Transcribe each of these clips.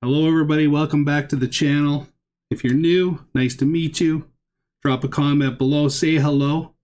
Hello everybody, welcome back to the channel. If you're new, nice to meet you. Drop a comment below, say hello.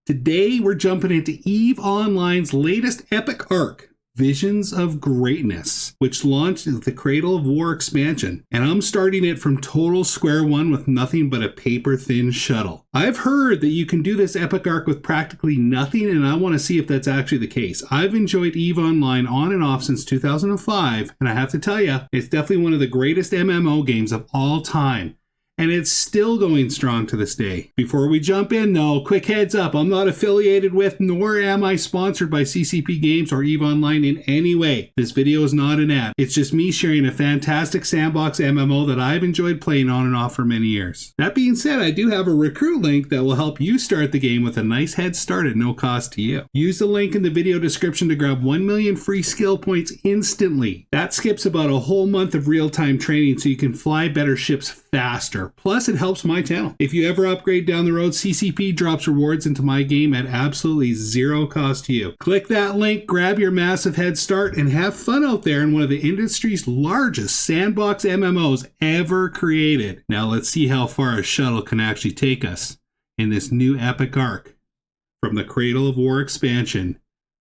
Today we're jumping into EVE Online's latest epic arc, Visions of Greatness, which launched with the Cradle of War expansion. And I'm starting it from total square one with nothing but a paper-thin shuttle. I've heard that you can do this epic arc with practically nothing, and I want to see if that's actually the case. I've enjoyed EVE Online on and off since 2005, and I have to tell you, it's definitely one of the greatest MMO games of all time. And it's still going strong to this day. Before we jump in though, quick heads up, I'm not affiliated with nor am I sponsored by CCP Games or EVE Online in any way. This video is not an ad. It's just me sharing a fantastic sandbox MMO that I've enjoyed playing on and off for many years. That being said, I do have a recruit link that will help you start the game with a nice head start at no cost to you. Use the link in the video description to grab 1 million free skill points instantly. That skips about a whole month of real-time training so you can fly better ships faster. Plus, it helps my channel. If you ever upgrade down the road, CCP drops rewards into my game at absolutely zero cost to you. Click that link, grab your massive head start, and have fun out there in one of the industry's largest sandbox MMOs ever created. Now let's see how far a shuttle can actually take us in this new epic arc from the Cradle of War expansion,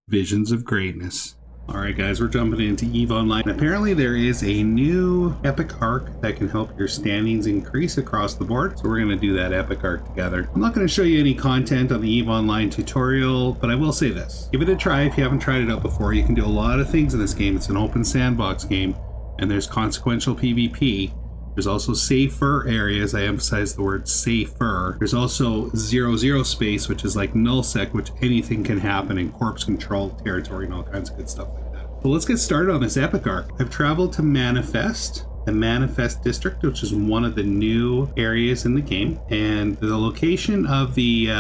Visions of Greatness. Alright guys, we're jumping into EVE Online. Apparently there is a new epic arc that can help your standings increase across the board. So we're going to do that epic arc together. I'm not going to show you any content on the EVE Online tutorial, but I will say this. Give it a try if you haven't tried it out before. You can do a lot of things in this game. It's an open sandbox game, and there's consequential PvP. There's also safer areas. I emphasize the word safer. There's also 0-0 space, which is like nullsec, which anything can happen in corpse control territory and all kinds of good stuff like that. So let's get started on this epic arc. I've traveled to Manifest, the Manifest district, which is one of the new areas in the game. And the location of the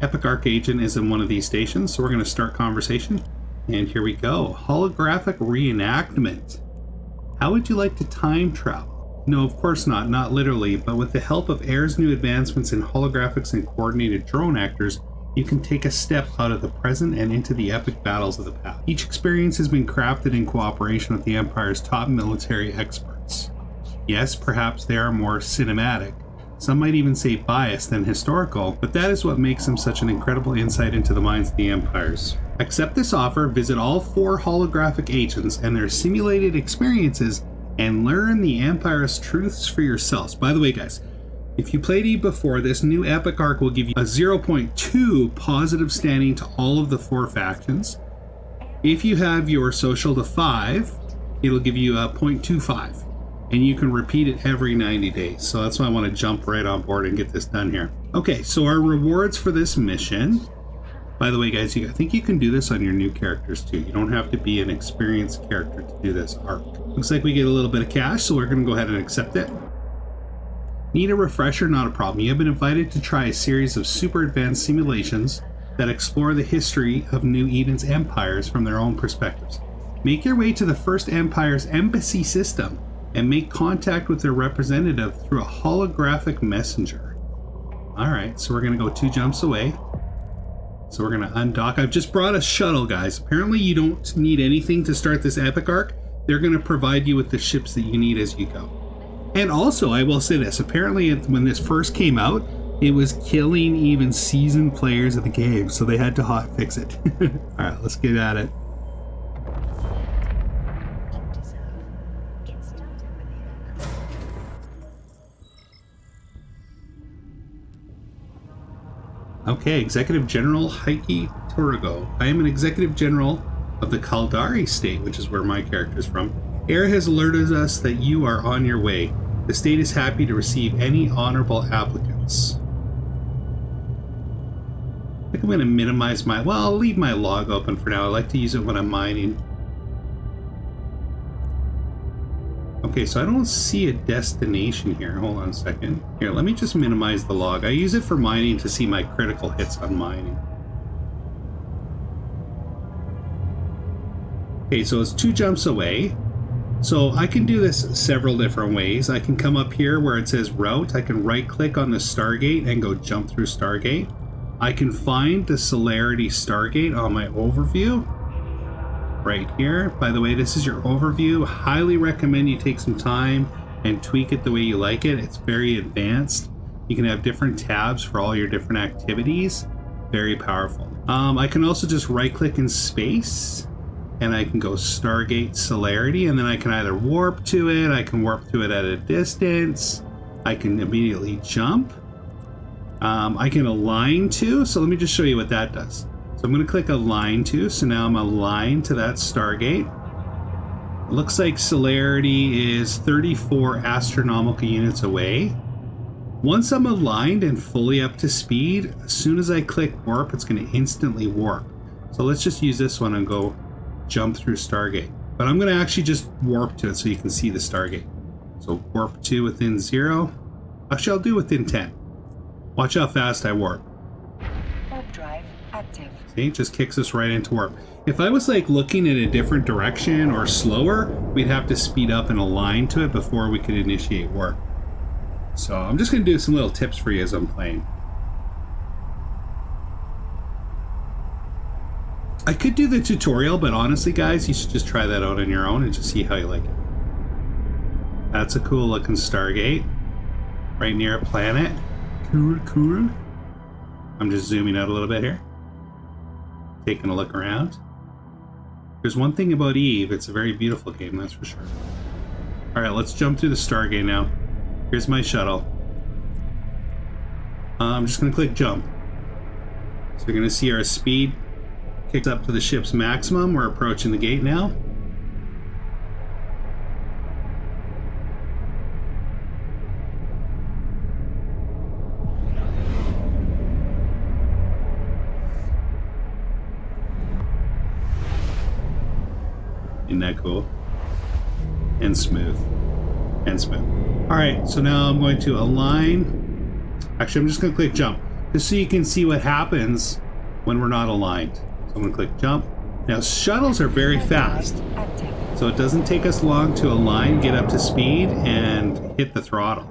epic arc agent is in one of these stations. So we're going to start conversation. And here we go. Holographic reenactment. How would you like to time travel? No, of course not literally, but with the help of AIR's new advancements in holographics and coordinated drone actors, you can take a step out of the present and into the epic battles of the past. Each experience has been crafted in cooperation with the Empire's top military experts. Yes, perhaps they are more cinematic. Some might even say biased than historical, but that is what makes them such an incredible insight into the minds of the Empires. Accept this offer, visit all 4 holographic agents and their simulated experiences, and learn the Empire's truths for yourselves. By the way, guys, if you played EVE before, this new epic arc will give you a 0.2 positive standing to all of the 4 factions. If you have your social to 5, it'll give you a 0.25, and you can repeat it every 90 days. So that's why I want to jump right on board and get this done here. Okay, so our rewards for this mission. By the way, guys, I think you can do this on your new characters too. You don't have to be an experienced character to do this arc. Looks like we get a little bit of cash, so we're going to go ahead and accept it. Need a refresher? Not a problem. You have been invited to try a series of super advanced simulations that explore the history of New Eden's empires from their own perspectives. Make your way to the First Empire's embassy system and make contact with their representative through a holographic messenger. Alright, so we're going to go 2 jumps away. So we're going to undock. I've just brought a shuttle, guys. Apparently you don't need anything to start this epic arc. They're going to provide you with the ships that you need as you go. And also, I will say this. Apparently, when this first came out, it was killing even seasoned players of the game. So they had to hot fix it. All right, let's get at it. Okay, Executive General Heike Torrigo. I am an Executive General of the Caldari state, which is where my character is from. AIR has alerted us that you are on your way. The state is happy to receive any honorable applicants. I think I'm going to minimize my... Well, I'll leave my log open for now. I like to use it when I'm mining. Okay, so I don't see a destination here. Hold on a second. Here, let me just minimize the log. I use it for mining to see my critical hits on mining. Okay, so it's 2 jumps away. So I can do this several different ways. I can come up here where it says route. I can right click on the Stargate and go jump through Stargate. I can find the Celerity Stargate on my overview. right here. By the way, this is your overview. Highly recommend you take some time and tweak it the way you like it. It's very advanced. You can have different tabs for all your different activities. Very powerful. I can also just right click in space and I can go Stargate Celerity, and then I can either warp to it, I can warp to it at a distance, I can immediately jump. I can align to, so let me just show you what that does. So I'm going to click Align to, so now I'm aligned to that Stargate. It looks like celerity is 34 astronomical units away. Once I'm aligned and fully up to speed, as soon as I click warp, it's going to instantly warp. So let's just use this one and go jump through Stargate. But I'm going to actually just warp to it so you can see the Stargate. So warp to within 0. Actually, I'll do within 10. Watch how fast I warp. Warp drive active. See, it just kicks us right into warp. If I was like looking in a different direction or slower, we'd have to speed up and align to it before we could initiate warp. So I'm just going to do some little tips for you as I'm playing. I could do the tutorial, but honestly, guys, you should just try that out on your own and just see how you like it. That's a cool looking Stargate. Right near a planet. Cool. I'm just zooming out a little bit here. Taking a look around. There's one thing about Eve, it's a very beautiful game, that's for sure. Alright, let's jump through the Stargate now. Here's my shuttle. I'm just going to click jump. So you're going to see our speed kicks up to the ship's maximum. We're approaching the gate now. Isn't that cool? And smooth. And smooth. Alright, so now I'm going to align. Actually, I'm just going to click jump, just so you can see what happens when we're not aligned. So I'm going to click jump. Now, shuttles are very fast, so it doesn't take us long to align, get up to speed, and hit the throttle.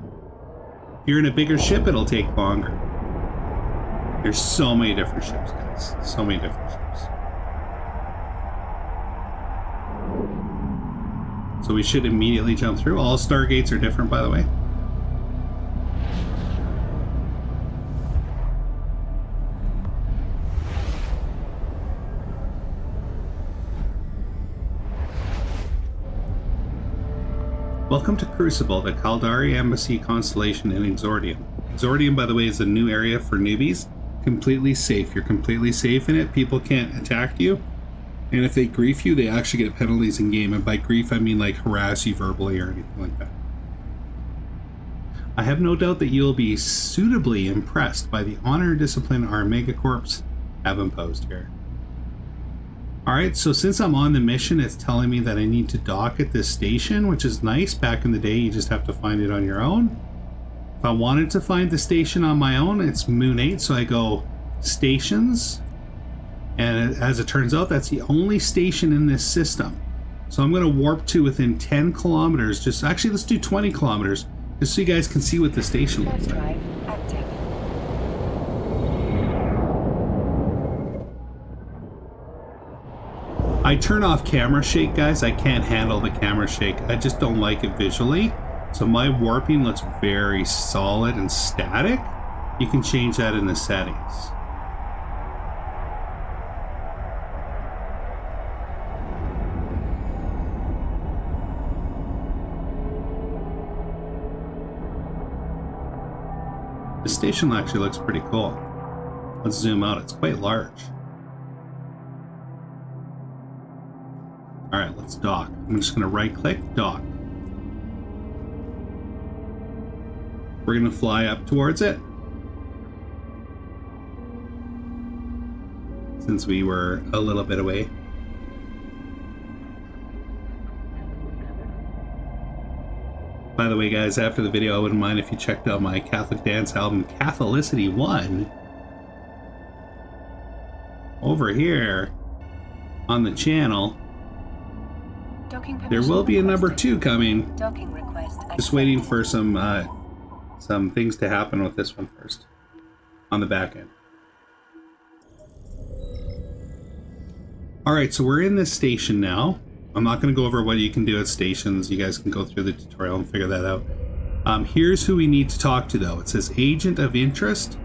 If you're in a bigger ship, it'll take longer. There's so many different ships, guys. So many different ships. So we should immediately jump through. All Stargates are different, by the way. Welcome to Crucible, the Caldari Embassy Constellation in Exordium. Exordium, by the way, is a new area for newbies. Completely safe. You're completely safe in it. People can't attack you. And if they grief you, they actually get penalties in game. And by grief, I mean like harass you verbally or anything like that. I have no doubt that you'll be suitably impressed by the honor and discipline our Megacorps have imposed here. Alright, so since I'm on the mission, it's telling me that I need to dock at this station, which is nice. Back in the day, you just have to find it on your own. If I wanted to find the station on my own, it's Moon 8, so I go stations. And as it turns out, that's the only station in this system. So I'm going to warp to within 10 kilometers. Just actually, let's do 20 kilometers, just so you guys can see what the station looks like. I turn off camera shake, guys. I can't handle the camera shake. I just don't like it visually. So my warping looks very solid and static. You can change that in the settings. The station actually looks pretty cool. Let's zoom out. It's quite large. Alright, let's dock. I'm just going to right click, dock. We're going to fly up towards it. Since we were a little bit away. By the way, guys, after the video, I wouldn't mind if you checked out my Catholic dance album, Catholicity 1. Over here on the channel. There will be a number 2 coming. Just waiting for some things to happen with this one first. On the back end. Alright, so we're in this station now. I'm not going to go over what you can do at stations. You guys can go through the tutorial and figure that out. Here's who we need to talk to, though. It says Agent of Interest,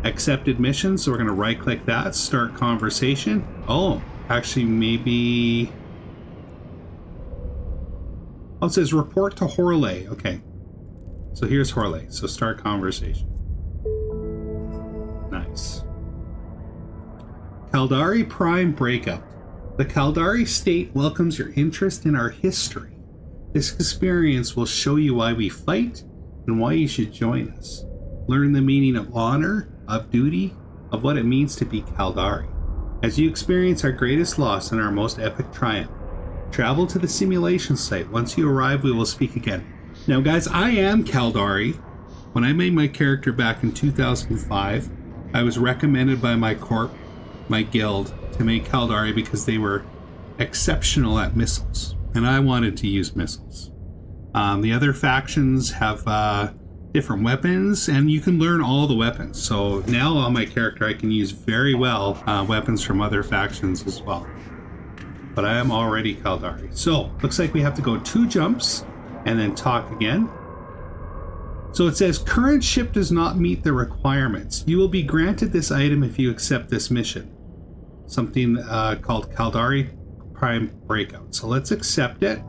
Accepted Mission. So we're going to right-click that, Start Conversation. Oh, actually, maybe... Oh, it says Report to Horley. Okay. So here's Horley. So start conversation. Nice. Caldari Prime Breakout. The Caldari state welcomes your interest in our history. This experience will show you why we fight and why you should join us. Learn the meaning of honor, of duty, of what it means to be Caldari. As you experience our greatest loss and our most epic triumph, travel to the simulation site. Once you arrive, we will speak again. Now, guys, I am Caldari. When I made my character back in 2005, I was recommended by my corp, my guild, to make Caldari because they were exceptional at missiles, and I wanted to use missiles. The other factions have different weapons, and you can learn all the weapons. So now on my character, I can use very well weapons from other factions as well. But I am already Caldari. So looks like we have to go 2 jumps and then talk again. So it says current ship does not meet the requirements. You will be granted this item if you accept this mission. Something called Caldari Prime Breakout. So let's accept it.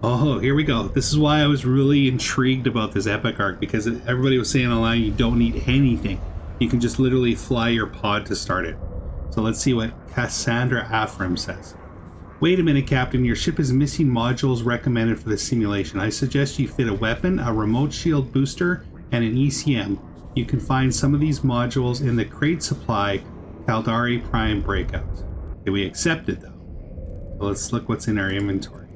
Oh, here we go. This is why I was really intrigued about this epic arc, because everybody was saying online you don't need anything. You can just literally fly your pod to start it. So let's see what Cassandra Afram says. Wait a minute, Captain. Your ship is missing modules recommended for the simulation. I suggest you fit a weapon, a remote shield booster, and an ECM. You can find some of these modules in the crate supply Caldari Prime Breakout. Okay, we accepted though. So let's look what's in our inventory.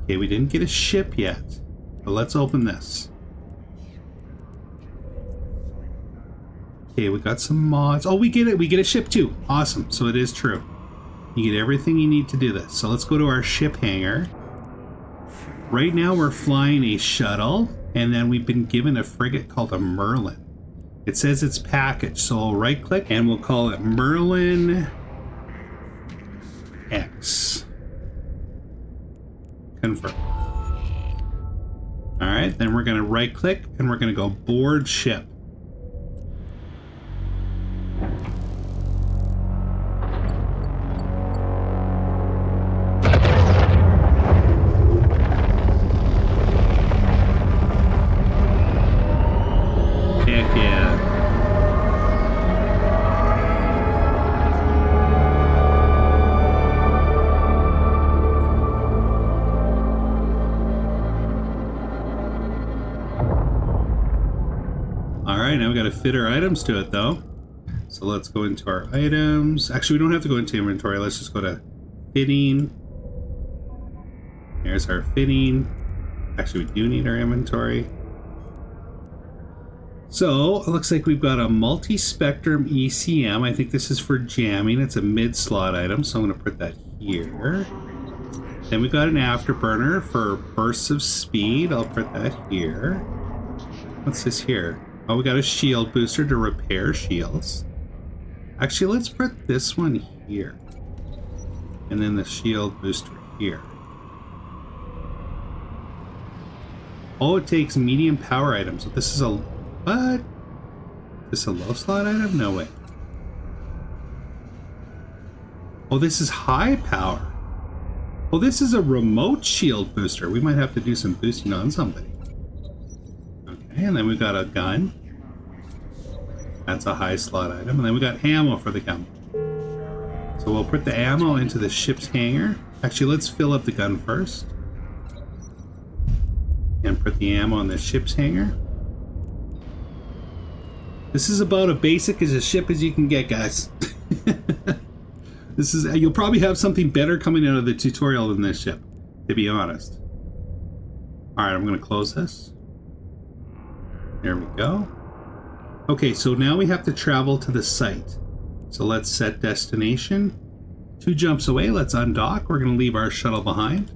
Okay, we didn't get a ship yet, but let's open this. Okay, we got some mods. Oh, we get it. We get a ship too. Awesome. So it is true. You get everything you need to do this. So let's go to our ship hangar. Right now we're flying a shuttle, and then we've been given a frigate called a Merlin. It says it's packaged, so I'll right click and we'll call it Merlin X. Confirm. Alright, then we're going to right click and we're going to go board ship. Heck yeah. Alright, now we gotta fit our items to it though. So let's go into our items. Actually, we don't have to go into inventory. Let's just go to fitting. There's our fitting. Actually, we do need our inventory. So it looks like we've got a multi-spectrum ECM. I think this is for jamming. It's a mid-slot item, so I'm going to put that here. Then we've got an afterburner for bursts of speed. I'll put that here. What's this here? Oh, we got a shield booster to repair shields. Actually, let's put this one here. And then the shield booster here. Oh, it takes medium power items. So this is a... What? Is this a low slot item? No way. Oh, this is high power. Oh, this is a remote shield booster. We might have to do some boosting on somebody. Okay, and then we've got a gun. That's a high slot item. And then we got ammo for the gun. So we'll put the ammo into the ship's hangar. Actually, let's fill up the gun first. And put the ammo in the ship's hangar. This is about as basic as a ship as you can get, guys. This is, you'll probably have something better coming out of the tutorial than this ship, to be honest. Alright, I'm going to close this. There we go. Okay, so now we have to travel to the site. So let's set destination. 2 jumps away, let's undock. We're going to leave our shuttle behind.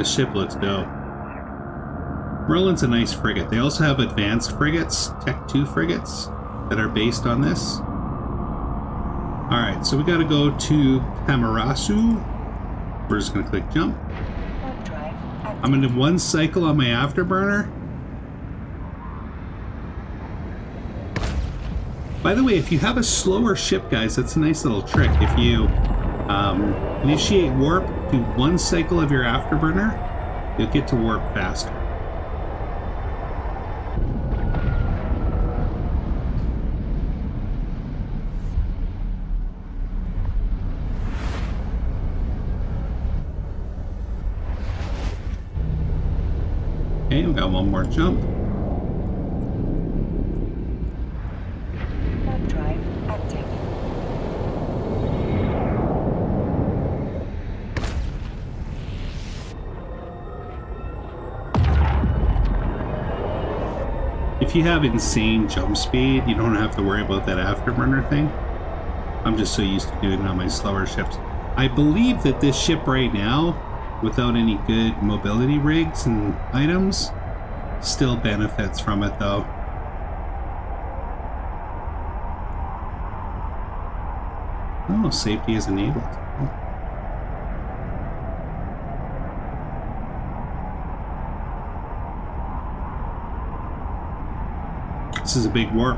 This ship looks dope. Merlin's a nice frigate. They also have advanced frigates, Tech 2 frigates, that are based on this. Alright, so we gotta go to Pamarasu. We're just gonna click jump. I'm gonna do 1 cycle on my afterburner. By the way, if you have a slower ship, guys, that's a nice little trick. If you initiate warp, do 1 cycle of your afterburner, you'll get to warp faster. Okay, we got 1 more jump. Warp drive active. If you have insane jump speed, you don't have to worry about that afterburner thing. I'm just so used to doing it on my slower ships. I believe that this ship right now, without any good mobility rigs and items, still benefits from it though. Oh, safety is enabled. This is a big warp.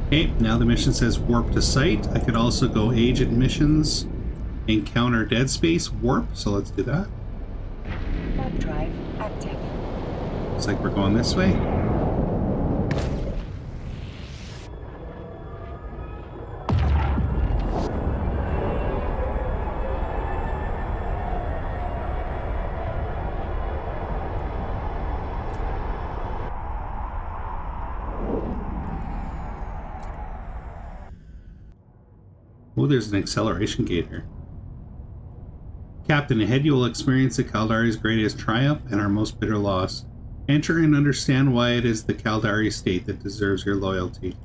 Okay, now the mission says warp to site. I could also go agent missions, encounter dead space, warp, so let's do that. Warp drive active. Looks like we're going this way. Oh, there's an acceleration gate here. Captain, ahead you will experience the Caldari's greatest triumph and our most bitter loss. Enter and understand why it is the Caldari state that deserves your loyalty.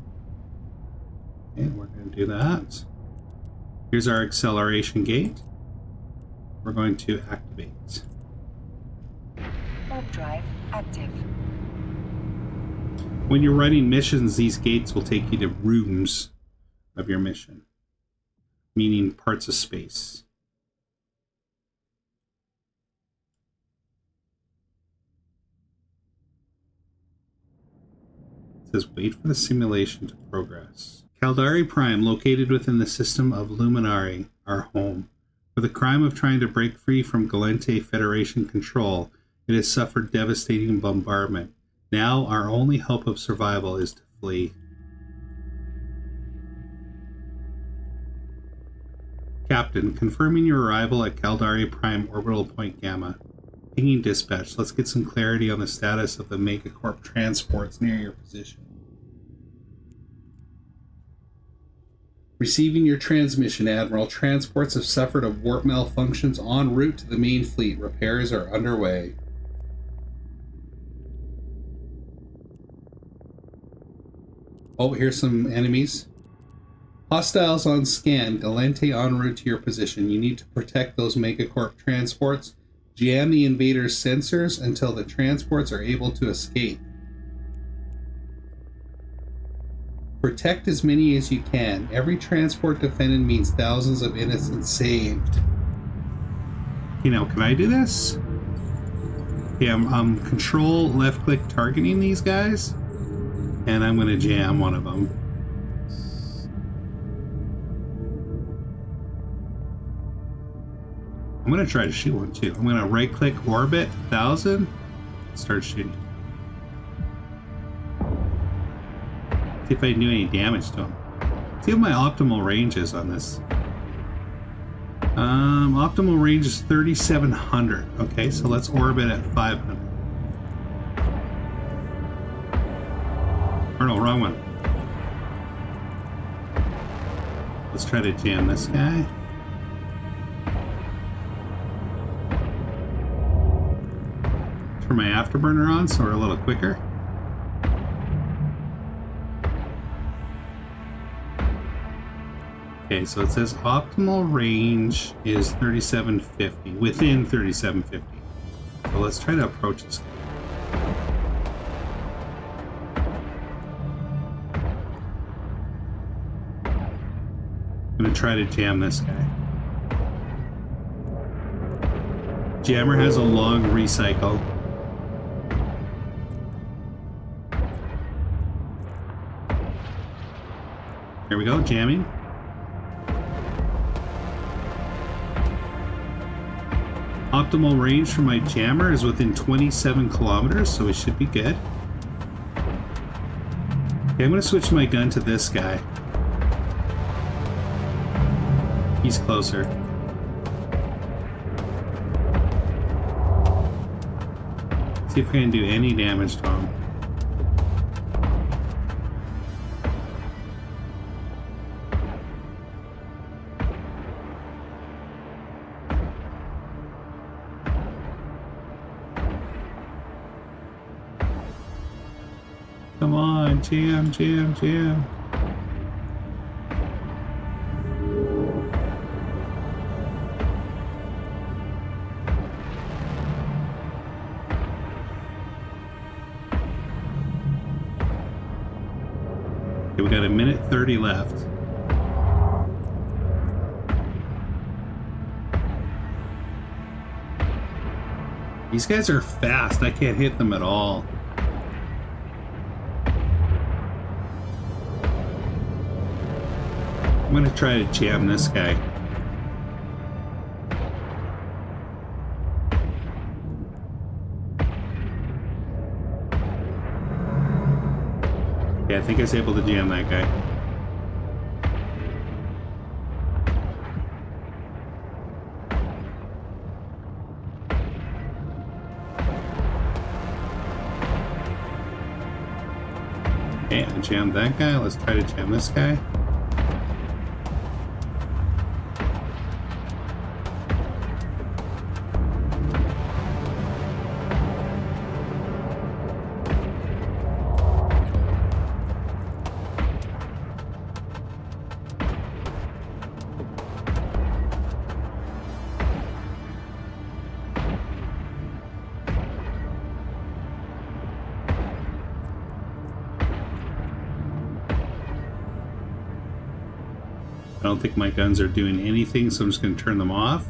Okay, we're going to do that. Here's our acceleration gate. We're going to activate. Warp drive active. When you're running missions, these gates will take you to rooms of your mission, meaning parts of space. It says wait for the simulation to progress. Caldari Prime, located within the system of Luminari, our home. For the crime of trying to break free from Gallente Federation control, it has suffered devastating bombardment. Now our only hope of survival is to flee. Captain, confirming your arrival at Caldari Prime Orbital Point Gamma. Pinging dispatch. Let's get some clarity on the status of the Megacorp transports near your position. Receiving your transmission, Admiral. Transports have suffered a warp malfunctions en route to the main fleet. Repairs are underway. Oh, here's some enemies. Hostiles on scan. Gallente en route to your position. You need to protect those Megacorp transports. Jam the invaders' sensors until the transports are able to escape. Protect as many as you can. Every transport defended means thousands of innocents saved. You know, can I do this? Yeah, I'm control left click targeting these guys, and I'm going to jam one of them. I'm going to try to shoot one too. I'm going to right click orbit 1000, start shooting. See if I do any damage to him. See what my optimal range is on this. Optimal range is 3,700. Okay, so let's orbit at 500. Or no, wrong one. Let's try to jam this guy. Turn my afterburner on so we're a little quicker. Okay, so it says optimal range is 3750, within 3750. So let's try to approach this guy. I'm gonna try to jam this guy. Jammer has a long recycle. Here we go, jamming. Optimal range for my jammer is within 27 kilometers, so we should be good. Okay, I'm gonna switch my gun to this guy. He's closer. See if I can do any damage to him. Come on, jam, jam, jam. Okay, we got a minute 30 left. These guys are fast. I can't hit them at all. I'm gonna try to jam this guy. Yeah, I think I was able to jam that guy. Okay, I jammed that guy. Let's try to jam this guy. I don't think my guns are doing anything, so I'm just going to turn them off.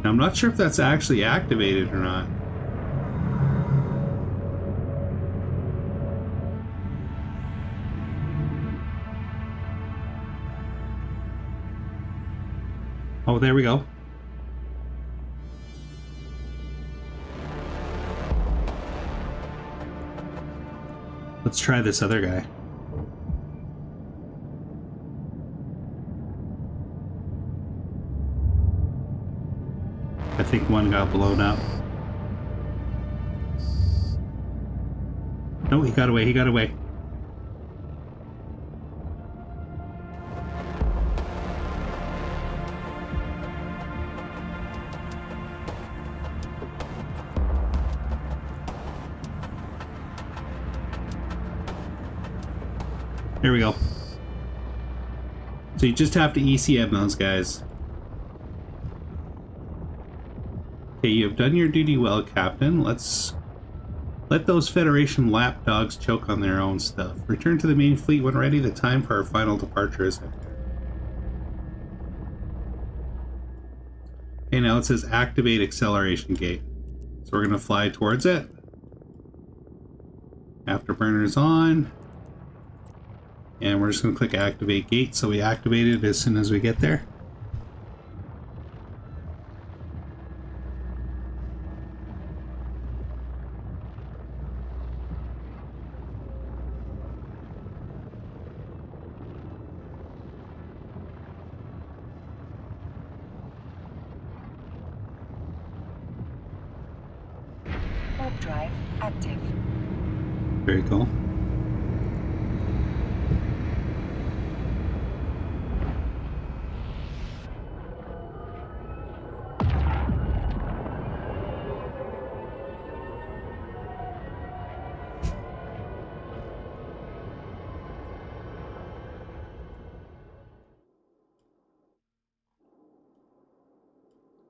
Now, I'm not sure if that's actually activated or not. Oh, there we go. Let's try this other guy. I think one got blown up. No, he got away, he got away. Here we go. So you just have to ECM those guys. Okay, you have done your duty well, Captain. Let's let those Federation lapdogs choke on their own stuff. Return to the main fleet when ready. The time for our final departure is. Okay, now it says activate acceleration gate. So we're going to fly towards it. Afterburner's on. And we're just going to click activate gate, so we activate it as soon as we get there. Warp drive active. Very cool.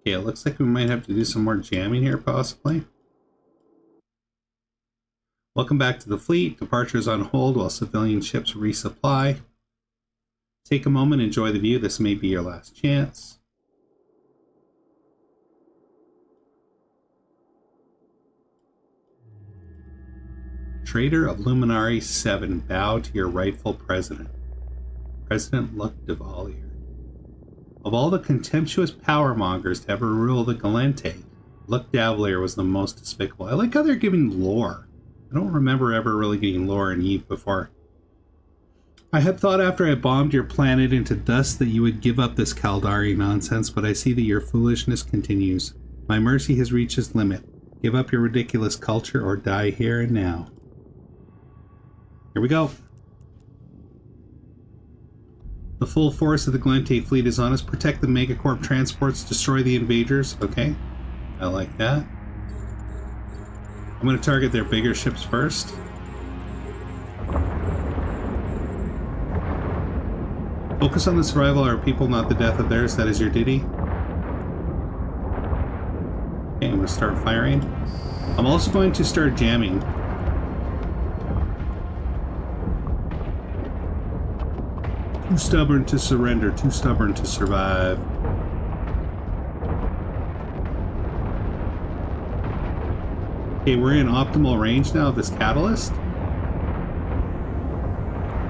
Okay, it looks like we might have to do some more jamming here, possibly. Welcome back to the fleet. Departure is on hold while civilian ships resupply. Take a moment, enjoy the view. This may be your last chance. Traitor of Luminari 7, bow to your rightful president. President Luc Devalier. Of all the contemptuous power mongers to ever rule the Gallente, Luc Devalier was the most despicable. I like how they're giving lore. I don't remember ever really getting lore in Eve before. I had thought after I bombed your planet into dust that you would give up this Caldari nonsense, but I see that your foolishness continues. My mercy has reached its limit. Give up your ridiculous culture or die here and now. Here we go. The full force of the Gallente fleet is on us. Protect the Megacorp transports, destroy the invaders. Okay, I like that. I'm going to target their bigger ships first. Focus on the survival of our people, not the death of theirs. That is your duty. Okay, I'm going to start firing. I'm also going to start jamming. Too stubborn to surrender, too stubborn to survive. Okay, we're in optimal range now of this catalyst.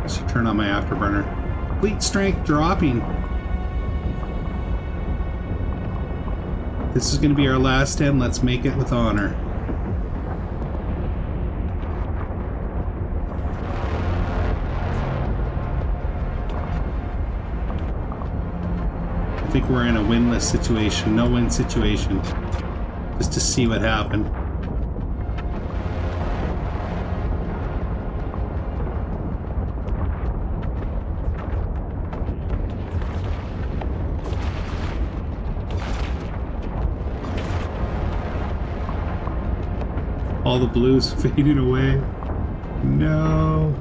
I should turn on my afterburner. Fleet strength dropping. This is going to be our last stand. Let's make it with honor. I think we're in a winless situation, no-win situation, just to see what happened. All the blues fading away. No.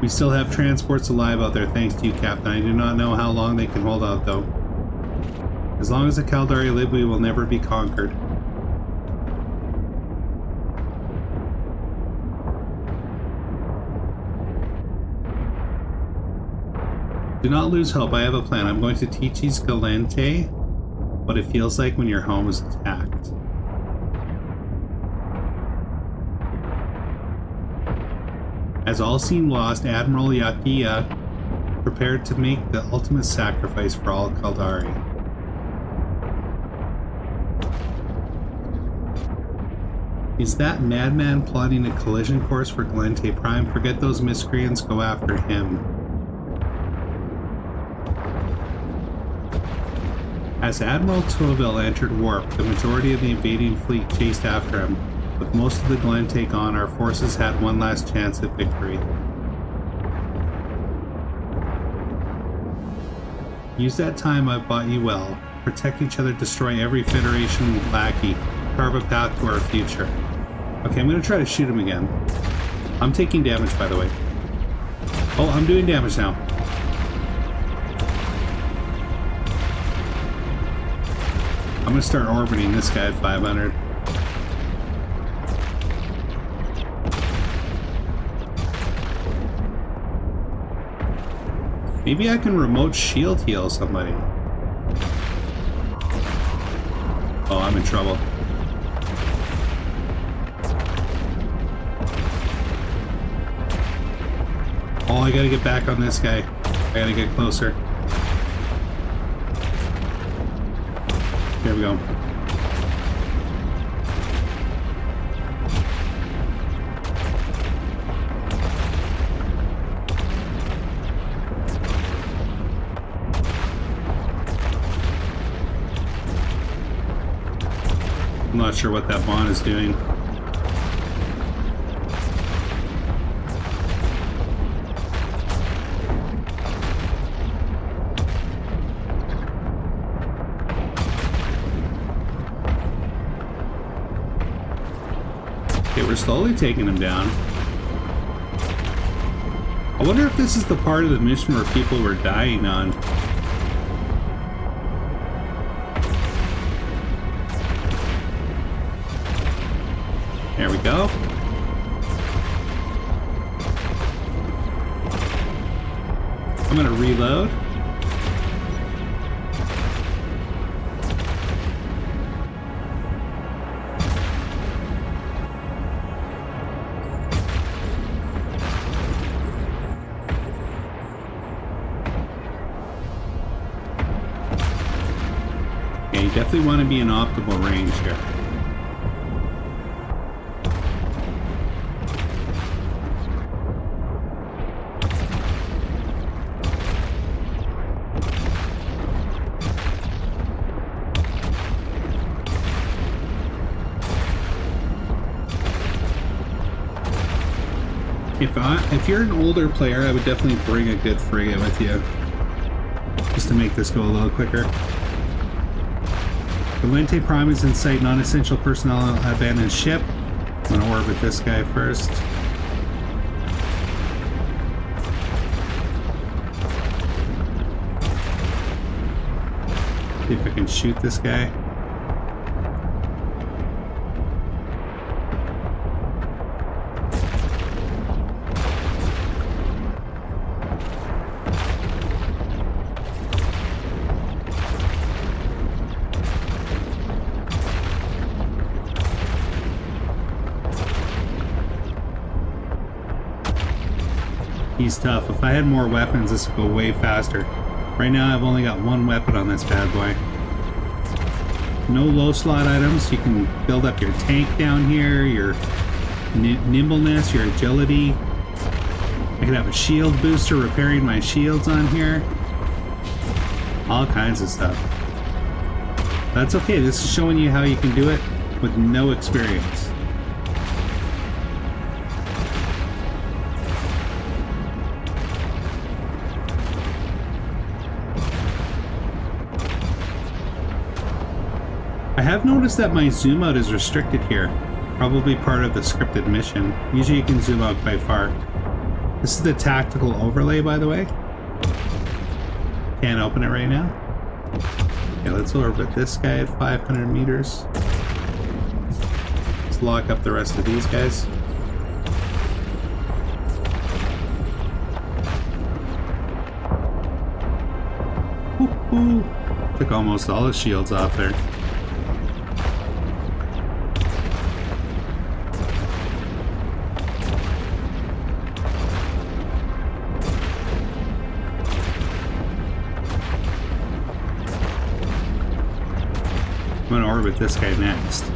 We still have transports alive out there, thanks to you, Captain. I do not know how long they can hold out, though. As long as the Caldari live, we will never be conquered. Do not lose hope. I have a plan. I'm going to teach these Gallente what it feels like when your home is attacked. As all seem lost, Admiral Yakia prepared to make the ultimate sacrifice for all Caldari. Is that madman plotting a collision course for Gallente Prime? Forget those miscreants, go after him. As Admiral Tourville entered warp, the majority of the invading fleet chased after him. With most of the Gallente gone, our forces had one last chance at victory. Use that time I've bought you well. Protect each other, destroy every Federation lackey, carve a path to our future. Okay, I'm going to try to shoot him again. I'm taking damage, by the way. Oh, I'm doing damage now. I'm going to start orbiting this guy at 500. Maybe I can remote shield heal somebody. Oh, I'm in trouble. Oh, I gotta get back on this guy. I gotta get closer. Here we go. I'm not sure what that bond is doing. Okay, we're slowly taking him down. I wonder if this is the part of the mission where people were dying on. There we go. I'm gonna reload. Yeah, you definitely want to be in optimal range here. If you're an older player, I would definitely bring a good frigate with you, just to make this go a little quicker. Gallente Prime is in sight. Non-essential personnel abandoned ship. I'm gonna orbit this guy first. See if I can shoot this guy. He's tough. If I had more weapons, this would go way faster. Right now, I've only got one weapon on this bad boy. No low slot items. You can build up your tank down here, your nimbleness, your agility. I could have a shield booster repairing my shields on here. All kinds of stuff. That's okay. This is showing you how you can do it with no experience. I have noticed that my zoom out is restricted here. Probably part of the scripted mission. Usually you can zoom out quite far. This is the tactical overlay, by the way. Can't open it right now. Okay, let's orbit this guy at 500 meters. Let's lock up the rest of these guys. Woo-hoo. Took almost all the shields off there. I'm gonna orbit this guy next.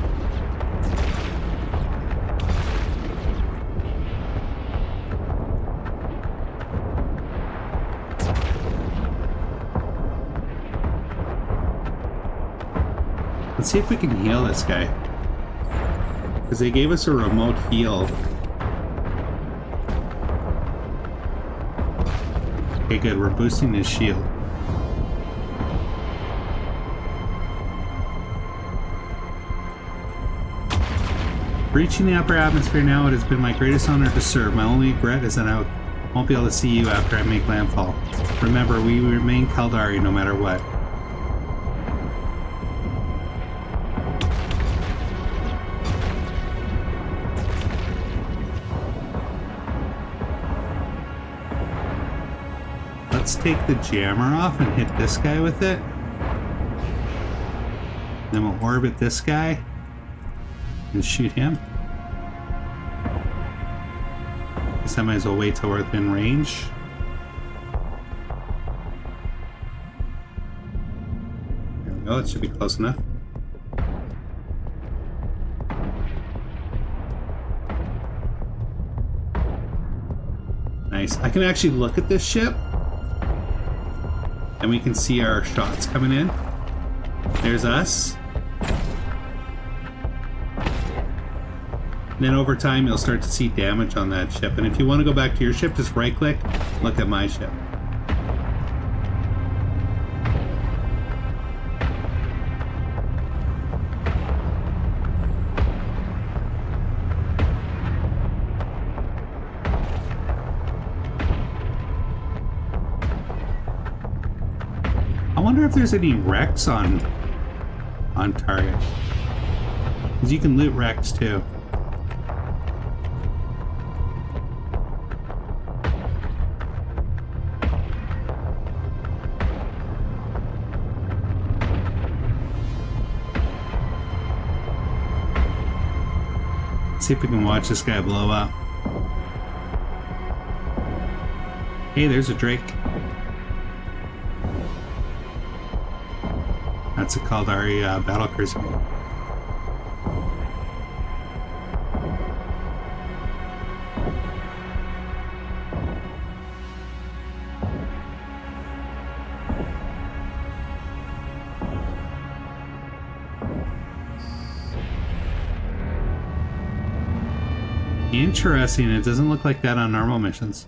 Let's see if we can heal this guy. Because they gave us a remote heal. Okay, good. We're boosting his shield. Reaching the upper atmosphere now, it has been my greatest honor to serve. My only regret is that I won't be able to see you after I make landfall. Remember, we remain Caldari no matter what. Let's take the jammer off and hit this guy with it. Then we'll orbit this guy and shoot him. Guess I might as well wait till we're within range. There we go, it should be close enough. Nice. I can actually look at this ship and we can see our shots coming in. There's us. Then over time, you'll start to see damage on that ship. And if you want to go back to your ship, just right-click, look at my ship. I wonder if there's any wrecks on target. Because you can loot wrecks too. Let's see if we can watch this guy blow up. Hey, there's a Drake. That's a Caldari battle cruiser. Interesting, it doesn't look like that on normal missions.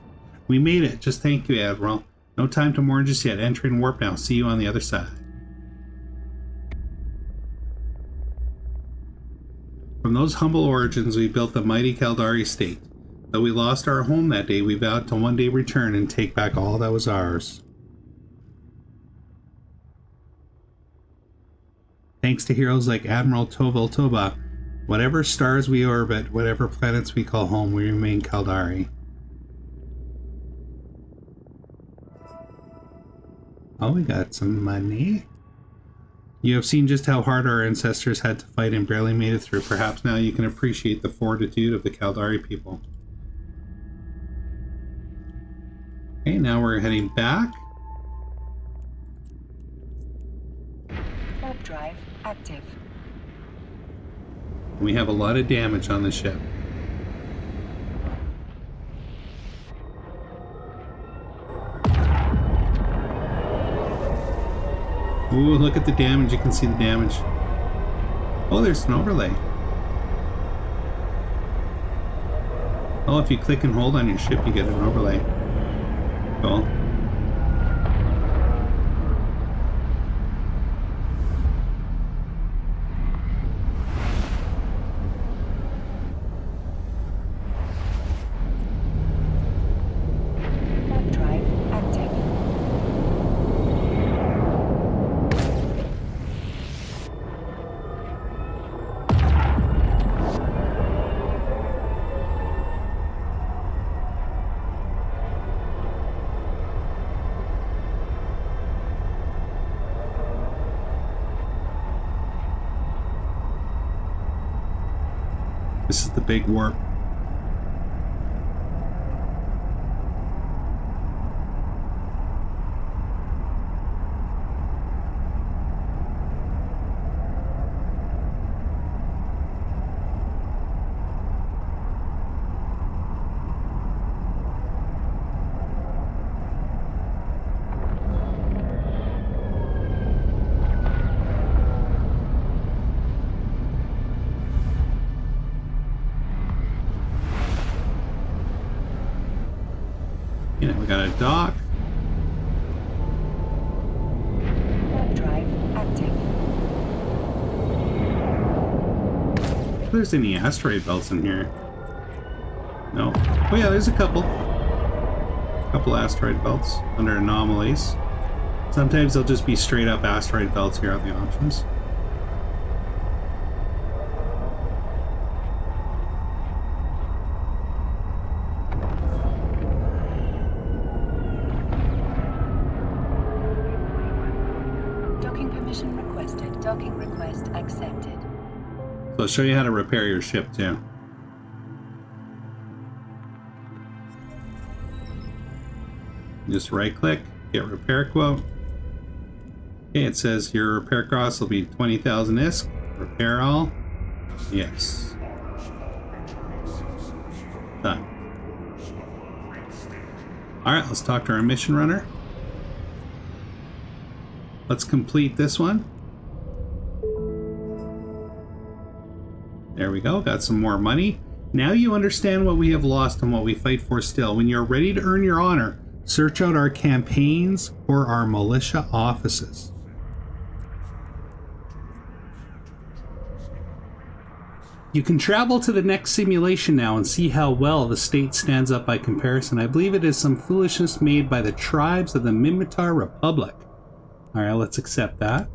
We made it, just thank you, Admiral. No time to mourn just yet, entering warp now. See you on the other side. From those humble origins, we built the mighty Caldari state. Though we lost our home that day, we vowed to one day return and take back all that was ours. Thanks to heroes like Admiral Toval Toba, whatever stars we orbit, whatever planets we call home, we remain Caldari. Oh, we got some money. You have seen just how hard our ancestors had to fight and barely made it through. Perhaps now you can appreciate the fortitude of the Caldari people. Okay, now we're heading back. Warp drive active. We have a lot of damage on the ship. Ooh, look at the damage. You can see the damage. Oh, there's an overlay. Oh, if you click and hold on your ship, you get an overlay. Cool. This is the big warp. We got a dock. Warp drive active. If there's any asteroid belts in here. No. Oh yeah, there's a couple. Couple asteroid belts under anomalies. Sometimes they'll just be straight up asteroid belts here on the options. Docking request accepted. So I'll show you how to repair your ship too. Just right click, get repair quote. Okay, it says your repair cost will be 20,000 ISK. Repair all. Yes. Done. Alright, let's talk to our mission runner. Let's complete this one. There we go, got some more money. Now you understand what we have lost and what we fight for still. When you're ready to earn your honor, search out our campaigns or our militia offices. You can travel to the next simulation now and see how well the state stands up by comparison. I believe it is some foolishness made by the tribes of the Minmatar Republic. Alright, let's accept that.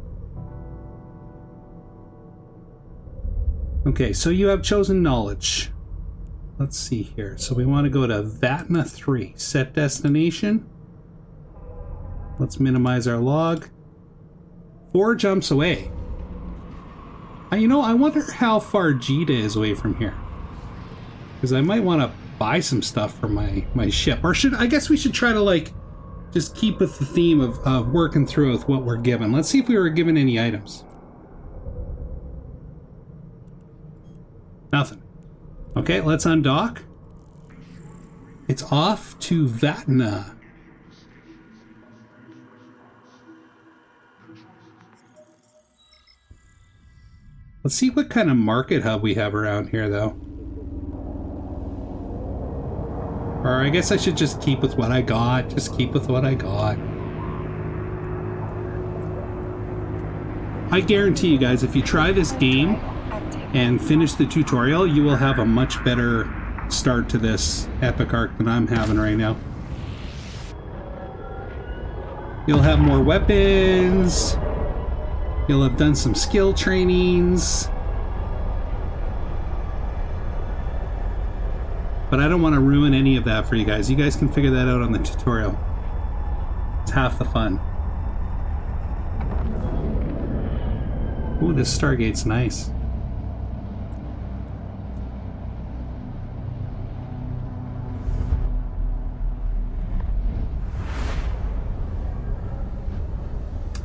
Okay, so you have chosen knowledge. Let's see here. So we want to go to Vatna 3. Set destination. Let's minimize our log. 4 jumps away. You know, I wonder how far Jita is away from here. Because I might want to buy some stuff for my ship. Or I guess we should try to, like, just keep with the theme of working through with what we're given. Let's see if we were given any items. Nothing. Okay, let's undock. It's off to Vatna. Let's see what kind of market hub we have around here, though. Or I guess I should just keep with what I got. Just keep with what I got. I guarantee you guys, if you try this game and finish the tutorial, you will have a much better start to this epic arc than I'm having right now. You'll have more weapons. You'll have done some skill trainings. But I don't want to ruin any of that for you guys. You guys can figure that out on the tutorial. It's half the fun. Ooh, this Stargate's nice.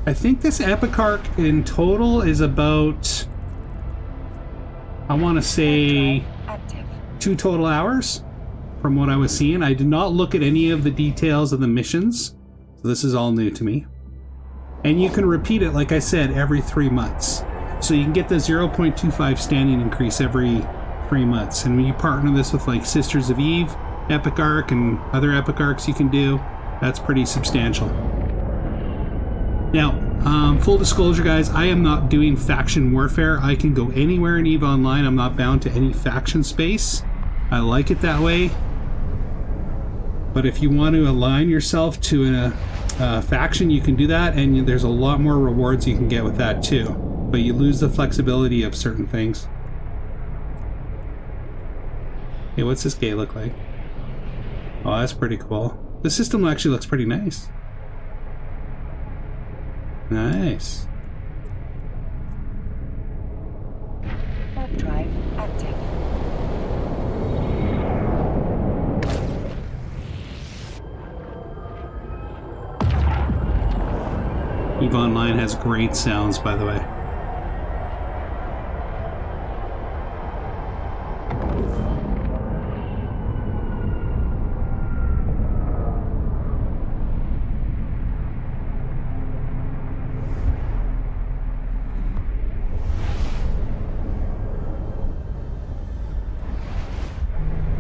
I think this epic arc in total is about, I want to say, 2 total hours from what I was seeing. I did not look at any of the details of the missions, so this is all new to me. And you can repeat it, like I said, every 3 months. So you can get the 0.25 standing increase every 3 months. And when you partner this with like Sisters of Eve, epic arc, and other epic arcs you can do, that's pretty substantial. Now, full disclosure, guys, I am not doing faction warfare. I can go anywhere in EVE Online. I'm not bound to any faction space. I like it that way. But if you want to align yourself to a faction, you can do that, and there's a lot more rewards you can get with that too. But you lose the flexibility of certain things. Hey, what's this gate look like? Oh, that's pretty cool. The system actually looks pretty nice. Nice. Warp drive active. EVE Online has great sounds, by the way.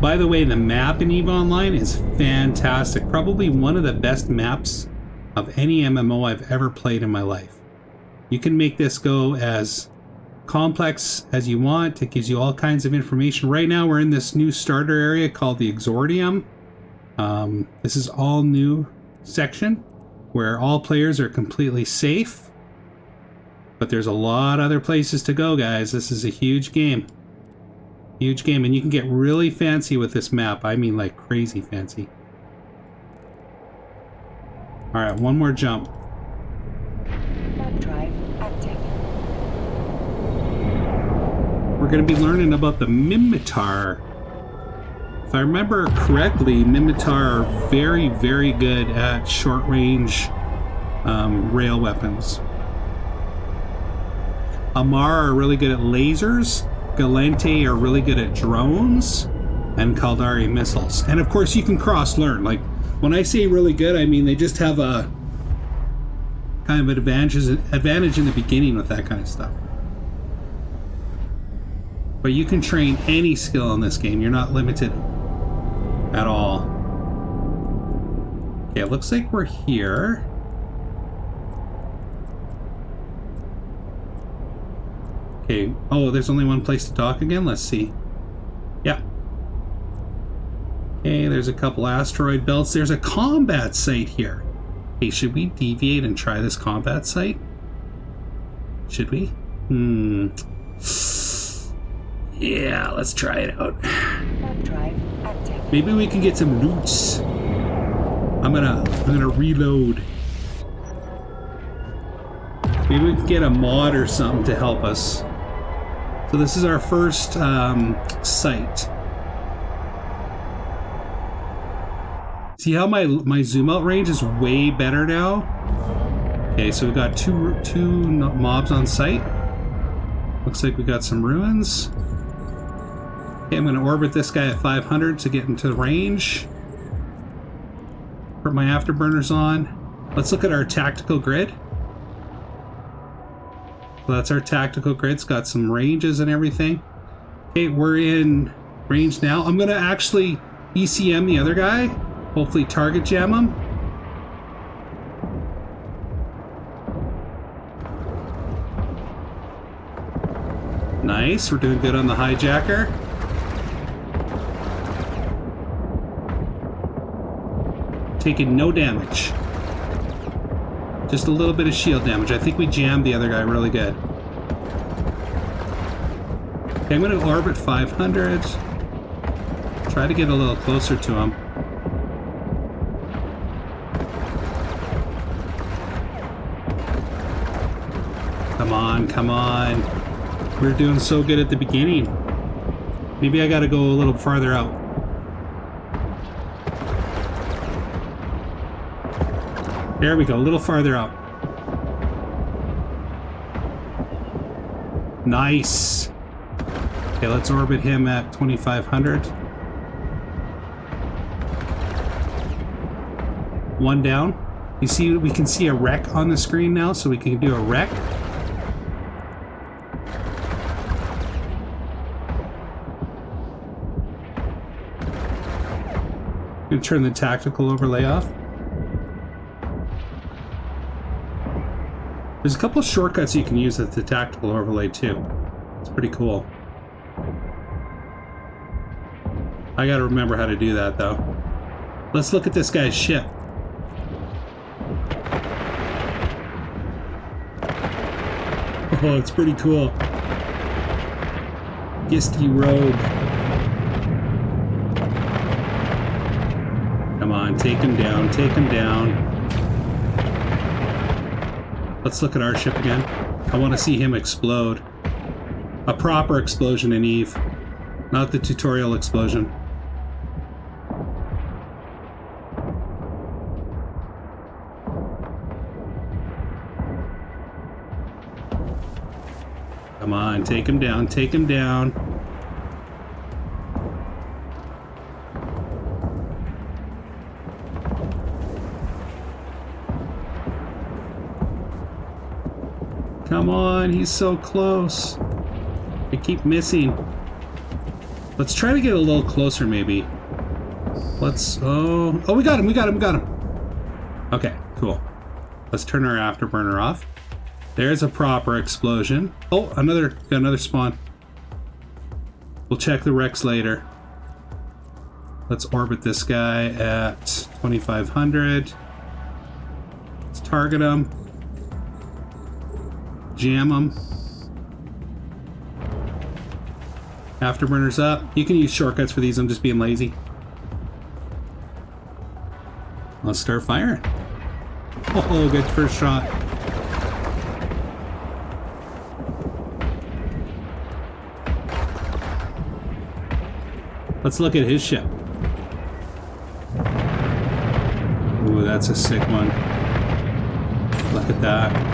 By the way, the map in EVE Online is fantastic. Probably one of the best maps of any MMO I've ever played in my life. You can make this go as complex as you want. It gives you all kinds of information. Right now we're in this new starter area called the Exordium. This is all new section where all players are completely safe. But there's a lot of other places to go, guys. This is a huge game. Huge game, and you can get really fancy with this map. I mean, like crazy fancy. All right, one more jump. Warp drive active. We're going to be learning about the Minmatar. If I remember correctly, Minmatar are very, very good at short-range rail weapons. Amarr are really good at lasers. Gallente are really good at drones, and Caldari missiles. And of course you can cross-learn. Like, when I say really good, I mean they just have a kind of an advantage in the beginning with that kind of stuff. But you can train any skill in this game. You're not limited at all. Okay, it looks like we're here. Okay, oh, there's only one place to dock again? Let's see. Yeah. Okay, there's a couple asteroid belts. There's a combat site here. Okay, should we deviate and try this combat site? Should we? Yeah, let's try it out. Maybe we can get some loots. I'm gonna reload. Maybe we can get a mod or something to help us. So this is our first site. See how my zoom out range is way better now? Okay, so we got two mobs on site. Looks like we got some ruins. Okay, I'm gonna orbit this guy at 500 to get into range. Put my afterburners on. Let's look at our tactical grid. So that's our tactical grid. It's got some ranges and everything. Okay, we're in range now. I'm gonna actually ECM the other guy. Hopefully target jam him. Nice, we're doing good on the hijacker. Taking no damage. Just a little bit of shield damage. I think we jammed the other guy really good. Okay, I'm going to orbit 500. Try to get a little closer to him. Come on, come on. We were doing so good at the beginning. Maybe I got to go a little farther out. There we go, a little farther out. Nice. Okay, let's orbit him at 2500. One down. You see, we can see a wreck on the screen now, so we can do a wreck. I'm gonna turn the tactical overlay off. There's a couple of shortcuts you can use with the tactical overlay too. It's pretty cool. I gotta remember how to do that though. Let's look at this guy's ship. Oh, it's pretty cool. Gisty Rogue. Come on, take him down, take him down. Let's look at our ship again. I want to see him explode. A proper explosion in Eve, not the tutorial explosion. Come on, take him down, take him down. Come on, he's so close. I keep missing. Let's try to get a little closer, maybe. Let's, oh, we got him, we got him, we got him. Okay, cool. Let's turn our afterburner off. There's a proper explosion. Oh, got another spawn. We'll check the wrecks later. Let's orbit this guy at 2500. Let's target him. Jam them. Afterburners up. You can use shortcuts for these. I'm just being lazy. Let's start firing. Oh, good first shot. Let's look at his ship. Ooh, that's a sick one. Look at that.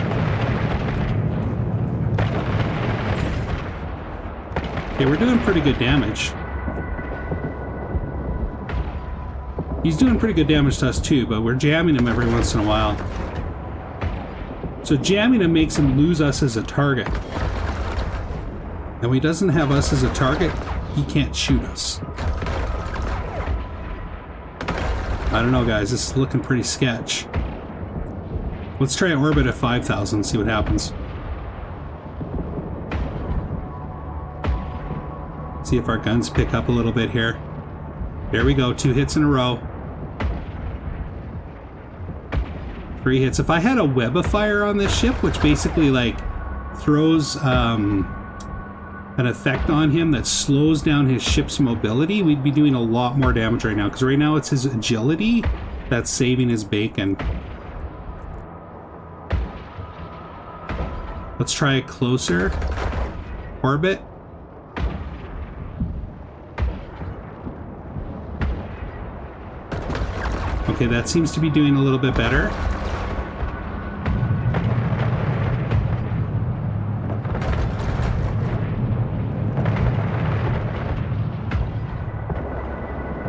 Okay, we're doing pretty good damage. He's doing pretty good damage to us too, but we're jamming him every once in a while. So jamming him makes him lose us as a target. And he doesn't have us as a target, he can't shoot us. I don't know, guys. This is looking pretty sketch. Let's try an orbit at 5,000, see what happens. See if our guns pick up a little bit here. There we go, 2 hits in a row. 3 hits. If I had a web of fire on this ship, which basically like throws an effect on him that slows down his ship's mobility, we'd be doing a lot more damage right now, because right now it's his agility that's saving his bacon. Let's try a closer orbit. Okay, that seems to be doing a little bit better.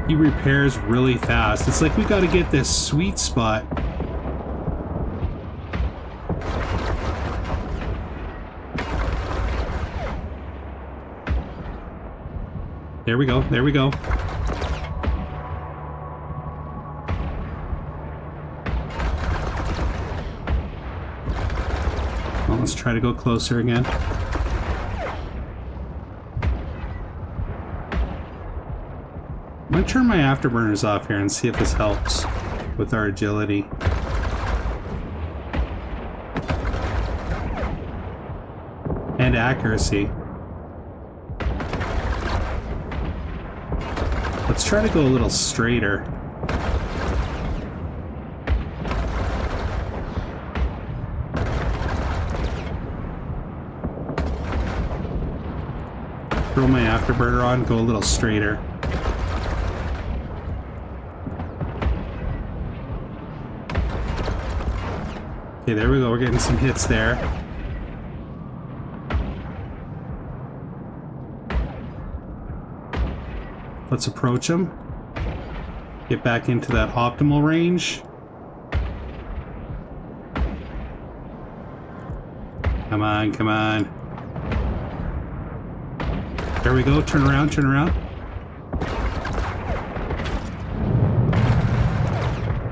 He repairs really fast. It's like we got to get this sweet spot. There we go. There we go. Well, let's try to go closer again. I'm going to turn my afterburners off here and see if this helps with our agility. And accuracy. Let's try to go a little straighter. Throw my afterburner on, go a little straighter. Okay, there we go. We're getting some hits there. Let's approach him. Get back into that optimal range. Come on, come on. There we go. Turn around, turn around.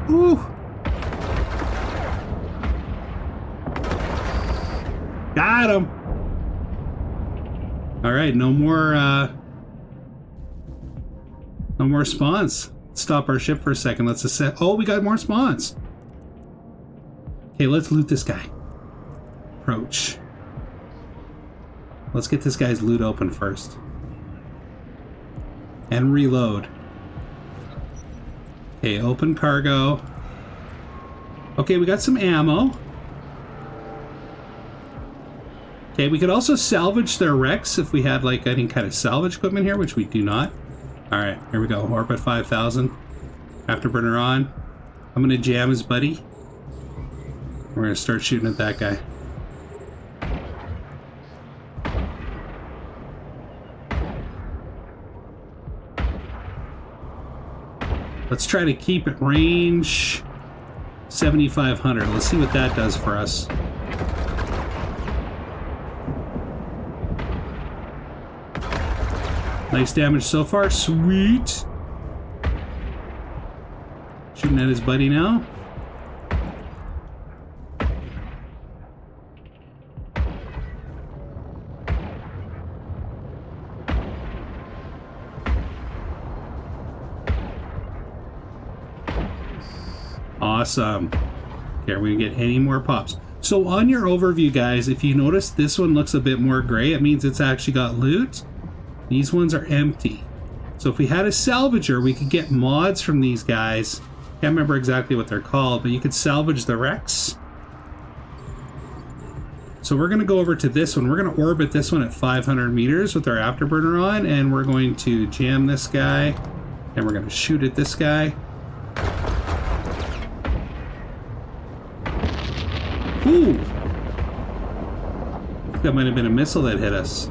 Woo! Got him! Alright, no more spawns. Let's stop our ship for a second. Let's assess. Oh, we got more spawns. Okay, let's loot this guy. Approach. Let's get this guy's loot open first. And reload. Okay, open cargo. Okay, we got some ammo. Okay, we could also salvage their wrecks if we had like any kind of salvage equipment here, which we do not. Alright, here we go. Orbit 5,000. Afterburner on. I'm gonna jam his buddy. We're gonna start shooting at that guy. Let's try to keep it range 7,500. Let's see what that does for us. Nice damage so far. Sweet. Shooting at his buddy now. Awesome. Okay, are we gonna get any more pops? So on your overview, guys, if you notice this one looks a bit more gray, it means it's actually got loot. These ones are empty. So if we had a salvager, we could get mods from these guys. Can't remember exactly what they're called, but you could salvage the wrecks. So we're going to go over to this one. We're going to orbit this one at 500 meters with our afterburner on, and we're going to jam this guy, and we're going to shoot at this guy. Ooh! That might have been a missile that hit us.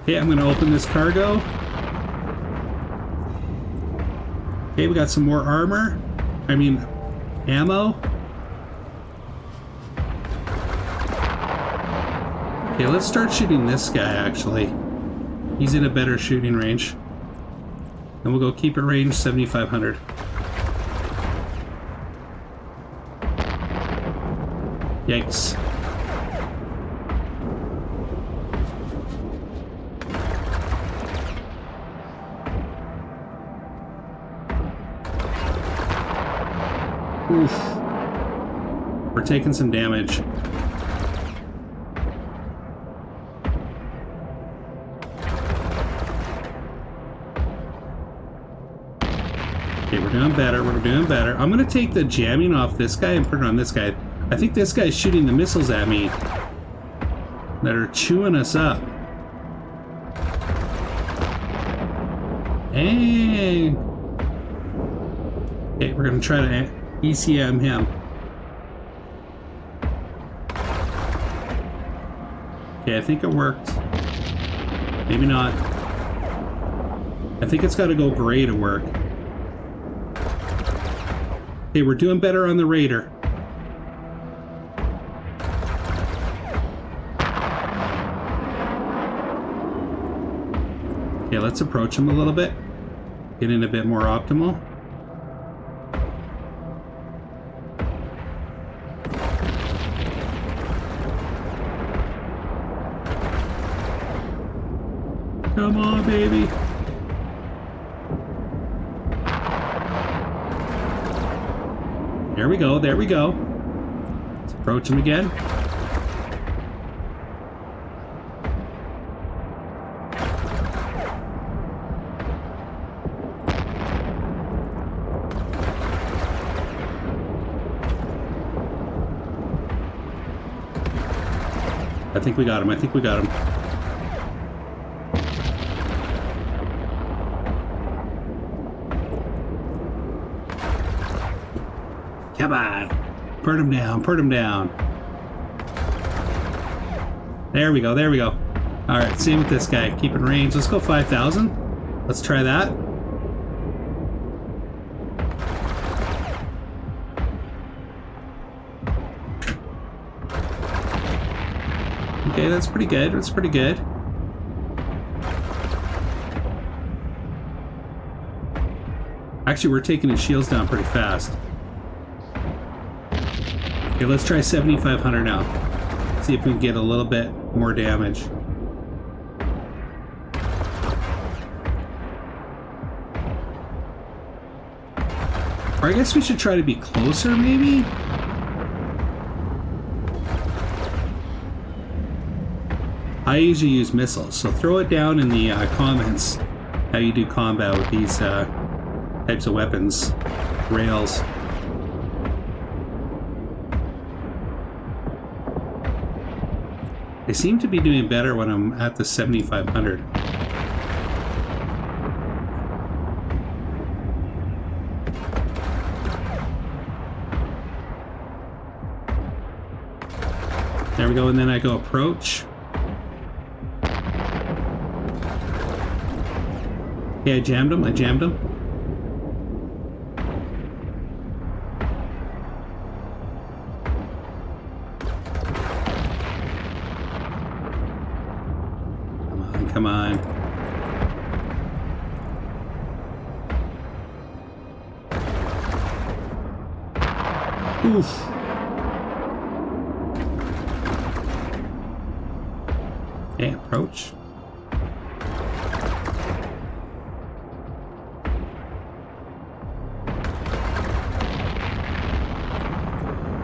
Okay, I'm going to open this cargo. Okay, we got some more armor. I mean, ammo. Okay, let's start shooting this guy, actually. He's in a better shooting range. And we'll go keep it range 7,500. Yikes. Oof. We're taking some damage. Okay, we're doing better. We're doing better. I'm going to take the jamming off this guy and put it on this guy. I think this guy's shooting the missiles at me that are chewing us up. Hey. Okay, we're going to try to ECM him. Okay, I think it worked. Maybe not. I think it's got to go gray to work. Okay, we're doing better on the Raider. Okay, let's approach him a little bit. Get in a bit more optimal. Come on, baby. There we go, there we go. Let's approach him again. I think we got him, I think we got him. Come on. Put him down. Put him down. There we go. There we go. All right. Same with this guy. Keep in range. Let's go 5,000. Let's try that. Okay. That's pretty good. That's pretty good. Actually, we're taking his shields down pretty fast. Okay, let's try 7,500 now. See if we can get a little bit more damage. Or I guess we should try to be closer, maybe? I usually use missiles, so throw it down in the comments how you do combat with these types of weapons. Rails. I seem to be doing better when I'm at the 7,500. There we go, and then I go approach. Okay, I jammed him, I jammed him. Come on. Oof. Okay, approach.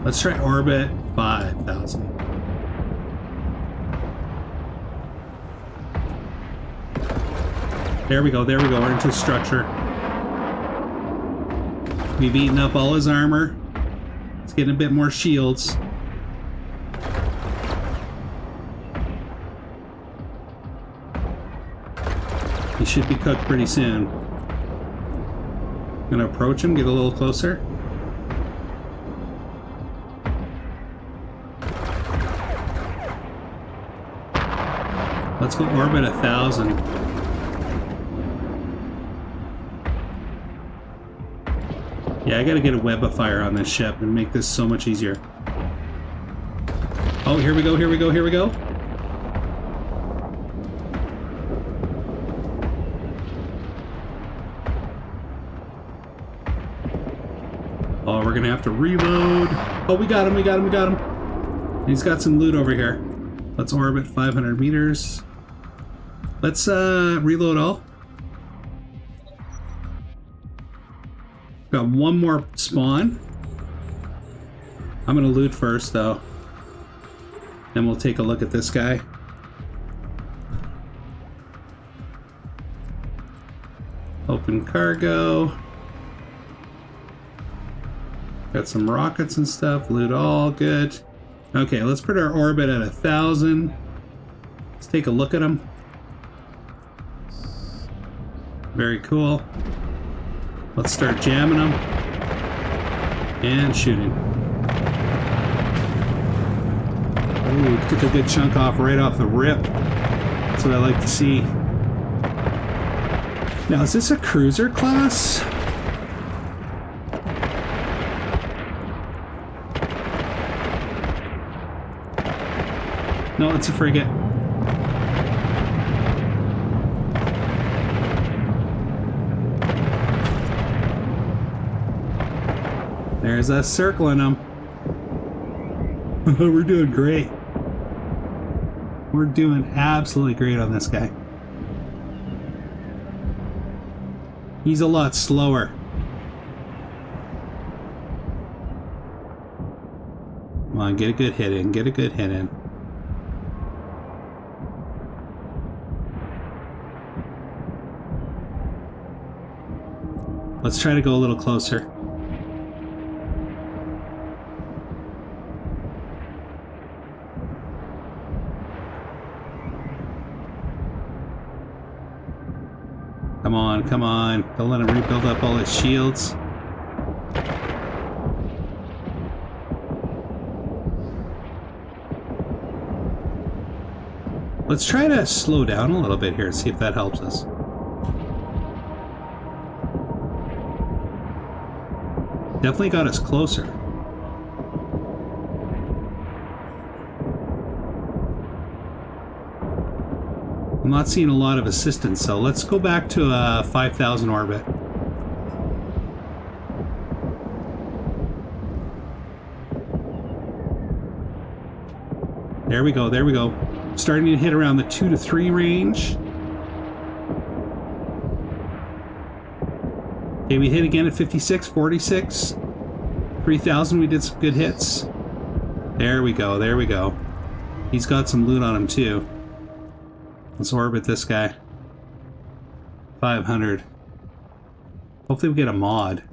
Let's try orbit 5,000. There we go, there we go, we're into structure. We've eaten up all his armor. Let's get a bit more shields. He should be cooked pretty soon. I'm gonna approach him, get a little closer. Let's go orbit 1,000. Yeah, I gotta get a web of fire on this ship and make this so much easier. Oh, here we go, here we go, here we go. Oh, we're gonna have to reload. Oh, we got him, we got him, we got him. He's got some loot over here. Let's orbit 500 meters. Let's reload all. Got one more spawn. I'm gonna loot first though. Then we'll take a look at this guy. Open cargo. Got some rockets and stuff. Loot all. Good. Okay, let's put our orbit at 1,000. Let's take a look at them. Very cool. Let's start jamming them. And shooting. Ooh, took a good chunk off right off the rip. That's what I like to see. Now, is this a cruiser class? No, it's a frigate. There's us circling them. We're doing great. We're doing absolutely great on this guy. He's a lot slower. Come on, get a good hit in. Get a good hit in. Let's try to go a little closer. Come on, come on. Don't let him rebuild up all his shields. Let's try to slow down a little bit here and see if that helps us. Definitely got us closer. I'm not seeing a lot of assistance, so let's go back to a 5,000 orbit. There we go, there we go. Starting to hit around the 2 to 3 range. Okay, we hit again at 56, 46. 3,000, we did some good hits. There we go, there we go. He's got some loot on him too. Let's orbit this guy. 500. Hopefully we get a mod.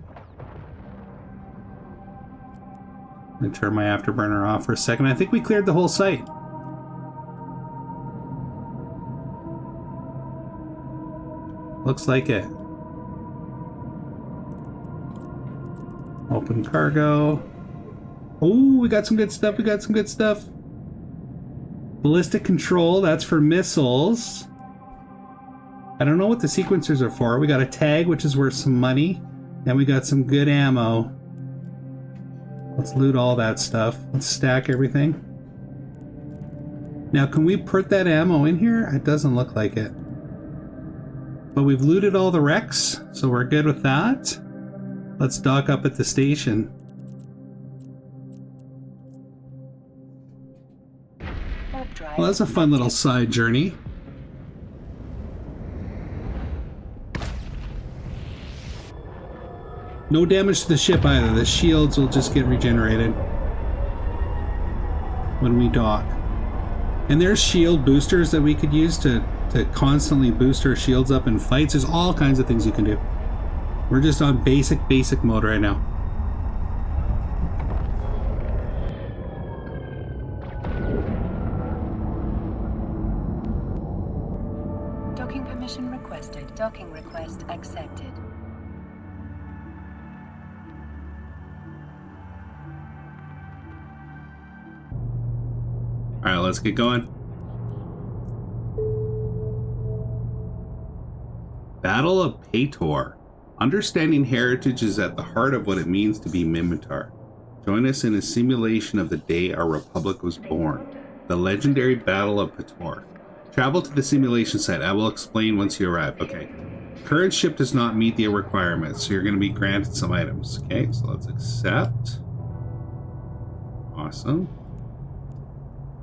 I'm gonna turn my afterburner off for a second. I think we cleared the whole site. Looks like it. Open cargo. Oh, we got some good stuff. We got some good stuff. Ballistic control, that's for missiles. I don't know what the sequencers are for. We got a tag, which is worth some money. And we got some good ammo. Let's loot all that stuff. Let's stack everything. Now, can we put that ammo in here? It doesn't look like it. But we've looted all the wrecks, so we're good with that. Let's dock up at the station. Well, that's a fun little side journey. No damage to the ship either. The shields will just get regenerated when we dock. And there's shield boosters that we could use to constantly boost our shields up in fights. There's all kinds of things you can do. We're just on basic mode right now. Docking permission requested. Docking request accepted. All right, let's get going. Battle of Pator. Understanding heritage is at the heart of what it means to be Minmatar. Join us in a simulation of the day our republic was born, the legendary Battle of Pator. Travel to the simulation site. I will explain once you arrive. Okay. Current ship does not meet the requirements, so you're going to be granted some items. Okay, so let's accept. Awesome.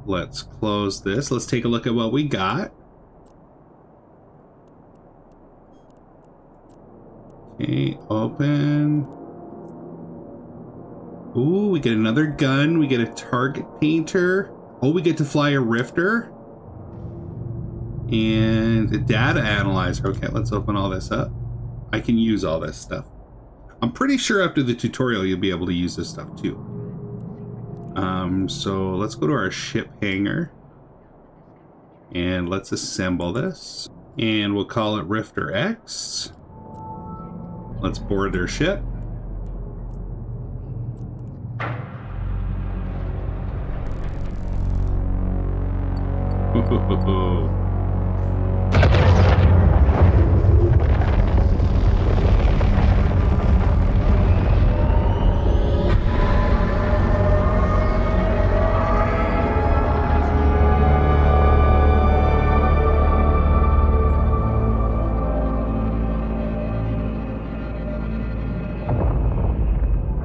Let's close this. Let's take a look at what we got. Okay, open. Ooh, we get another gun. We get a target painter. Oh, we get to fly a rifter. And a data analyzer. Okay, let's open all this up. I can use all this stuff. I'm pretty sure after the tutorial you'll be able to use this stuff too. So let's go to our ship hangar. And let's assemble this. And we'll call it Rifter X. Let's board their ship.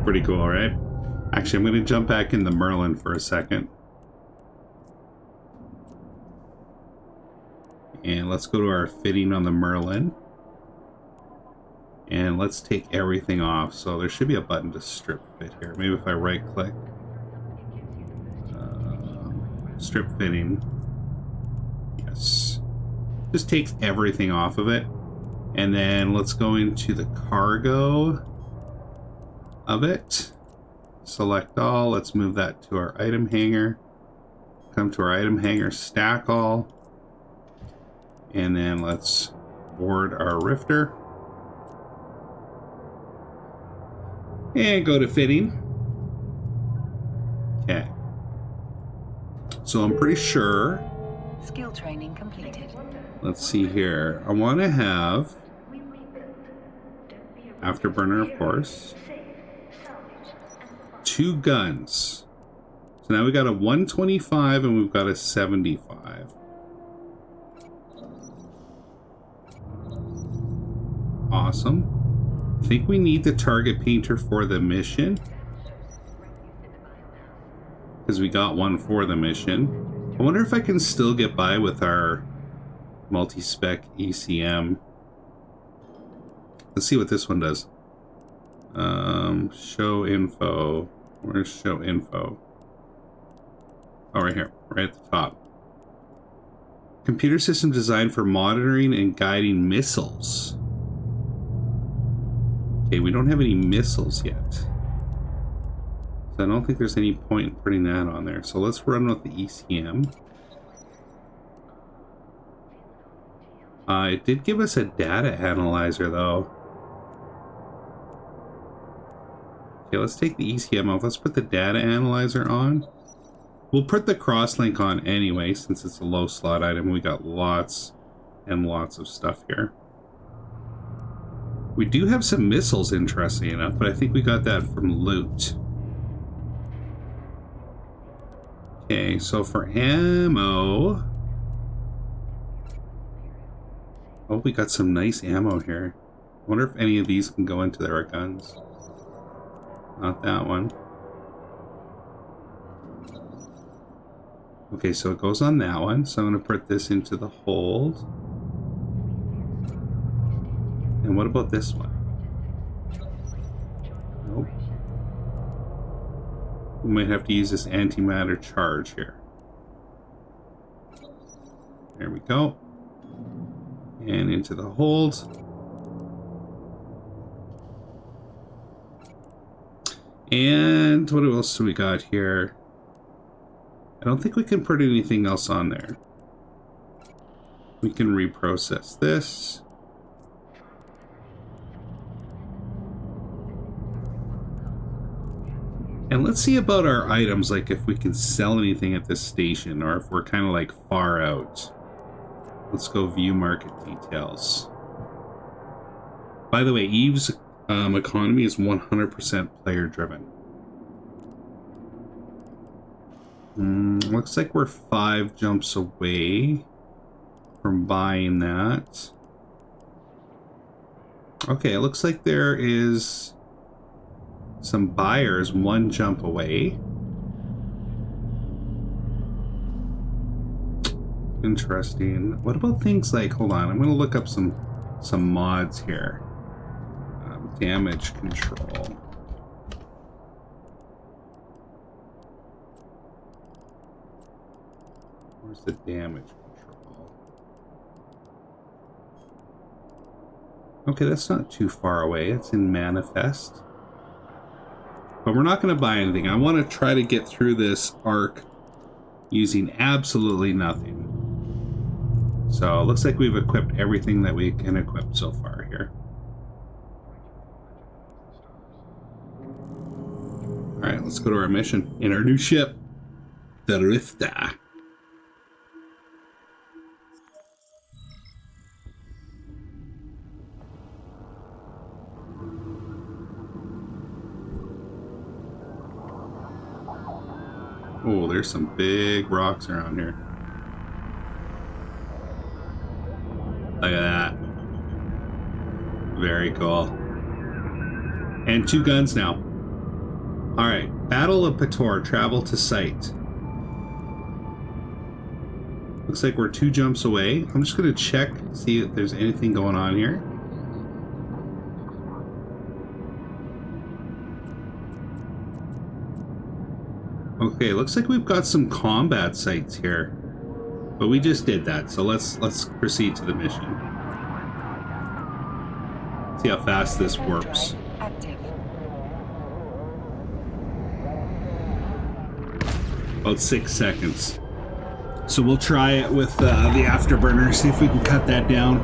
Pretty cool, right? Actually, I'm going to jump back in the Merlin for a second. And let's go to our fitting on the Merlin. And let's take everything off. So there should be a button to strip fit here. Maybe if I right click. Strip fitting. Yes. Just takes everything off of it. And then let's go into the cargo of it. Select all. Let's move that to our item hanger. Come to our item hanger, stack all. And then let's board our rifter. And go to fitting. Okay. So I'm pretty sure. Skill training completed. Let's see here. I want to have afterburner, of course. 2 guns. So now we got a 125 and we've got a 75. Awesome. I think we need the target painter for the mission. Because we got one for the mission. I wonder if I can still get by with our multi-spec ECM. Let's see what this one does. Show info. Where's show info? Oh, right here, right at the top. Computer system designed for monitoring and guiding missiles. Okay, we don't have any missiles yet. So I don't think there's any point in putting that on there. So let's run with the ECM. It did give us a data analyzer though. Okay, let's take the ECM off. Let's put the data analyzer on. We'll put the crosslink on anyway, since it's a low slot item. We got lots and lots of stuff here. We do have some missiles, interesting enough, but I think we got that from loot. Okay, so for ammo... Oh, we got some nice ammo here. I wonder if any of these can go into our guns. Not that one. Okay, so it goes on that one. So I'm going to put this into the hold. And what about this one? Nope. We might have to use this antimatter charge here. There we go. And into the hold. And what else do we got here? I don't think we can put anything else on there. We can reprocess this. And let's see about our items, like if we can sell anything at this station or if we're kind of like far out. Let's go view market details. By the way, Eve's economy is 100% player driven. Looks like we're 5 jumps away from buying that. Okay, it looks like there is some buyers one jump away. Interesting. What about things like, hold on, I'm going to look up some mods here. Damage control. Where's the damage control? Okay, that's not too far away. It's in Manifest. But we're not going to buy anything. I want to try to get through this arc using absolutely nothing. So it looks like we've equipped everything that we can equip so far here. Alright, let's go to our mission in our new ship, the Rifta. Oh, there's some big rocks around here. Look at that. Very cool. And 2 guns now. Alright, Battle of Pator, travel to site. Looks like we're 2 jumps away. I'm just going to check, see if there's anything going on here. Okay, looks like we've got some combat sites here. But we just did that, so let's proceed to the mission. See how fast this warps. About 6 seconds. So we'll try it with the afterburner, see if we can cut that down.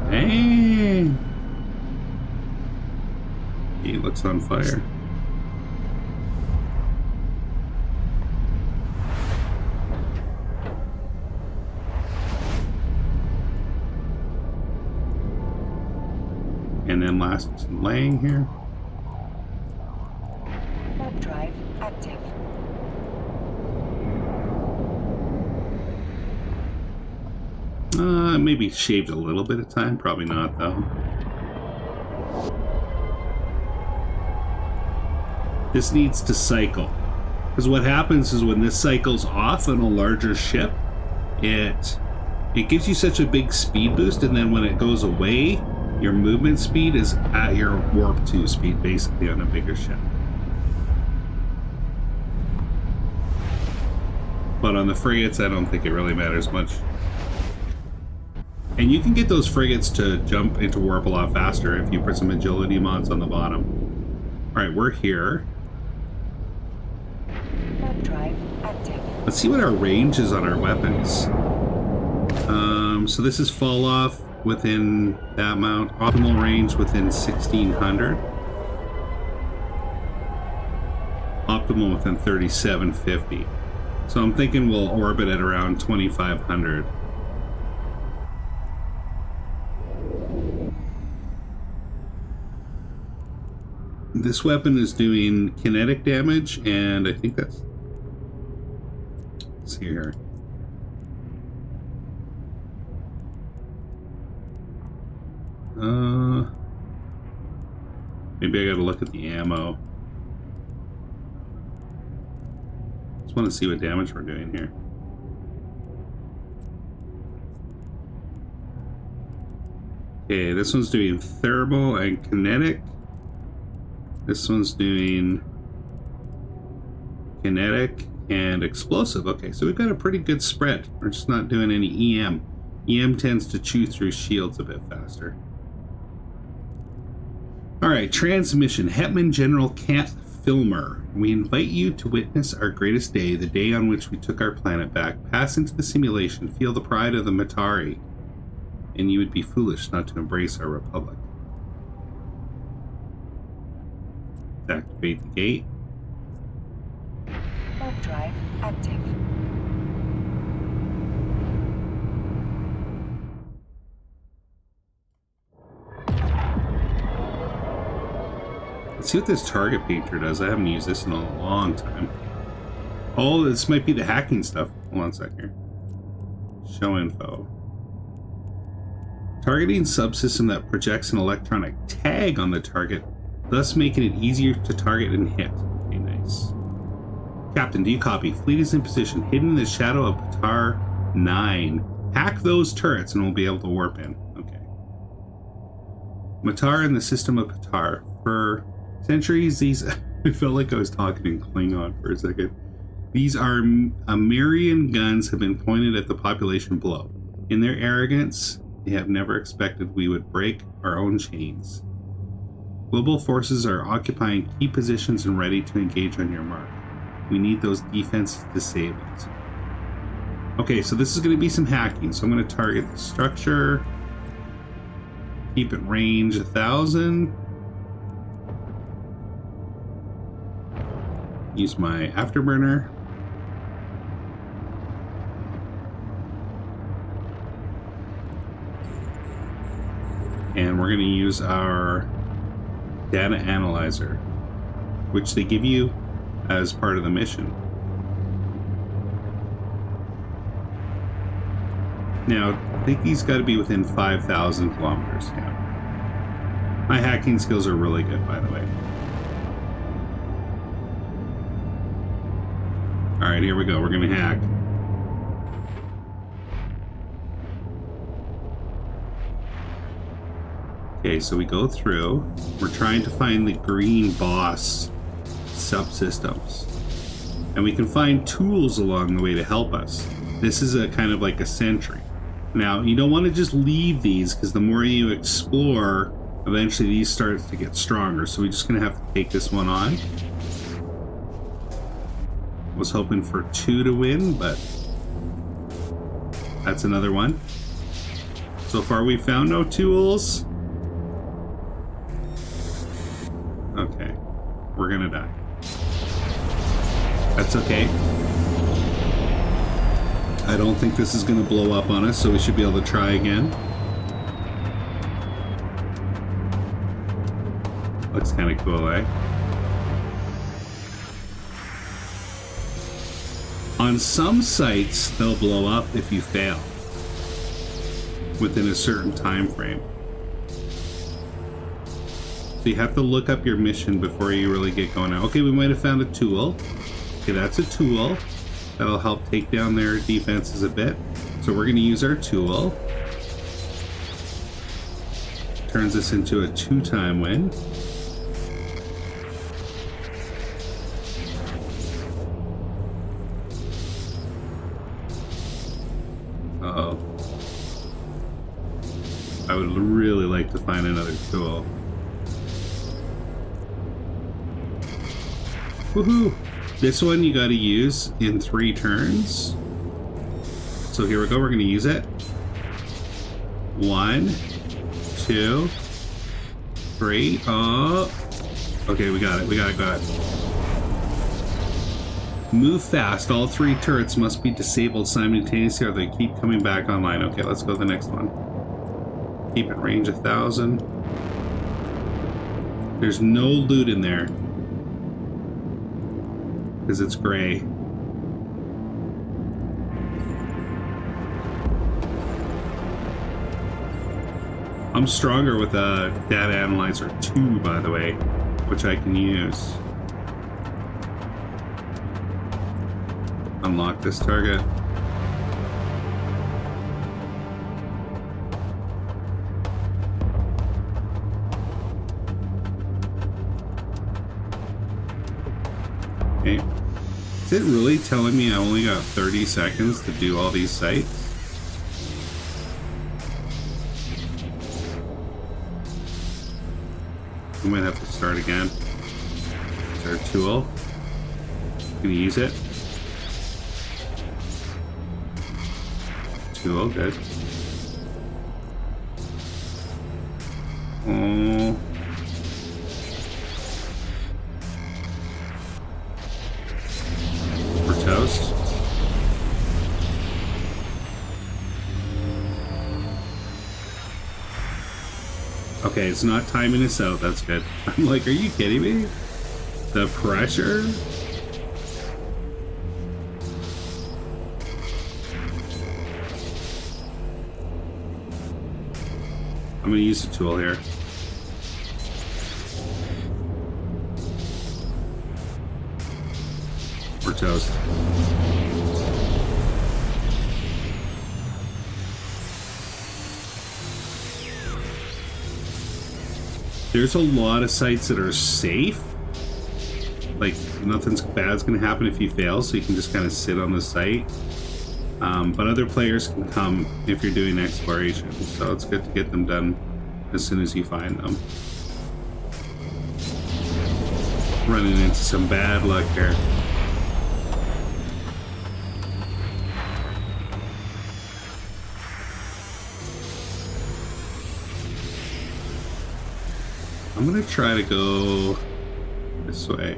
Dang! He looks on fire. And then last laying here. Warp drive active. Maybe shaved a little bit of time. Probably not, though. This needs to cycle. Because what happens is when this cycles off on a larger ship, it gives you such a big speed boost, and then when it goes away, your movement speed is at your warp 2 speed, basically, on a bigger ship. But on the frigates, I don't think it really matters much. And you can get those frigates to jump into warp a lot faster if you put some agility mods on the bottom. Alright, we're here. Warp drive active. Let's see what our range is on our weapons. So this is fall off within that amount. Optimal range within 1600. Optimal within 3750. So I'm thinking we'll orbit at around 2500. This weapon is doing kinetic damage, and I think that's... Let's see here. Maybe I gotta look at the ammo. Just want to see what damage we're doing here. Okay, this one's doing thermal and kinetic. This one's doing kinetic and explosive. Okay, so we've got a pretty good spread. We're just not doing any EM. EM tends to chew through shields a bit faster. Alright, transmission. Hetman General Cat Filmer. We invite you to witness our greatest day, the day on which we took our planet back. Pass into the simulation, feel the pride of the Matari, and you would be foolish not to embrace our republic. Activate the gate. Warp drive active. Let's see what this target painter does. I haven't used this in a long time. Oh, this might be the hacking stuff. Hold on a second here. Show info. Targeting subsystem that projects an electronic tag on the target, thus making it easier to target and hit. Okay, nice. Captain, do you copy? Fleet is in position, hidden in the shadow of Pator 9. Hack those turrets and we'll be able to warp in. Okay. Minmatar in the system of Pator. For centuries, these... I felt like I was talking in Klingon for a second. These Amarrian guns have been pointed at the population below. In their arrogance, they have never expected we would break our own chains. Global forces are occupying key positions and ready to engage on your mark. We need those defenses disabled. Okay, so this is going to be some hacking. So I'm going to target the structure. Keep it range 1,000. Use my afterburner. And we're going to use our data analyzer, which they give you as part of the mission. Now, I think he's got to be within 5,000 kilometers. Yeah. My hacking skills are really good, by the way. All right, here we go. We're going to hack. Okay, so we go through. We're trying to find the green boss subsystems. And we can find tools along the way to help us. This is a kind of like a sentry. Now, you don't want to just leave these because the more you explore, eventually these starts to get stronger. So we're just going to have to take this one on. Was hoping for 2 to win, but that's another one. So far we found no tools. Okay, we're gonna die. That's okay. I don't think this is gonna blow up on us, so we should be able to try again. Looks kind of cool, eh? On some sites, they'll blow up if you fail within a certain time frame. So you have to look up your mission before you really get going out. Okay, we might have found a tool. Okay, that's a tool. That'll help take down their defenses a bit. So we're going to use our tool. Turns us into a 2-time win. Uh-oh. I would really like to find another tool. Woohoo! This one you gotta use in 3 turns. So here we go, we're gonna use it. 1, 2, 3. Oh! Okay, we got it, got it. Move fast. All 3 turrets must be disabled simultaneously or they keep coming back online. Okay, let's go to the next one. Keep it range 1,000. There's no loot in there. Because it's gray. I'm stronger with a data analyzer 2, by the way, which I can use. Unlock this target. Okay. Is it really telling me I only got 30 seconds to do all these sites? We might have to start again. Is our tool? Gonna use it. Tool, good. Oh. We're toast. Okay, it's not timing us out. That's good. I'm like, are you kidding me? The pressure? I'm gonna use the tool here. We're toast. There's a lot of sites that are safe. Like, nothing's bad's gonna happen if you fail, so you can just kind of sit on the site. But other players can come if you're doing exploration, so it's good to get them done as soon as you find them. Running into some bad luck here. I'm gonna try to go this way.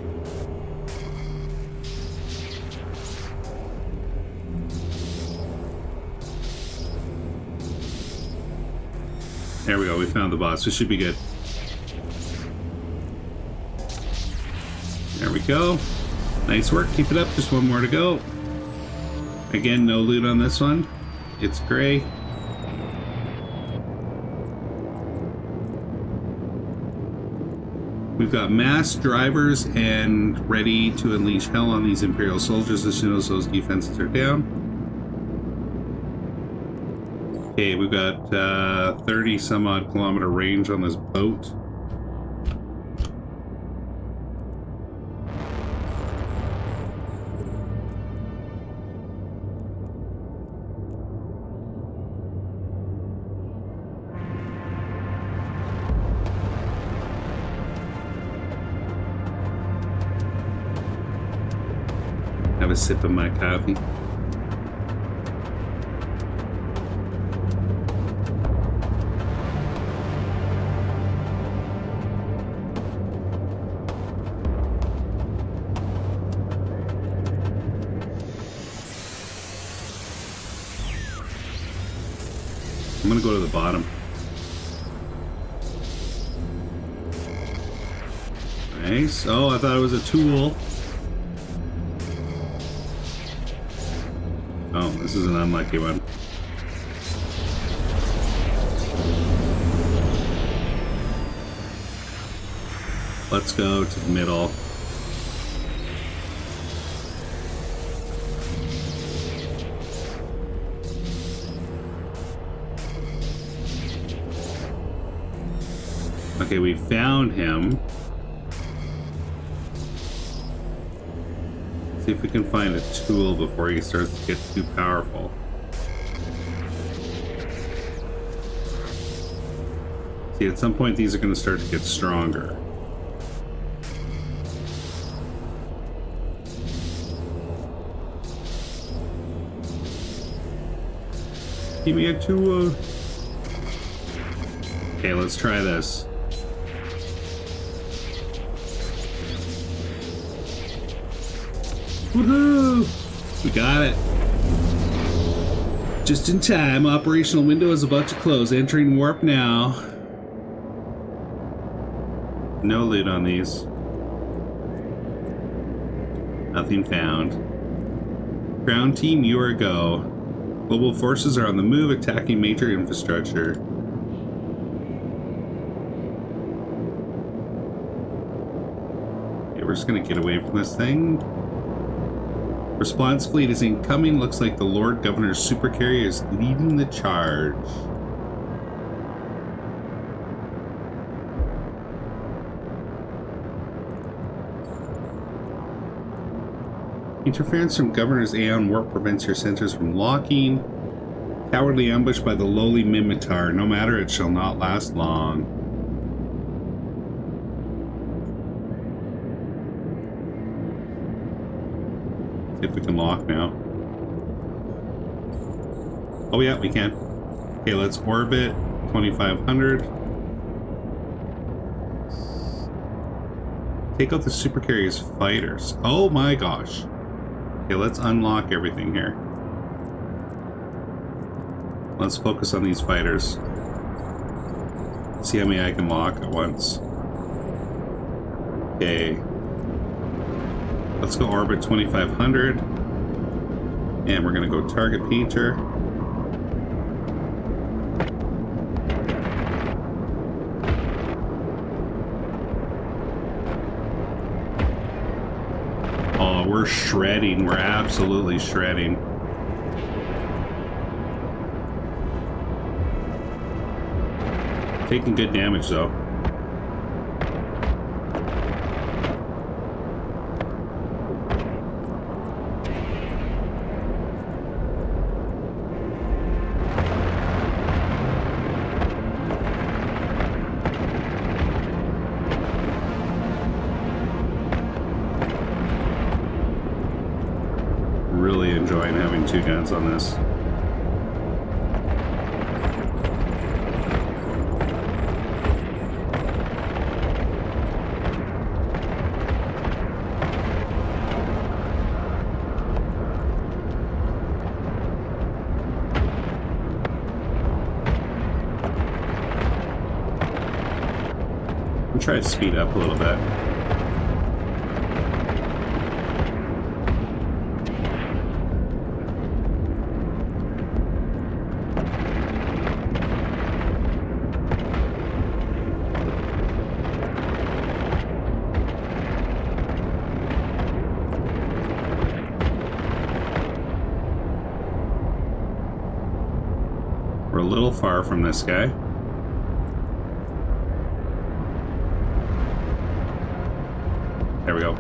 There we go, we found the boss. This should be good. There we go. Nice work, keep it up. Just one more to go. Again, no loot on this one. It's gray. We've got mass drivers and ready to unleash hell on these Imperial soldiers as soon as those defenses are down. Okay, we've got 30 some odd kilometer range on this boat. Have a sip of my coffee. I'm gonna go to the bottom. Nice. Oh, I thought it was a tool. Oh, this is an unlucky one. Let's go to the middle. Okay, we found him. See if we can find a tool before he starts to get too powerful. See, at some point these are going to start to get stronger. Give me a tool. Okay, let's try this. Woohoo! We got it. Just in time. Operational window is about to close. Entering warp now. No loot on these. Nothing found. Ground team, you are go. Global forces are on the move, attacking major infrastructure. Okay, we're just gonna get away from this thing. Response fleet is incoming. Looks like the Lord Governor's supercarrier is leading the charge. Interference from Governor's Aeon warp prevents your sensors from locking. Cowardly ambush by the lowly Minmatar. No matter, it shall not last long. See if we can lock now. Oh yeah, we can. Okay, let's orbit 2500. Take out the supercarrier's fighters. Oh my gosh. Okay, let's unlock everything here. Let's focus on these fighters. See how many I can lock at once. Okay. Let's go orbit 2500. And we're gonna go target painter. Oh, we're shredding. We're absolutely shredding. Taking good damage though. Really enjoying having two guns on this. I'm trying to speed up a little bit. We're a little far from this guy. There we go.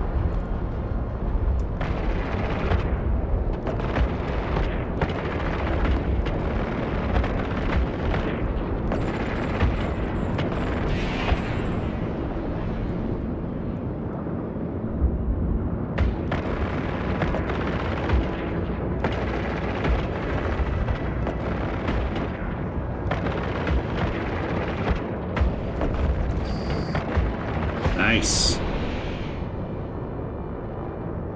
Nice.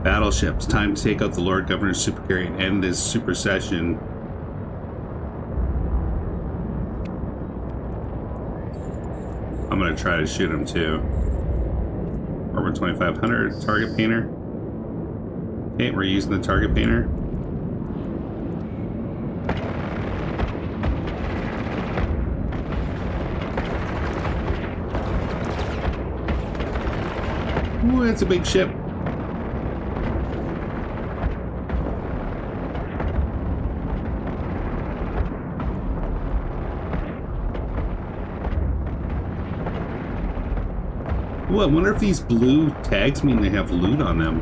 Battleships. Time to take out the Lord Governor's supercarrier and end this supersession. I'm gonna try to shoot him too. Orbit 2500. Target painter. Okay, we're using the target painter. Ooh, that's a big ship. Ooh, I wonder if these blue tags mean they have loot on them.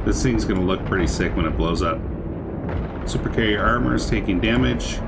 This thing's gonna look pretty sick when it blows up. Supercarrier armor is taking damage.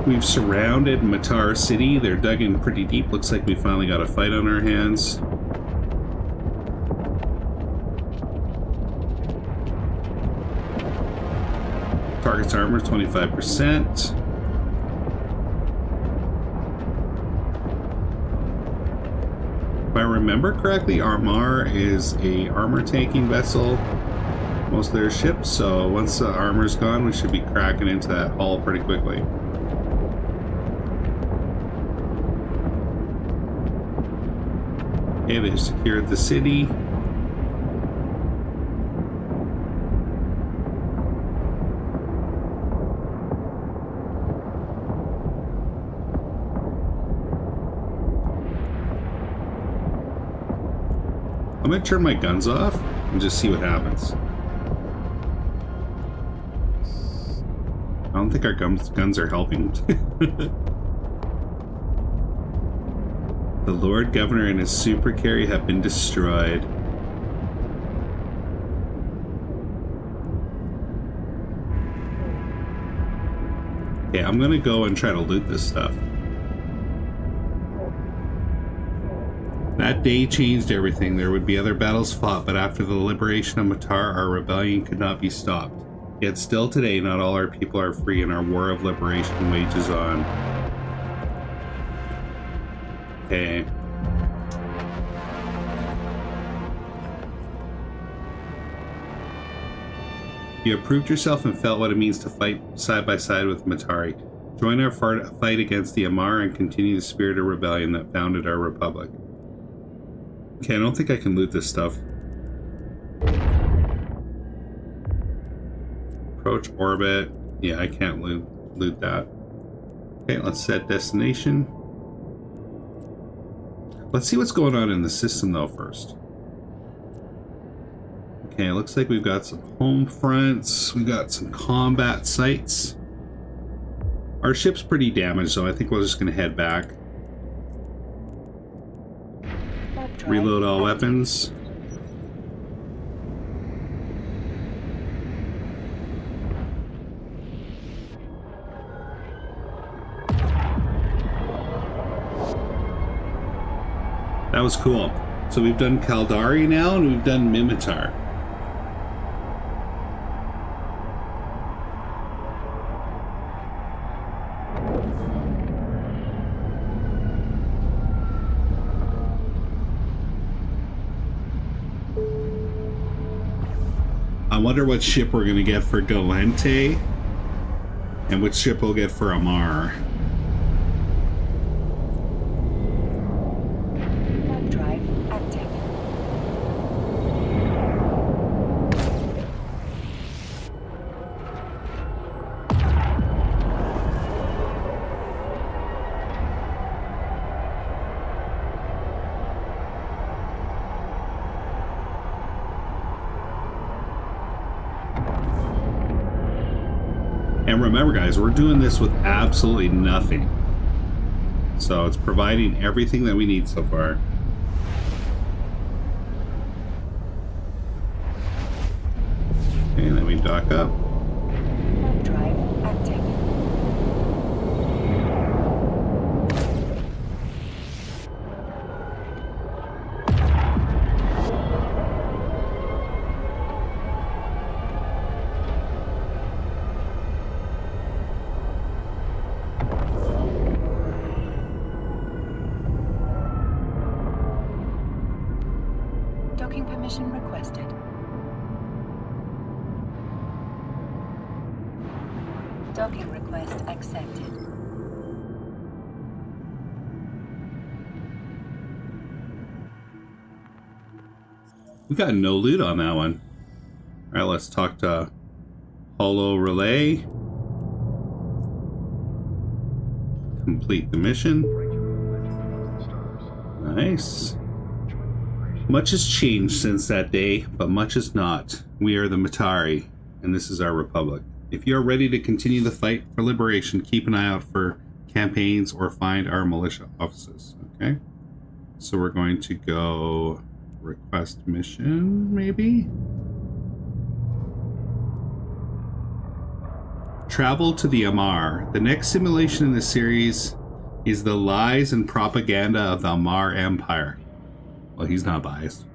We've surrounded Minmatar City. They're dug in pretty deep. Looks like we finally got a fight on our hands. Target's armor 25%. If I remember correctly, Amarr is a armor tanking vessel. Most of their ships, so once the armor's gone, we should be cracking into that hull pretty quickly. Okay, they've secured the city. I'm gonna turn my guns off and just see what happens. I don't think our guns are helping. The Lord Governor and his super carry have been destroyed. Okay, I'm gonna go and try to loot this stuff. That day changed everything. There would be other battles fought, but after the liberation of Minmatar, our rebellion could not be stopped. Yet still today, not all our people are free, and our war of liberation wages on. Okay. You have proved yourself and felt what it means to fight side by side with Matari. Join our fight against the Amarr and continue the spirit of rebellion that founded our republic. Okay, I don't think I can loot this stuff. Approach orbit. Yeah, I can't loot that. Okay, let's set destination. Let's see what's going on in the system though first. Okay, it looks like we've got some home fronts. We got some combat sites. Our ship's pretty damaged, so I think we're just gonna head back. Reload all weapons. That was cool. So we've done Caldari now, and we've done Minmatar. I wonder what ship we're going to get for Gallente and which ship we'll get for Amarr. Warp drive active. And remember guys, we're doing this with absolutely nothing. So it's providing everything that we need so far. Okay, and then we dock up. Warp drive active. Docking permission requested. Docking request accepted. We got no loot on that one. All right, let's talk to Holo Relay. Complete the mission. Nice. Much has changed since that day, but much has not. We are the Matari, and this is our republic. If you are ready to continue the fight for liberation, keep an eye out for campaigns or find our militia offices. Okay? So we're going to go request mission, maybe? Travel to the Amarr. The next simulation in the series is the lies and propaganda of the Amarr Empire. Well, he's not biased.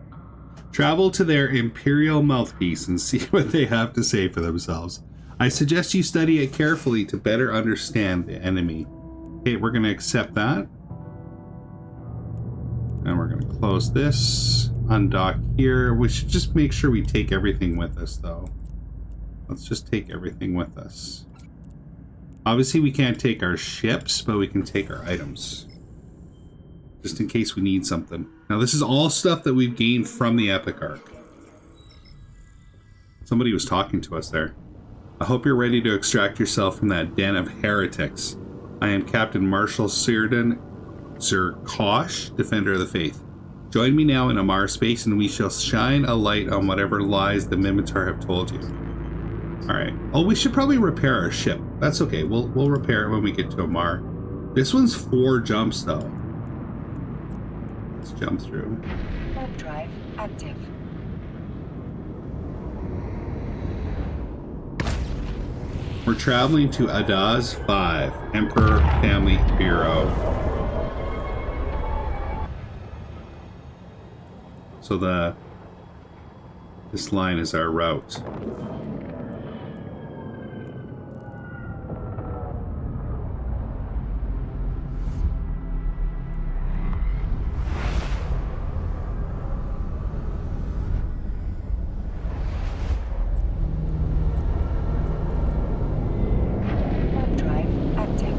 Travel to their imperial mouthpiece and see what they have to say for themselves. I suggest you study it carefully to better understand the enemy. Okay, we're going to accept that. And we're going to close this. Undock here. We should just make sure we take everything with us, though. Let's just take everything with us. Obviously, we can't take our ships, but we can take our items. Just in case we need something. Now, this is all stuff that we've gained from the Epic Arc. Somebody was talking to us there. I hope you're ready to extract yourself from that den of heretics. I am Captain Marshal Sirdan Sir Kosh, Defender of the Faith. Join me now in Amarr space and we shall shine a light on whatever lies the Minmatar have told you. Alright. Oh, we should probably repair our ship. That's okay. We'll repair it when we get to Amarr. This one's 4 jumps, though. jump through. Warp drive active. We're traveling to Adaz 5, Emperor Family Bureau. So this line is our route. Warp drive active.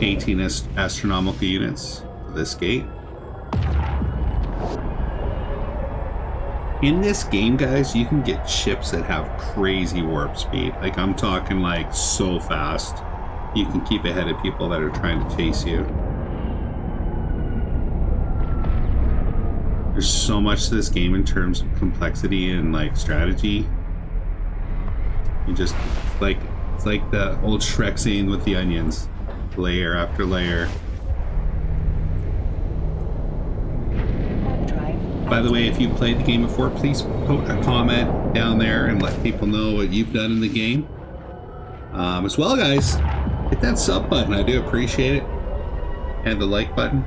18 astronomical units to this gate. In this game, guys, you can get ships that have crazy warp speed. Like, I'm talking like so fast. You can keep ahead of people that are trying to chase you. There's so much to this game in terms of complexity and like strategy. You just it's like the old Shrek scene with the onions, layer after layer. By the way, if you played the game before, please put a comment down there and let people know what you've done in the game. As well, guys, hit that sub button. I do appreciate it. And the like button.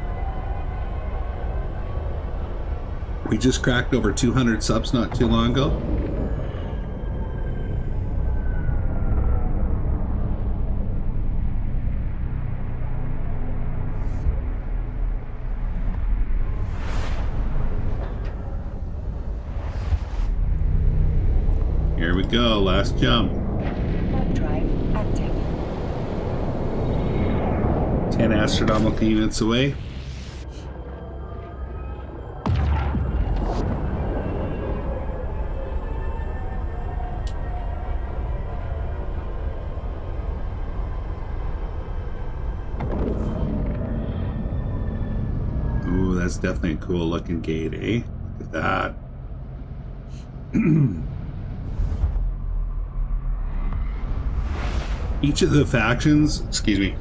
We just cracked over 200 subs not too long ago. Here we go, last jump. Warp drive active. 10 astronomical units away. Ooh, that's definitely a cool looking gate, eh? Look at that. Each of the factions, excuse me,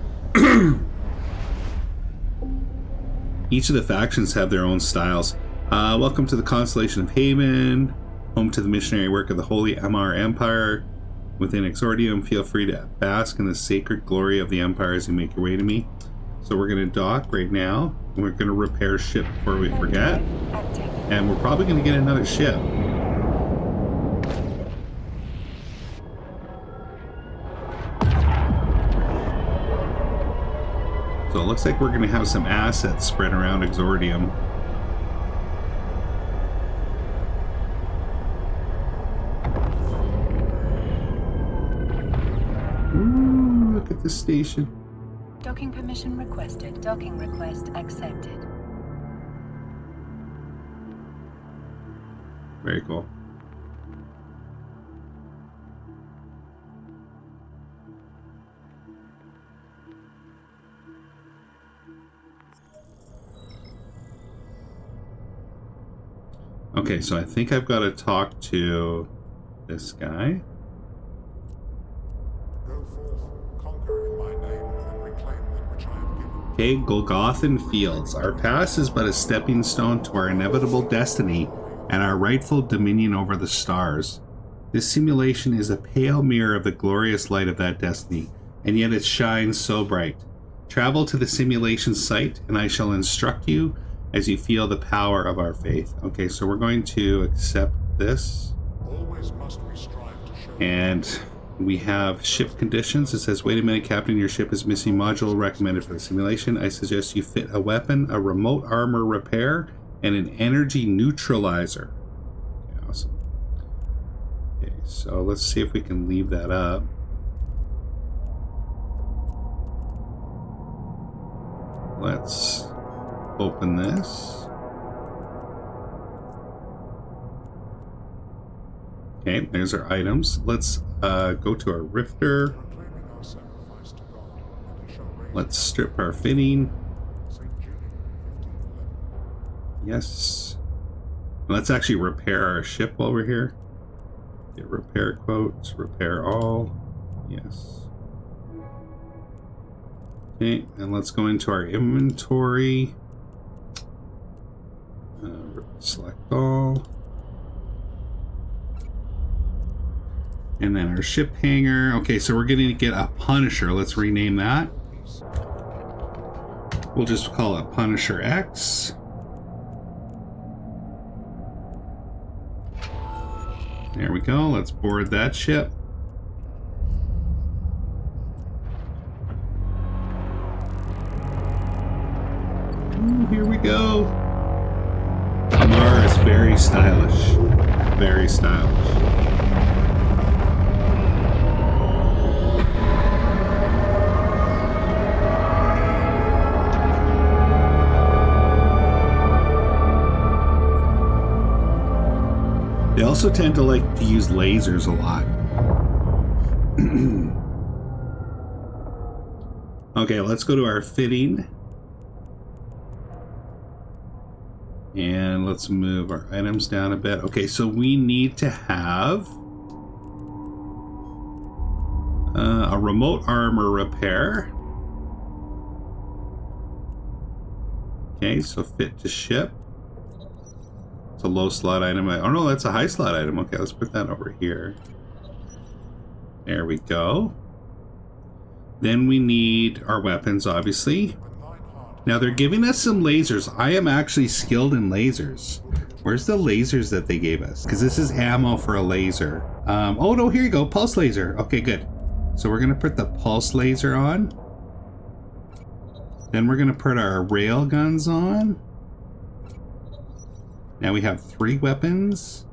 each of the factions have their own styles. Welcome to the Constellation of Haven, home to the missionary work of the Holy Amarr Empire. Within Exordium, feel free to bask in the sacred glory of the Empire as you make your way to me. So we're going to dock right now, and we're going to repair ship before we forget. And we're probably going to get another ship. So it looks like we're going to have some assets spread around Exordium. Ooh, look at this station. Docking permission requested. Docking request accepted. Very cool. Okay, so I think I've got to talk to this guy. Go forth, conquer in my name, and reclaim that which I have given. Okay, Golothan Fields. Our past is but a stepping stone to our inevitable destiny and our rightful dominion over the stars. This simulation is a pale mirror of the glorious light of that destiny, and yet it shines so bright. Travel to the simulation site, and I shall instruct you as you feel the power of our faith. Okay, so we're going to accept this. Always must we strive to show. And we have ship conditions. It says, wait a minute, Captain, your ship is missing module recommended for the simulation. I suggest you fit a weapon, a remote armor repair, and an energy neutralizer. Okay, awesome. Okay, so let's see if we can leave that up. Let's open this. Okay, there's our items. Let's go to our rifter. Proclaiming our sacrifice to God, and he shall raise Let's strip our fitting. St. Jude 15:11. Yes. Let's actually repair our ship while we're here. Get repair quotes, repair all. Yes. Okay, and let's go into our inventory. Select all. And then our ship hangar. Okay, so we're going to get a Punisher. Let's rename that. We'll just call it Punisher X. There we go. Let's board that ship. Ooh, here we go. Amarr is very stylish. Very stylish. They also tend to like to use lasers a lot. Okay, let's go to our fitting. And let's move our items down a bit. Okay, so we need to have a remote armor repair. Okay, so fit to ship. It's a low slot item. Oh no, that's a high slot item. Okay, let's put that over here. There we go. Then we need our weapons, obviously. Now they're giving us some lasers. I am actually skilled in lasers. Where's the lasers that they gave us? Because this is ammo for a laser. Oh no, here you go, pulse laser. Okay, good. So we're gonna put the pulse laser on. Then we're gonna put our rail guns on. Now we have 3 weapons.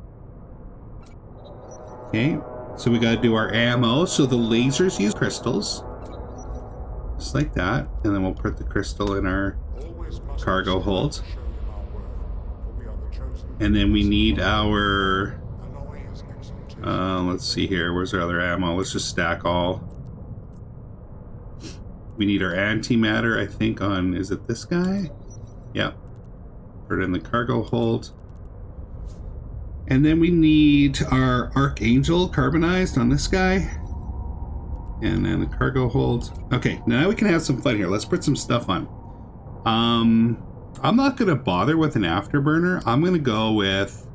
Okay, so we gotta do our ammo. So the lasers use crystals. Just like that, and then we'll put the crystal in our cargo hold. And then we need our let's see here, where's our other ammo? Let's just stack all. We need our antimatter, I think, on, is it this guy? Yep. Put it in the cargo hold. And then we need our Archangel carbonized on this guy. And then the cargo hold. Okay, now we can have some fun here. Let's put some stuff on. I'm not gonna bother with an afterburner. I'm gonna go with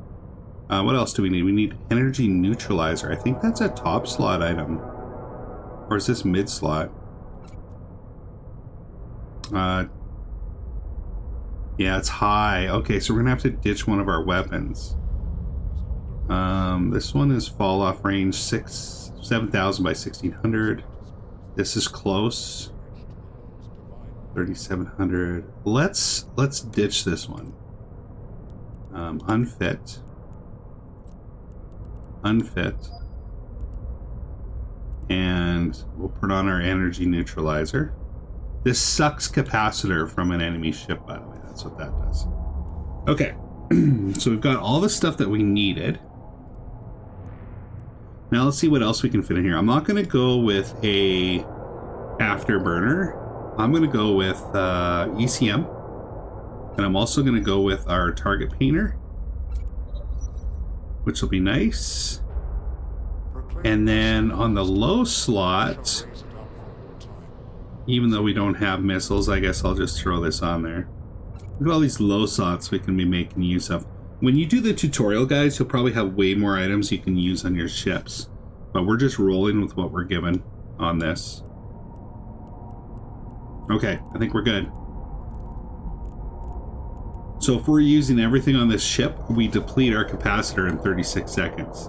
what else do we need? We need energy neutralizer. I think that's a top slot item. Or is this mid slot? Yeah, it's high. Okay, so we're gonna have to ditch one of our weapons. This one is fall off range 7,000 by 1,600. This is close. 3,700. Let's ditch this one. Unfit. And we'll put on our energy neutralizer. This sucks capacitor from an enemy ship, by the way. That's what that does. Okay. So we've got all the stuff that we needed. Now let's see what else we can fit in here. I'm not going to go with a afterburner. I'm going to go with ECM. And I'm also going to go with our target painter, which will be nice. And then on the low slot, even though we don't have missiles, I guess I'll just throw this on there. Look at all these low slots we can be making use of. When you do the tutorial, guys, you'll probably have way more items you can use on your ships. But we're just rolling with what we're given on this. Okay, I think we're good. So if we're using everything on this ship, we deplete our capacitor in 36 seconds.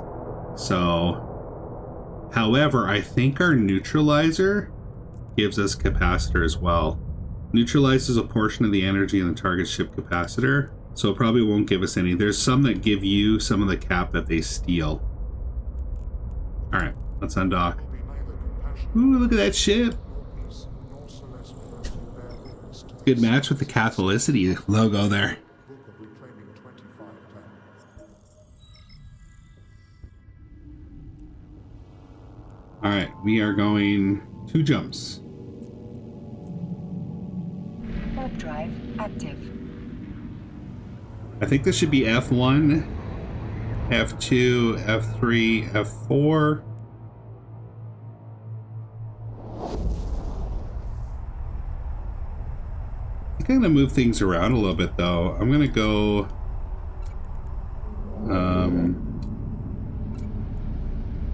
So, however, I think our neutralizer gives us capacitor as well. Neutralizes a portion of the energy in the target ship capacitor. So it probably won't give us any. There's some that give you some of the cap that they steal. Alright, let's undock. Ooh, look at that ship. Good match with the Catholicity logo there. Alright, we are going 2 jumps. Warp drive active. I think this should be F1, F2, F3, F4. think I'm gonna move things around a little bit though. I'm gonna go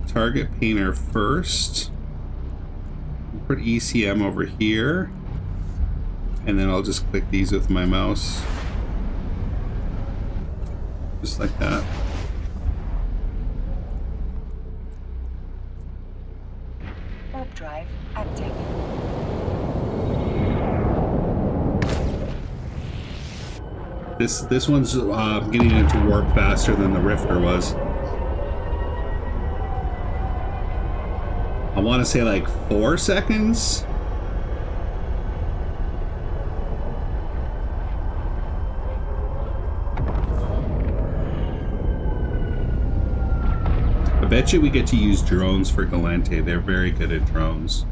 target painter first. Put ECM over here, and then I'll just click these with my mouse, just like that. Warp drive active. This one's getting into warp faster than the Rifter was. I want to say like 4 seconds. I bet you we get to use drones for Gallente. They're very good at drones.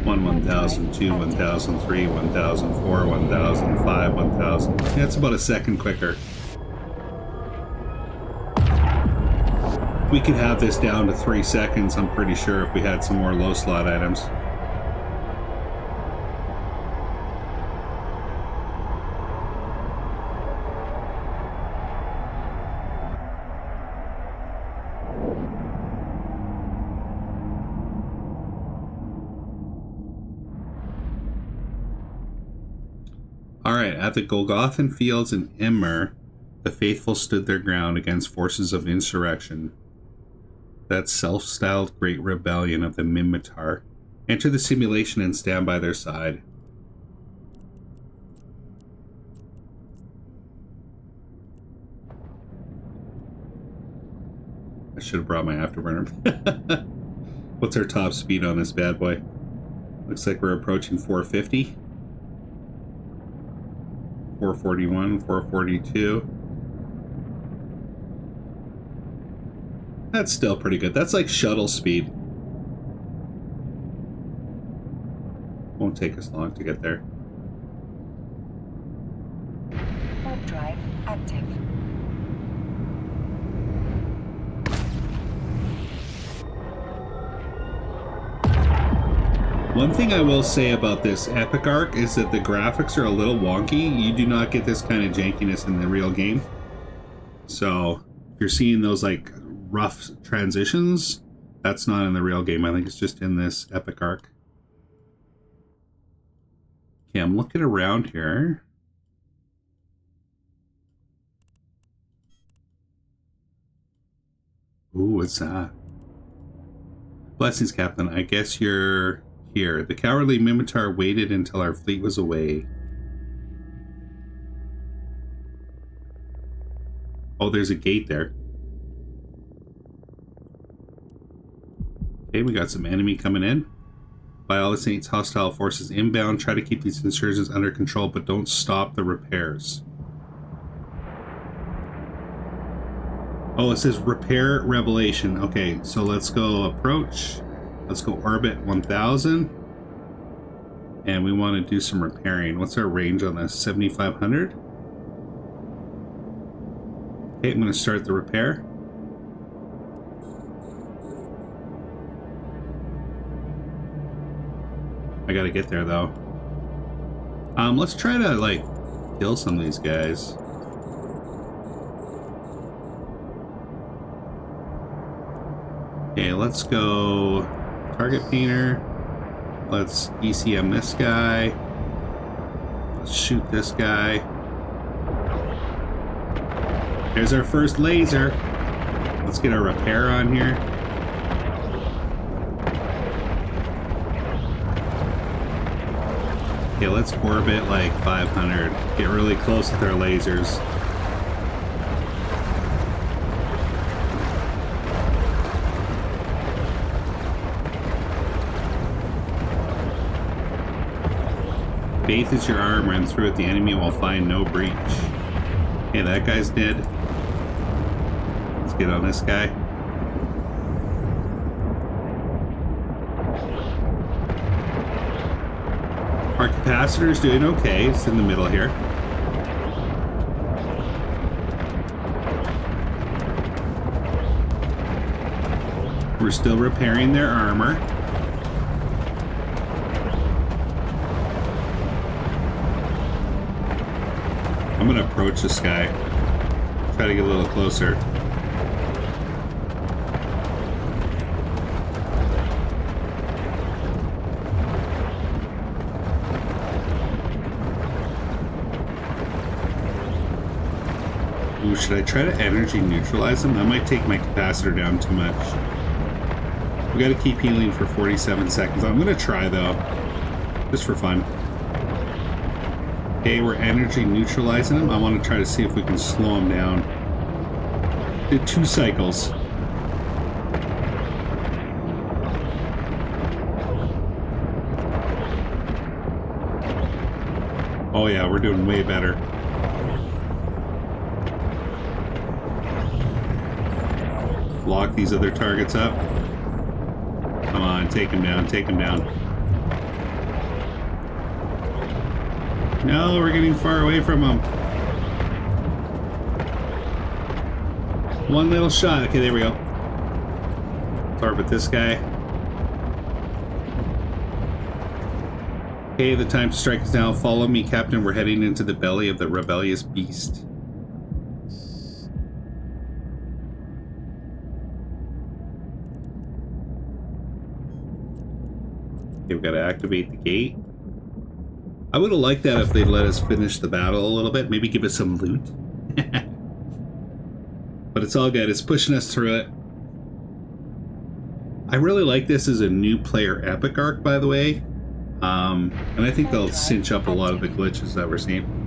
One 1,000, 2 1,000, 3 1,000, 4 1,000, 5 1,000. That's about a second quicker. We could have this down to 3 seconds, I'm pretty sure, if we had some more low slot items. Alright, at the Golothan fields in Amarr, the faithful stood their ground against forces of insurrection. That self-styled great rebellion of the Minmatar. Enter the simulation and stand by their side. I should have brought my afterburner. What's our top speed on this bad boy? Looks like we're approaching 450. 441, 442. That's still pretty good. That's like shuttle speed. Won't take us long to get there. Warp drive active. One thing I will say about this epic arc is that the graphics are a little wonky. You do not get this kind of jankiness in the real game. So if you're seeing those like rough transitions, that's not in the real game. I think it's just in this epic arc. Okay, I'm looking around here. Ooh, what's that? Blessings, Captain. I guess you're here. The cowardly Minmatar waited until our fleet was away. Oh, there's a gate there. Okay, we got some enemy coming in. By all the saints, hostile forces inbound. Try to keep these insurgents under control, but don't stop the repairs. Oh, it says repair revelation. Okay, so let's go approach. Let's go orbit 1000. And we want to do some repairing. What's our range on this? 7,500? Okay, I'm going to start the repair. I got to get there though. Let's try to like kill some of these guys. Okay, let's go target painter. Let's ECM this guy. Let's shoot this guy. There's our first laser. Let's get our repair on here. Okay, let's orbit like 500. Get really close with our lasers. Faith is your armor, and through it the enemy will find no breach. Okay, that guy's dead. Let's get on this guy. Our capacitor's doing okay. It's in the middle here. We're still repairing their armor. I'm gonna approach this guy. Try to get a little closer. Ooh, should I try to energy neutralize him? That might take my capacitor down too much. We gotta keep healing for 47 seconds. I'm gonna try though, just for fun. Okay, we're energy neutralizing him. I want to try to see if we can slow him down. Did 2 cycles. Oh yeah, we're doing way better. Lock these other targets up. Come on, take him down, take him down. No, we're getting far away from him. One little shot. Okay, there we go. Let's orbit this guy. Okay, the time to strike is now. Follow me, Captain. We're heading into the belly of the rebellious beast. Okay, we've got to activate the gate. I would have liked that if they'd let us finish the battle a little bit. Maybe give us some loot. But it's all good. It's pushing us through it. I really like this as a new player epic arc, by the way. And I think they'll cinch up a lot of the glitches that we're seeing.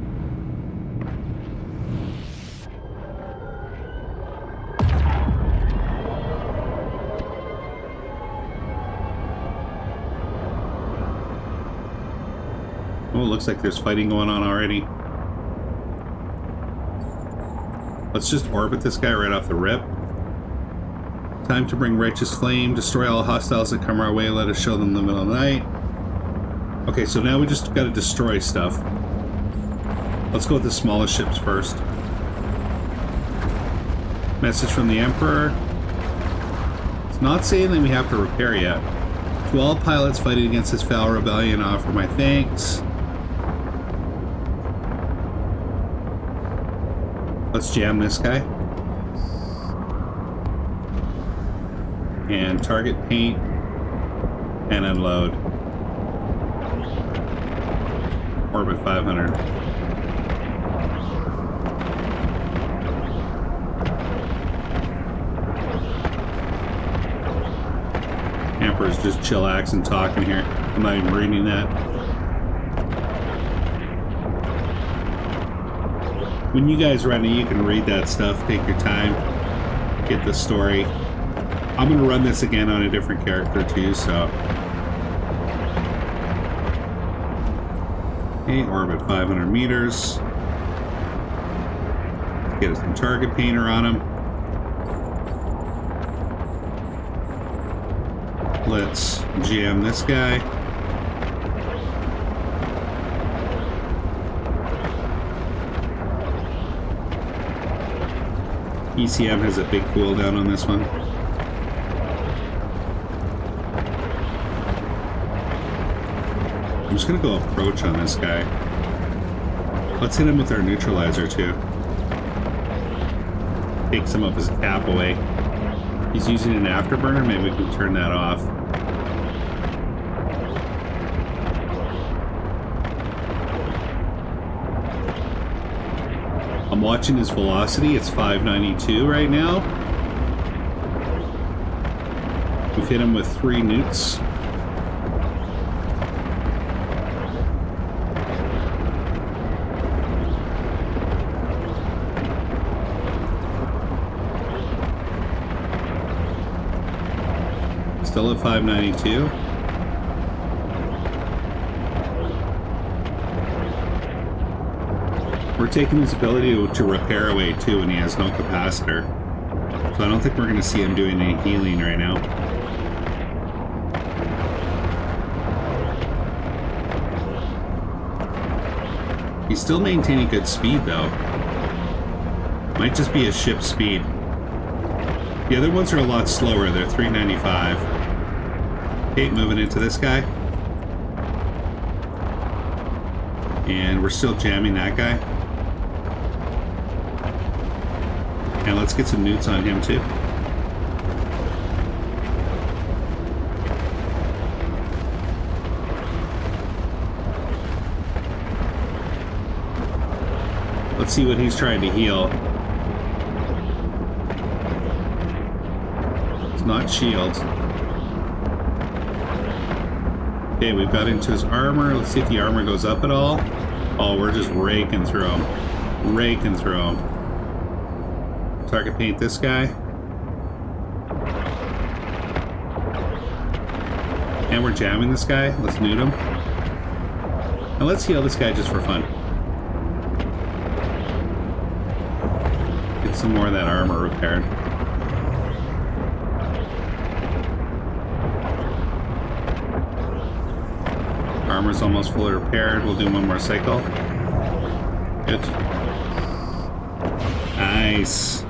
Oh, it looks like there's fighting going on already. Let's just orbit this guy right off the rip. Time to bring Righteous Flame. Destroy all hostiles that come our way. Let us show them the middle of the night. Okay, so now we just gotta destroy stuff. Let's go with the smallest ships first. Message from the Emperor. It's not saying that we have to repair yet. To all pilots fighting against this foul rebellion, I offer my thanks. Let's jam this guy. And target paint. And unload. Orbit 500. Emperor's just chillaxing talking here. I'm not even reading that. When you guys run it, you can read that stuff, take your time, get the story. I'm going to run this again on a different character too, so. Okay, orbit 500 meters. Let's get some target painter on him. Let's jam this guy. ECM has a big cooldown on this one. I'm just gonna go approach on this guy. Let's hit him with our neutralizer too. Take some of his cap away. He's using an afterburner, maybe we can turn that off. I'm watching his velocity, it's 592 right now. We've hit him with 3 newts. Still at 592. We're taking his ability to repair away too, and he has no capacitor. So I don't think we're going to see him doing any healing right now. He's still maintaining good speed though. Might just be his ship speed. The other ones are a lot slower. They're 395. Okay, moving into this guy. And we're still jamming that guy. And let's get some newts on him too. Let's see what he's trying to heal. It's not shield. Okay, we've got into his armor. Let's see if the armor goes up at all. Oh, we're just raking through him. Raking through him. Target paint this guy. And we're jamming this guy. Let's nude him. And let's heal this guy just for fun. Get some more of that armor repaired. Armor's almost fully repaired. We'll do one more cycle. Good. Nice.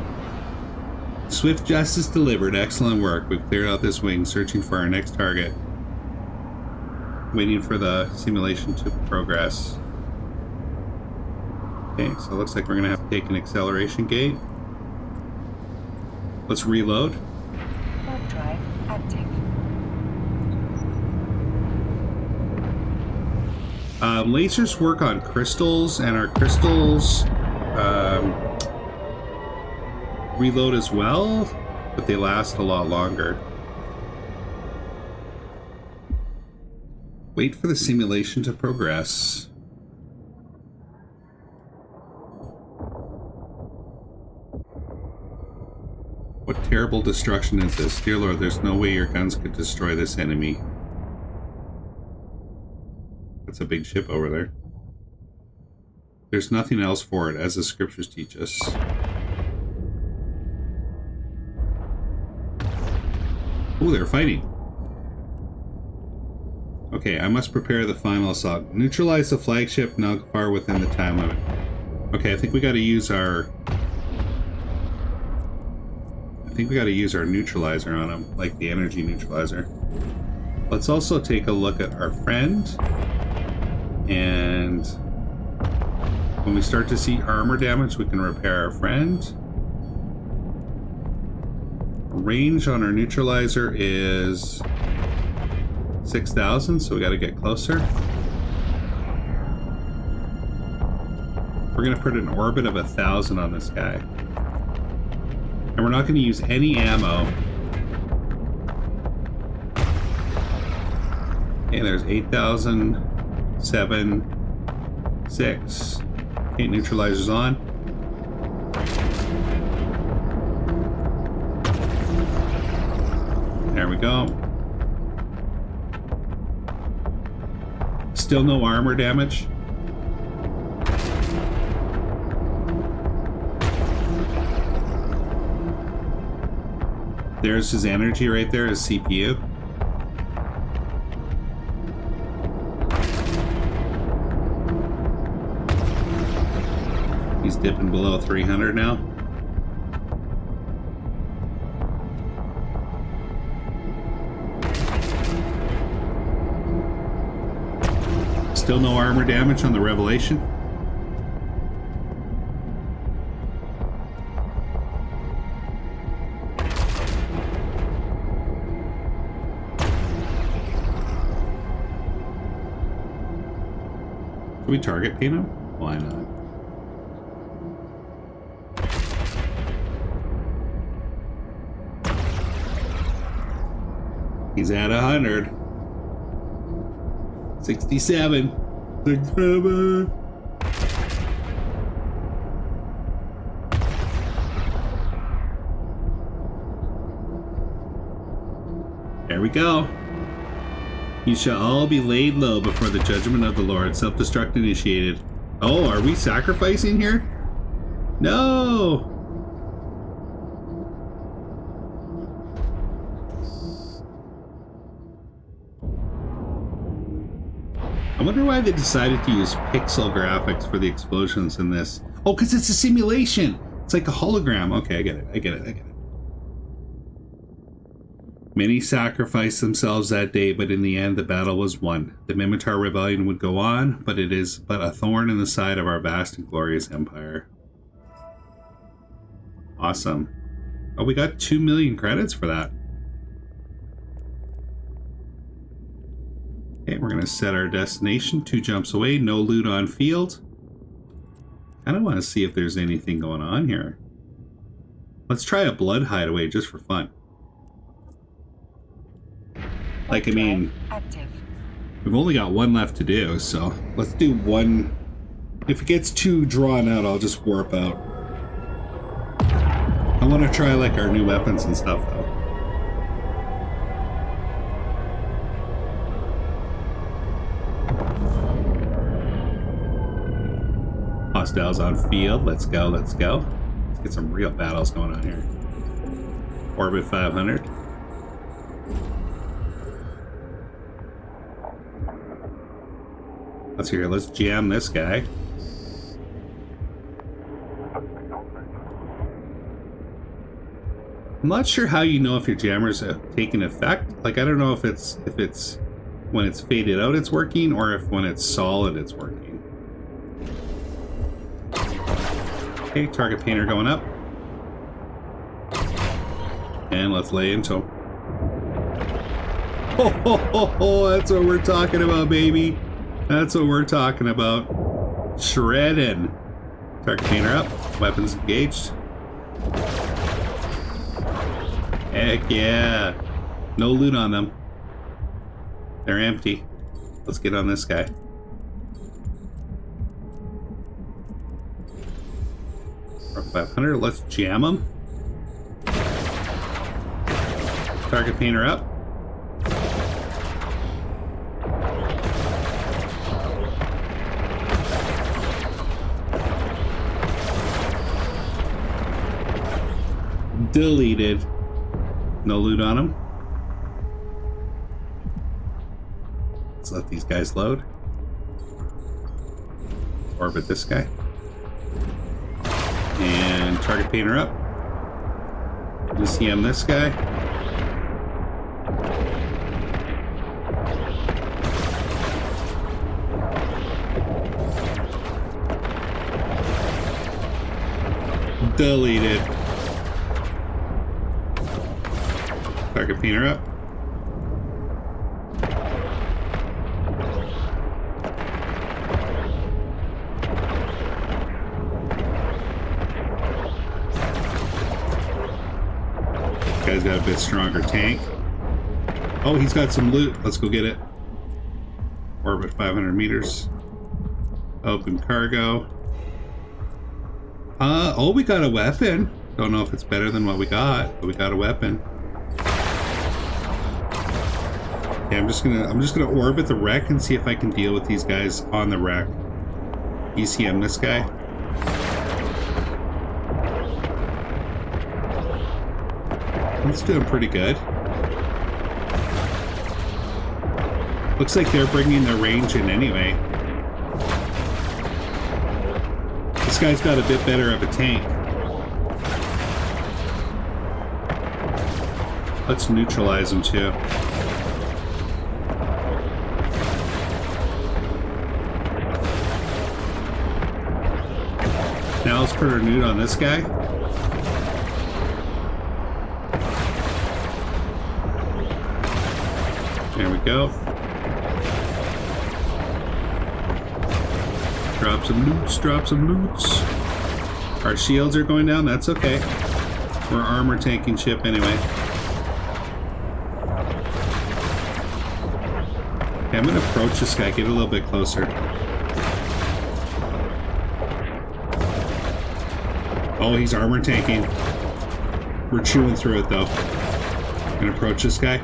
Swift justice delivered. Excellent work. We've cleared out this wing, searching for our next target. Waiting for the simulation to progress. Okay, so it looks like we're going to have to take an acceleration gate. Let's reload. Warp drive active. Lasers work on crystals, and our crystals reload as well, but they last a lot longer. Wait for the simulation to progress. What terrible destruction is this? Dear Lord, there's no way your guns could destroy this enemy. That's a big ship over there. There's nothing else for it, as the scriptures teach us. Oh, they're fighting. Okay, I must prepare the final assault. Neutralize the flagship not far within the time limit. Okay, I think we gotta use our... neutralizer on him, like the energy neutralizer. Let's also take a look at our friend. And when we start to see armor damage, we can repair our friend. Range on our neutralizer is 6,000, so we got to get closer. We're going to put an orbit of 1,000 on this guy. And we're not going to use any ammo. Okay, there's 8,000, 7, 6. Okay, neutralizer's on. There we go. Still no armor damage. There's his energy right there, his CPU. He's dipping below 300 now. Still no armor damage on the Revelation. Should we target paint him? Why not? He's at 100. 67. 67. There we go. You shall all be laid low before the judgment of the Lord. Self-destruct initiated. Oh, are we sacrificing here? No! I wonder why they decided to use pixel graphics for the explosions in this. Oh, because it's a simulation. It's like a hologram. Okay, I get it. Many sacrificed themselves that day, but in the end the battle was won. The Minmatar rebellion would go on, but it is but a thorn in the side of our vast and glorious empire. Awesome. Oh, we got 2 million credits for that. Okay, we're going to set our destination 2 jumps away. No loot on field. I don't want to see if there's anything going on here. Let's try a blood hideaway just for fun. Like, I mean, Active. we've only got 1 left to do, so let's do 1. If it gets too drawn out, I'll just warp out. I want to try, like, our new weapons and stuff, though. Hostiles on field. Let's go, let's go. Let's get some real battles going on here. Orbit 500. Let's hear. Let's jam this guy. I'm not sure how you know if your jammers have taken effect. Like, I don't know if it's when it's faded out it's working, or if when it's solid it's working. Okay, target painter going up. And let's lay into him. Ho ho ho ho! That's what we're talking about, baby. That's what we're talking about. Shredding. Target painter up. Weapons engaged. Heck yeah. No loot on them. They're empty. Let's get on this guy. Or 500. Let's jam him. Target painter up. Deleted. No loot on him. Let's let these guys load. Orbit this guy. And target painter up. ECM this guy. Deleted. Target painter up. Guy's got a bit stronger tank. Oh, he's got some loot. Let's go get it. Orbit 500 meters. Open cargo. Oh, we got a weapon. Don't know if it's better than what we got, but we got a weapon. Yeah, I'm just gonna orbit the wreck and see if I can deal with these guys on the wreck. ECM this guy. That's doing pretty good. Looks like they're bringing their range in anyway. This guy's got a bit better of a tank. Let's neutralize him too. Now let's put our nude on this guy. There we go. Drop some loots, drop some loots. Our shields are going down, that's okay. We're armor tanking ship anyway. Okay, I'm gonna approach this guy, get a little bit closer. Oh, he's armor tanking. We're chewing through it though. I'm gonna approach this guy.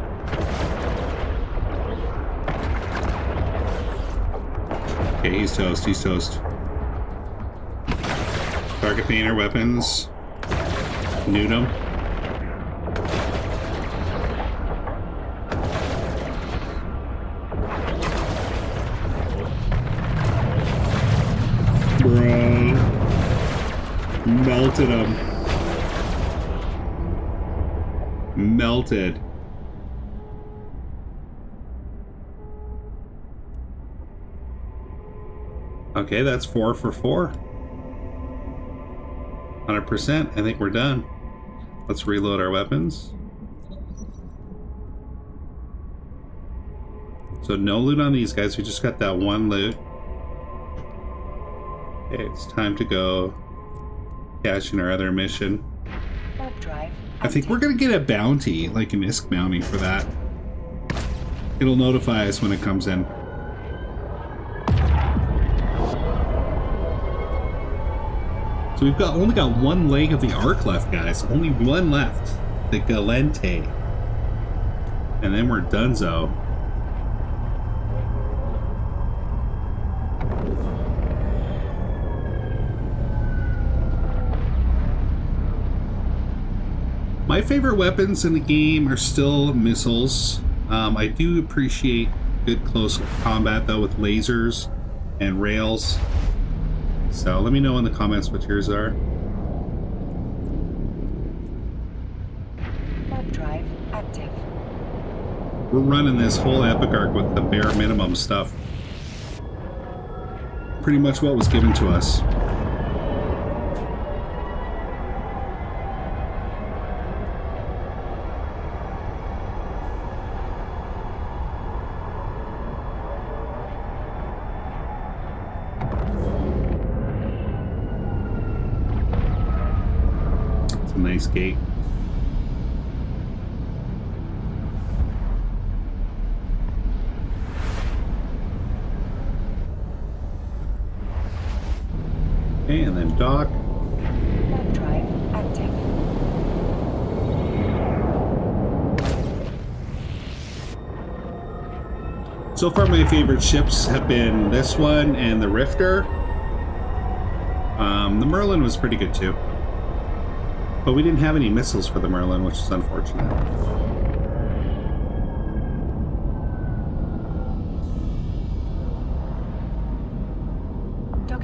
Okay, he's toast, he's toast. Target painter, weapons. Nude him. Bro. Melted him. Melted. Okay, that's 4 for 4. 100%. I think we're done. Let's reload our weapons. So no loot on these guys. We just got that one loot. Okay, it's time to go cash in our other mission. Warp drive. I think we're gonna get a bounty, like an ISK bounty for that. It'll notify us when it comes in. So we've only got one leg of the arc left, guys. Only one left. The Gallente. And then we're donezo. My favorite weapons in the game are still missiles. I do appreciate good close combat though with lasers and rails. So let me know in the comments what yours are. Warp drive active. We're running this whole epic arc with the bare minimum stuff. Pretty much what was given to us. Nice gate. Okay, and then dock. Warp drive active. So far my favorite ships have been this one and the Rifter. The Merlin was pretty good too. But we didn't have any missiles for the Merlin, which is unfortunate.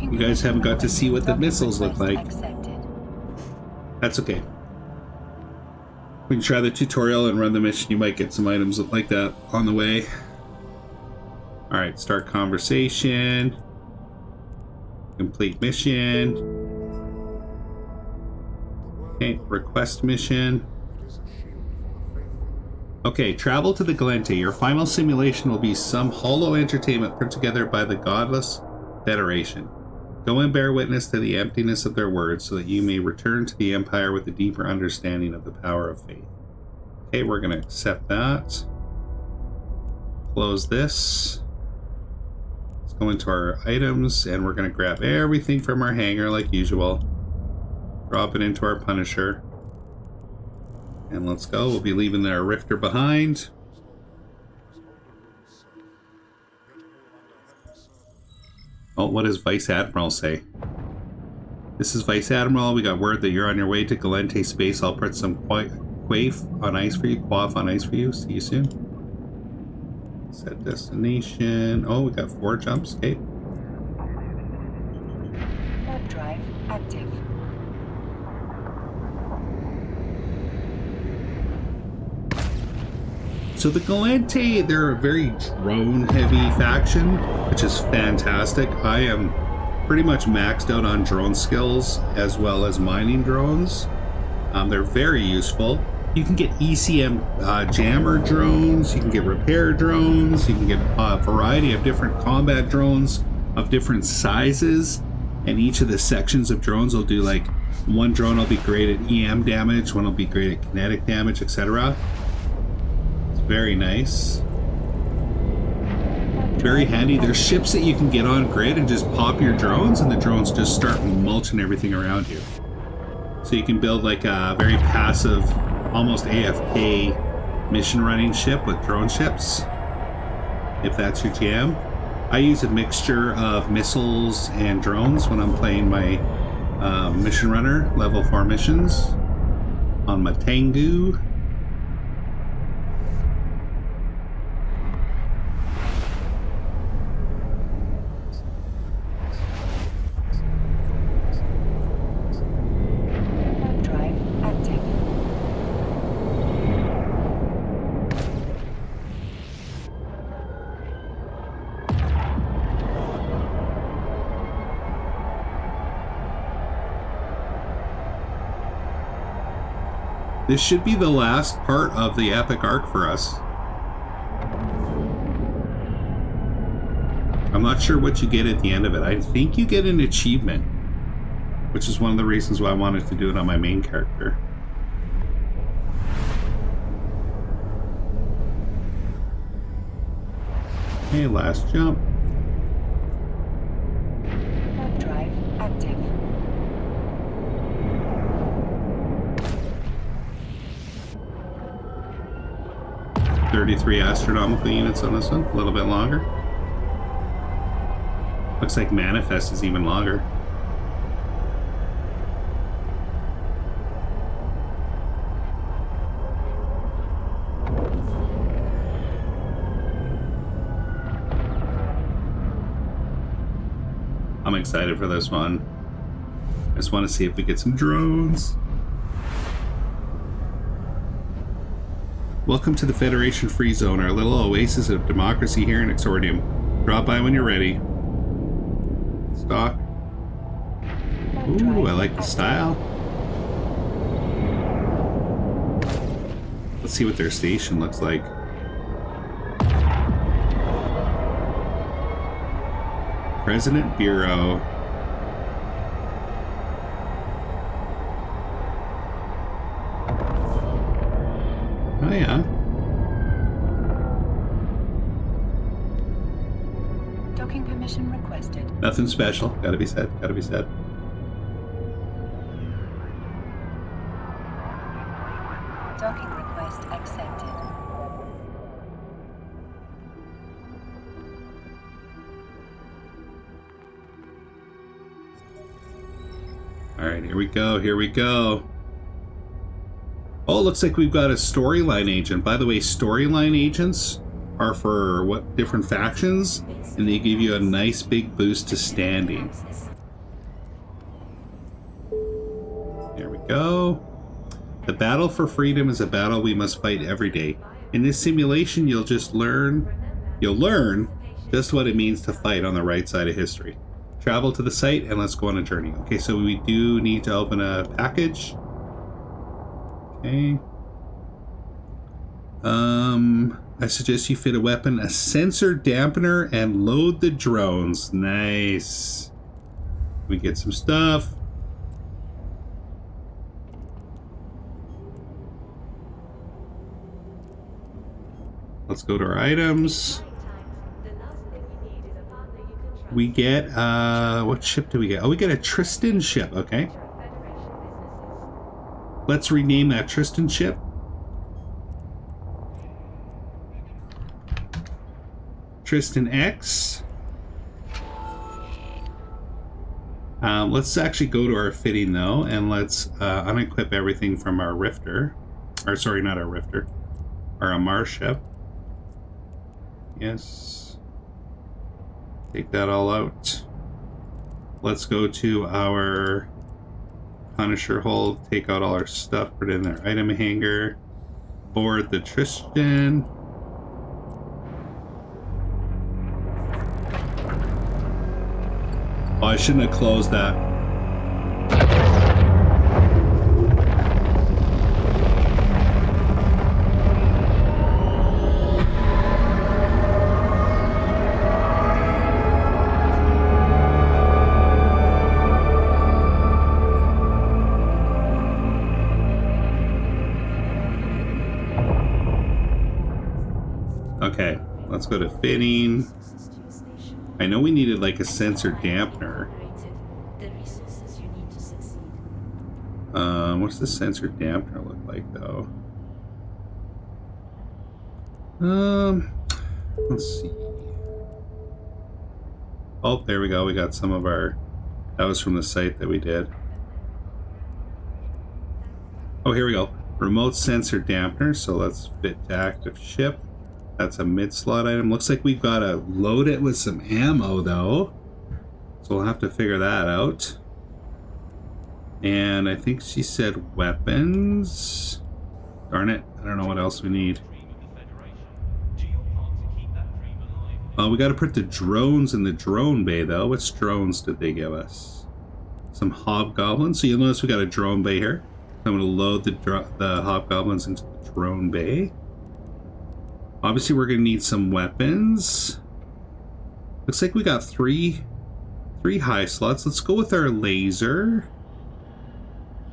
You guys haven't got to see what the missiles look like. Accepted. That's okay. We can try the tutorial and run the mission. You might get some items like that on the way. Alright, start conversation. Complete mission. Okay, request mission. Okay, travel to the Gallente. Your final simulation will be some hollow entertainment put together by the godless Federation. Go and bear witness to the emptiness of their words so that you may return to the Empire with a deeper understanding of the power of faith. Okay, we're going to accept that. Close this. Let's go into our items and we're going to grab everything from our hangar like usual. Drop it into our Punisher. And let's go. We'll be leaving our Rifter behind. Oh, what does Vice Admiral say? This is Vice Admiral. We got word that you're on your way to Gallente space. I'll put some quaff on ice for you. Quaff on ice for you. See you soon. Set destination. Oh, we got 4 jumps. Okay. Warp drive active. So the Gallente, they're a very drone-heavy faction, which is fantastic. I am pretty much maxed out on drone skills as well as mining drones. They're very useful. You can get ECM jammer drones, you can get repair drones, you can get a variety of different combat drones of different sizes, and each of the sections of drones will do like, one drone will be great at EM damage, one will be great at kinetic damage, etc. Very nice. Very handy. There's ships that you can get on grid and just pop your drones and the drones just start mulching everything around you. So you can build like a very passive, almost AFK mission running ship with drone ships, if that's your jam. I use a mixture of missiles and drones when I'm playing my mission runner, level 4 missions on my Tengu. This should be the last part of the epic arc for us. I'm not sure what you get at the end of it. I think you get an achievement, which is one of the reasons why I wanted to do it on my main character. Okay, last jump. Warp drive active. $33 astronomical units on this one, a little bit longer. Looks like Manifest is even longer. I'm excited for this one. I just want to see if we get some drones. Welcome to the Federation Free Zone, our little oasis of democracy here in Exordium. Drop by when you're ready. Stock. Ooh, I like the style. Let's see what their station looks like. President Bureau. Oh yeah. Docking permission requested. Nothing special. Gotta be said. Gotta be said. Docking request accepted. Alright, here we go. Here we go. Oh, it looks like we've got a storyline agent. By the way, storyline agents are for what different factions, and they give you a nice big boost to standing. There we go. The battle for freedom is a battle we must fight every day. In this simulation, you'll learn just what it means to fight on the right side of history. Travel to the site and let's go on a journey. Okay, so we do need to open a package. Okay. I suggest you fit a weapon, a sensor dampener, and load the drones. Nice. We get some stuff. Let's go to our items. We get, what ship do we get? Oh, we get a Tristan ship, okay. Let's rename that Tristan ship. Tristan X. Let's actually go to our fitting though, and let's unequip everything from our Rifter. Or sorry, not our Rifter. Our Amarr ship. Yes. Take that all out. Let's go to our Punisher hold, take out all our stuff, put it in their item hanger, board the Tristan. Oh, I shouldn't have closed that. Okay, let's go to fitting. I know we needed like a sensor dampener. What's the sensor dampener look like though? Let's see. Oh, there we go. We got some of our, that was from the site that we did. Oh, here we go. Remote sensor dampener. So let's fit to active ship. That's a mid-slot item. Looks like we've got to load it with some ammo, though. So we'll have to figure that out. And I think she said weapons. Darn it. I don't know what else we need. Oh, we got to put the drones in the drone bay, though. Which drones did they give us? Some hobgoblins. So you'll notice we got a drone bay here. I'm going to load the hobgoblins into the drone bay. Obviously, we're going to need some weapons. Looks like we got three high slots. Let's go with our laser,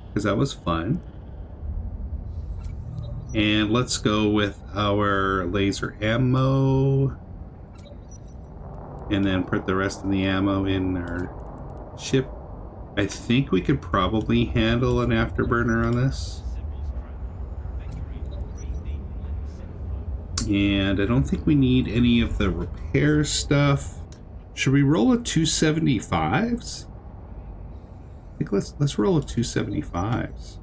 because that was fun. And let's go with our laser ammo. And then put the rest of the ammo in our ship. I think we could probably handle an afterburner on this. And I don't think we need any of the repair stuff. Should we roll a 275s? I think let's roll a 275s.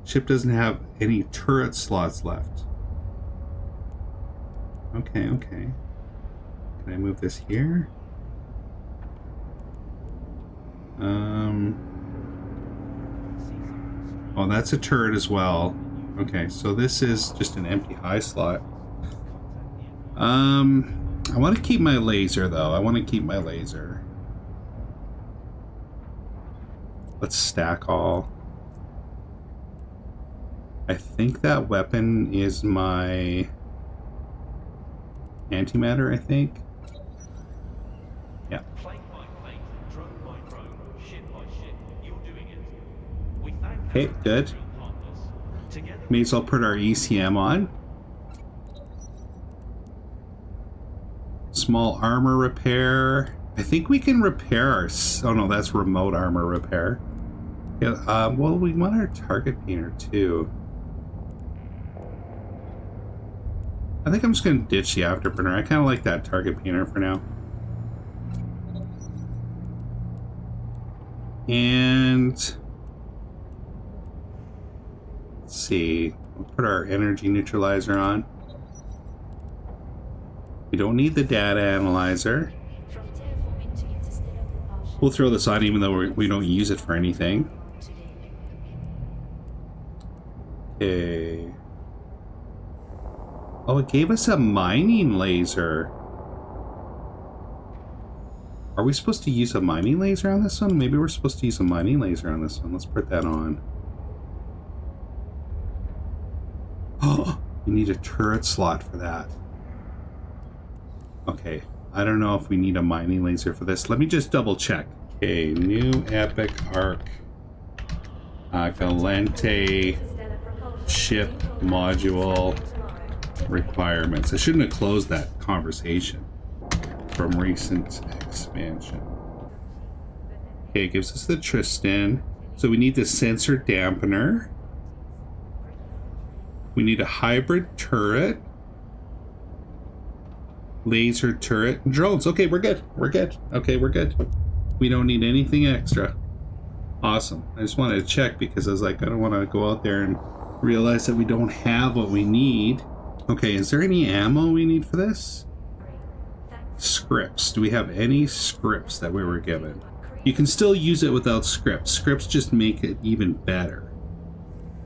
Ship doesn't have any turret slots left. Okay. Can I move this here? Oh, that's a turret as well. Okay, so this is just an empty high slot. I want to keep my laser, though. Let's stack all. I think that weapon is my antimatter, I think. Yeah. Okay, good. May as well put our ECM on. Small armor repair. I think we can repair our... Oh no, that's remote armor repair. Yeah, well, we want our target painter too. I think I'm just going to ditch the afterburner. I kind of like that target painter for now. And... let's see. We'll put our energy neutralizer on. We don't need the data analyzer. We'll throw this on even though we don't use it for anything. Okay. Oh, it gave us a mining laser. Are we supposed to use a mining laser on this one? Maybe we're supposed to use a mining laser on this one. Let's put that on. Oh, you need a turret slot for that. Okay, I don't know if we need a mining laser for this. Let me just double check. Okay, new epic arc. Gallente ship module requirements. I shouldn't have closed that conversation from recent expansion. Okay, it gives us the Tristan. So we need the sensor dampener. We need a hybrid turret. Laser turret. Drones. Okay, we're good. Okay, we're good. We don't need anything extra. Awesome. I just wanted to check because I was like, I don't want to go out there and realize that we don't have what we need. Okay, is there any ammo we need for this? Scripts. Do we have any scripts that we were given? You can still use it without scripts. Scripts just make it even better.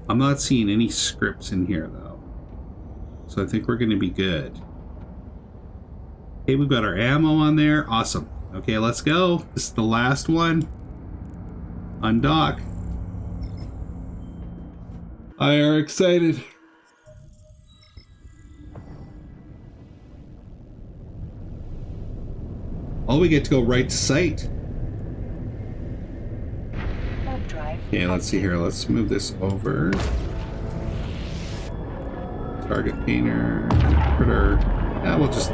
I'm not seeing any scripts in here though. So I think we're going to be good. Okay, we've got our ammo on there. Awesome. Okay, let's go. This is the last one. Undock. I are excited. Oh, we get to go right to site. Okay, let's see here. Let's move this over. Target painter. Critter. Yeah, we'll just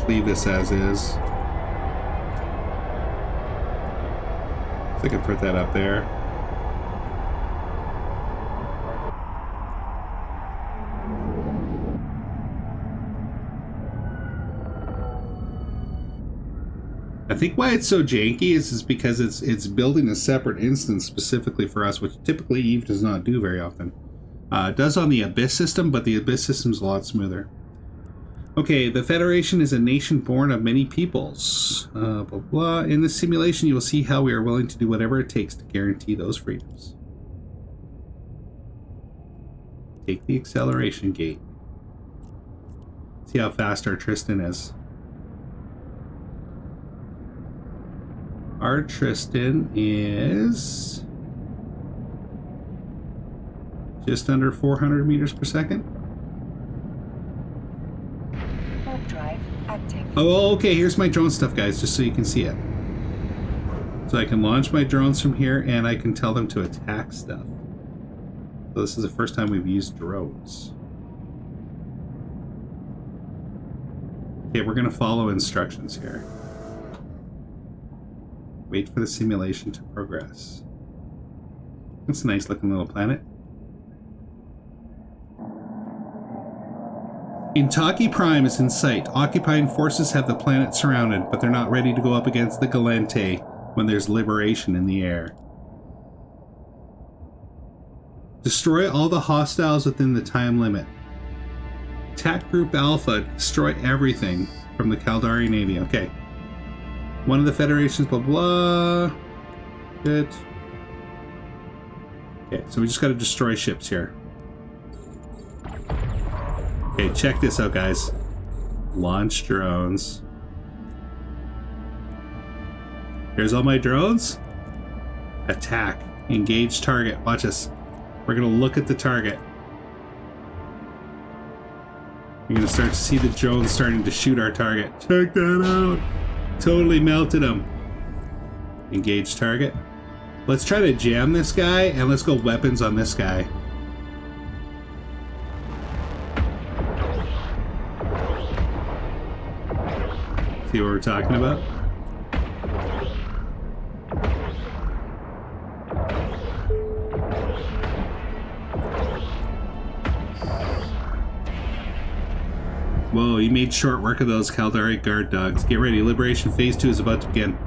leave this as is. So I can put that up there. I think why it's so janky is because it's building a separate instance specifically for us, which typically Eve does not do very often. It does on the Abyss system, but the Abyss system's a lot smoother. Okay, the Federation is a nation born of many peoples. Blah, blah. In this simulation, you will see how we are willing to do whatever it takes to guarantee those freedoms. Take the acceleration gate. See how fast our Tristan is. Our Tristan is just under 400 meters per second. Warp drive active. Oh, okay, here's my drone stuff, guys, just so you can see it. So I can launch my drones from here, and I can tell them to attack stuff. So this is the first time we've used drones. Okay, we're gonna follow instructions here. Wait for the simulation to progress. That's a nice looking little planet. Intaki Prime is in sight. Occupying forces have the planet surrounded, but they're not ready to go up against the Gallente when there's liberation in the air. Destroy all the hostiles within the time limit. Attack Group Alpha, destroy everything from the Caldari Navy. Okay. One of the Federation's blah blah. Good. Okay, so we just gotta destroy ships here. Okay, check this out, guys. Launch drones. Here's all my drones. Attack. Engage target. Watch us. We're gonna look at the target. You're gonna start to see the drones starting to shoot our target. Check that out. Totally melted him. Engage target. Let's try to jam this guy, and let's go weapons on this guy. See what we're talking about? Whoa, you made short work of those Caldari guard dogs. Get ready, Liberation Phase 2 is about to begin.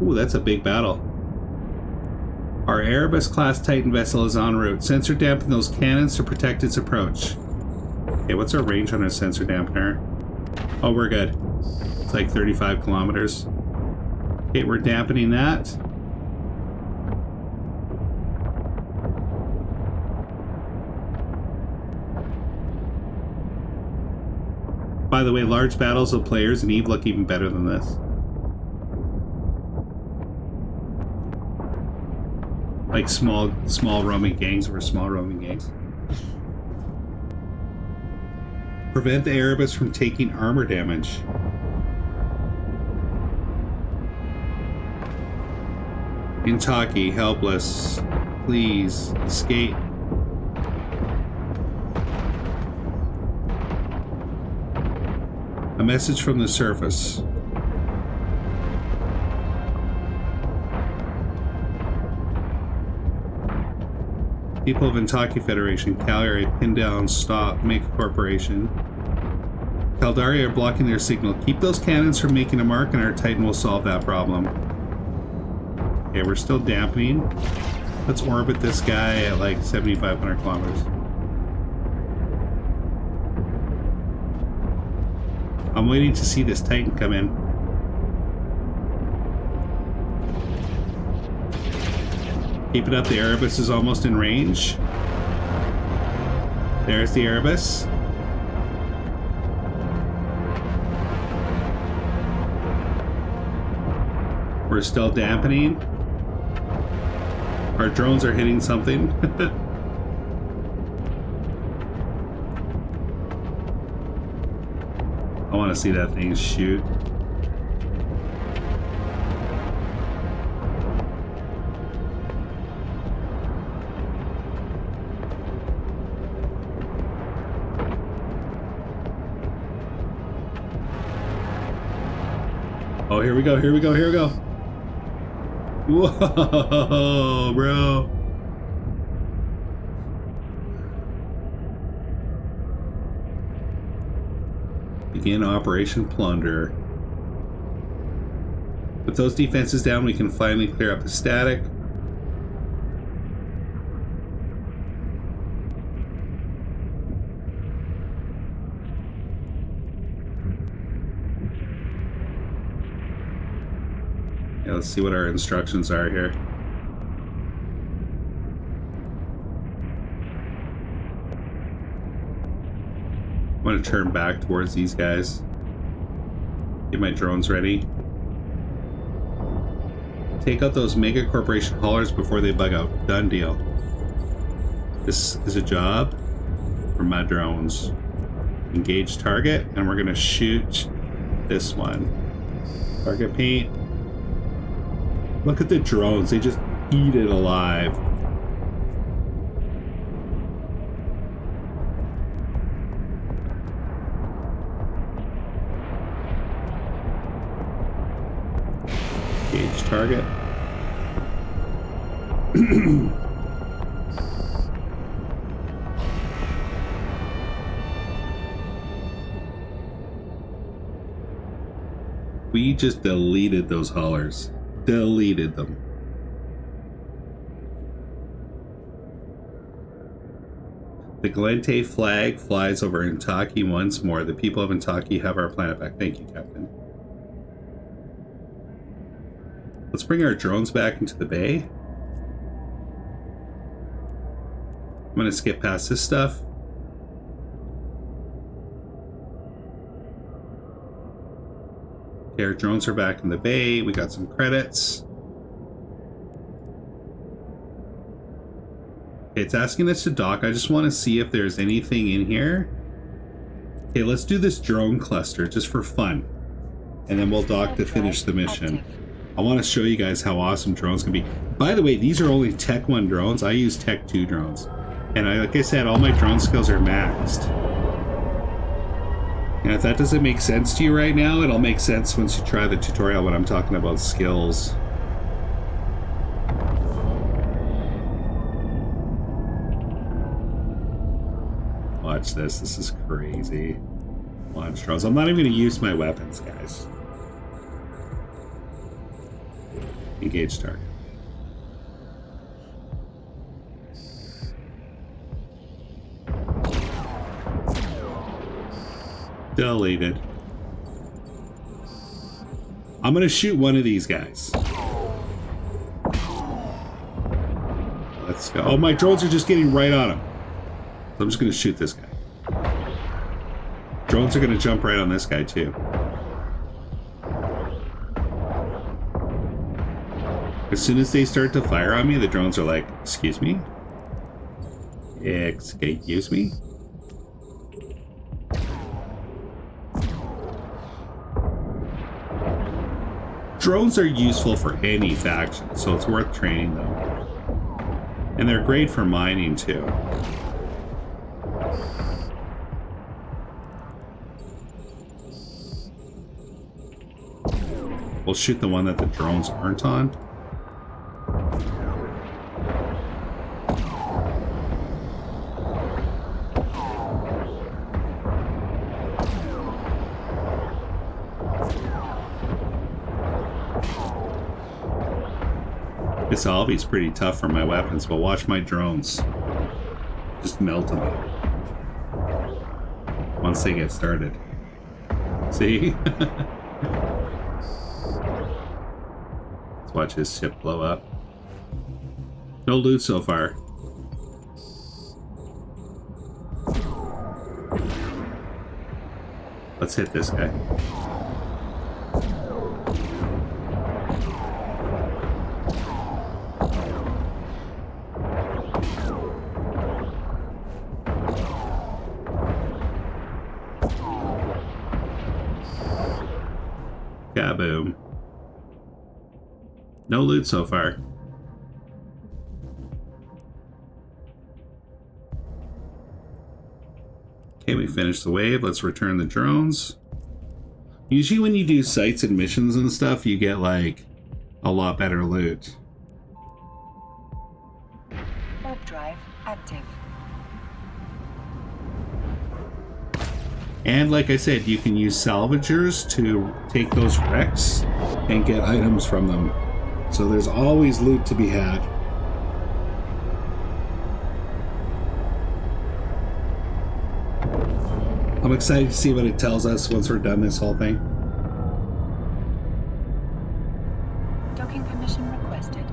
Ooh, that's a big battle. Our Erebus class Titan vessel is en route. Sensor dampen those cannons to protect its approach. Okay, what's our range on our sensor dampener? Oh, we're good. It's like 35 kilometers. Okay, we're dampening that. By the way, large battles of players in EVE look even better than this. Like small roaming gangs or small roaming gangs. Prevent the Erebus from taking armor damage. Intaki, helpless. Please, escape. A message from the surface. People of Intaki Federation, Caldari, pin down, stop, make a corporation. Caldari are blocking their signal. Keep those cannons from making a mark and our Titan will solve that problem. Okay, we're still dampening. Let's orbit this guy at like 7,500 kilometers. I'm waiting to see this Titan come in. Keep it up, the Erebus is almost in range. There's the Erebus. We're still dampening. Our drones are hitting something. I want to see that thing shoot. Oh, here we go, here we go, here we go. Whoa, bro. Begin Operation Plunder. With those defenses down, we can finally clear up the static. Yeah, let's see what our instructions are here. going to turn back towards these guys. Get my drones ready. Take out those mega corporation haulers before they bug out. Done deal. This is a job for my drones. Engage target, and we're gonna shoot this one. Target paint. Look at the drones, they just eat it alive. Engage target. We just deleted those haulers. Deleted them. The Gallente flag flies over Intaki once more. The people of Intaki have our planet back. Thank you, Captain. Let's bring our drones back into the bay. I'm going to skip past this stuff. Okay, our drones are back in the bay. We got some credits. Okay, it's asking us to dock. I just want to see if there's anything in here. Okay, let's do this drone cluster just for fun. And then we'll dock to finish the mission. I want to show you guys how awesome drones can be. By the way, these are only Tech 1 drones. I use Tech 2 drones. And like I said, all my drone skills are maxed. And if that doesn't make sense to you right now, it'll make sense once you try the tutorial when I'm talking about skills. Watch this. This is crazy. Launch drones. I'm not even going to use my weapons, guys. Engage target. Deleted. I'm gonna shoot one of these guys. Let's go. Oh, my drones are just getting right on him. So I'm just gonna shoot this guy. Drones are gonna jump right on this guy too. As soon as they start to fire on me, the drones are like, excuse me? Excuse me? Drones are useful for any faction, so it's worth training them. And they're great for mining too. We'll shoot the one that the drones aren't on. This Alvy's pretty tough for my weapons, but watch my drones. Just melt them once they get started. See? Let's watch his ship blow up. No loot so far. Let's hit this guy. Kaboom. No loot so far. Okay, we finished the wave. Let's return the drones. Usually when you do sites and missions and stuff, you get like a lot better loot. Warp drive active. And like I said, you can use salvagers to take those wrecks and get items from them. So there's always loot to be had. I'm excited to see what it tells us once we're done this whole thing. Docking permission requested.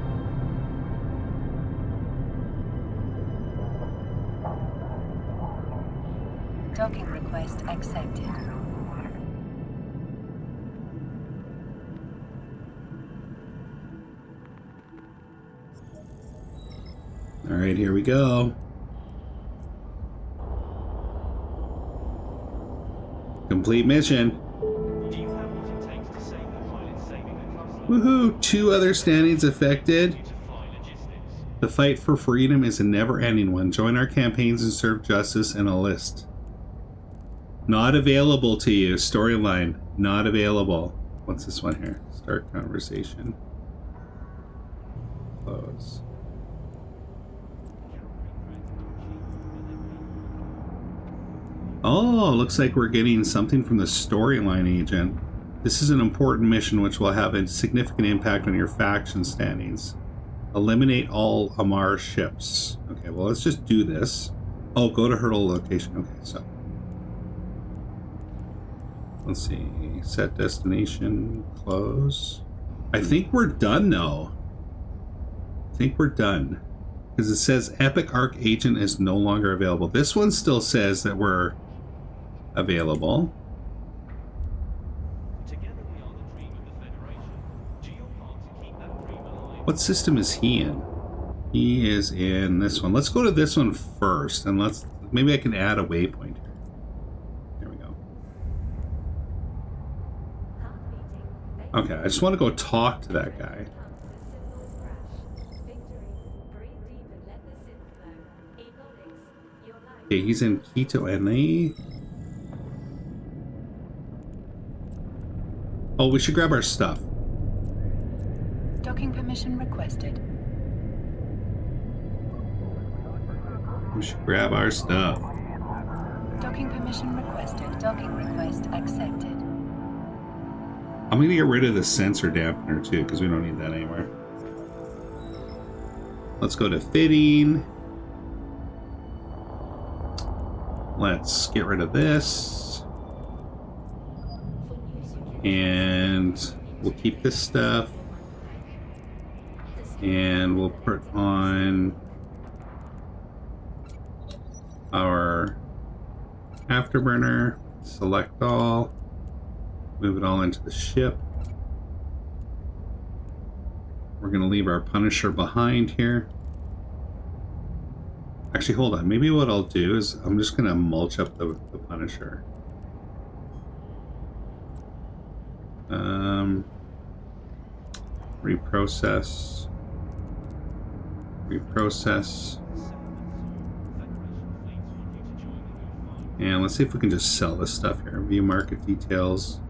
Docking request accepted. All right, here we go. Complete mission. Woohoo! 2 other standings affected. The fight for freedom is a never-ending one. Join our campaigns and serve justice in a list. Not available to you. Storyline. Not available. What's this one here? Start conversation. Close. Oh, looks like we're getting something from the storyline agent. This is an important mission which will have a significant impact on your faction standings. Eliminate all Amarr ships. Okay, well, let's just do this. Oh, go to hurdle location. Okay, so. Let's see. Set destination. Close. I think we're done, though. I think we're done. Because it says Epic Arc Agent is no longer available. This one still says that we're available. What system is he in? He is in this one. Let's go to this one first, and maybe I can add a waypoint here. There we go. Okay, I just want to go talk to that guy. Okay, he's in Quito, NA. Oh, we should grab our stuff. Docking permission requested. We should grab our stuff. Docking permission requested. Docking request accepted. I'm going to get rid of the sensor dampener too, because we don't need that anymore. Let's go to fitting. Let's get rid of this. And we'll keep this stuff. And we'll put on our afterburner. Select all. Move it all into the ship. We're going to leave our Punisher behind here. Actually, hold on. Maybe what I'll do is I'm just going to mulch up the Punisher. Reprocess. Reprocess. And let's see if we can just sell this stuff here. View market details.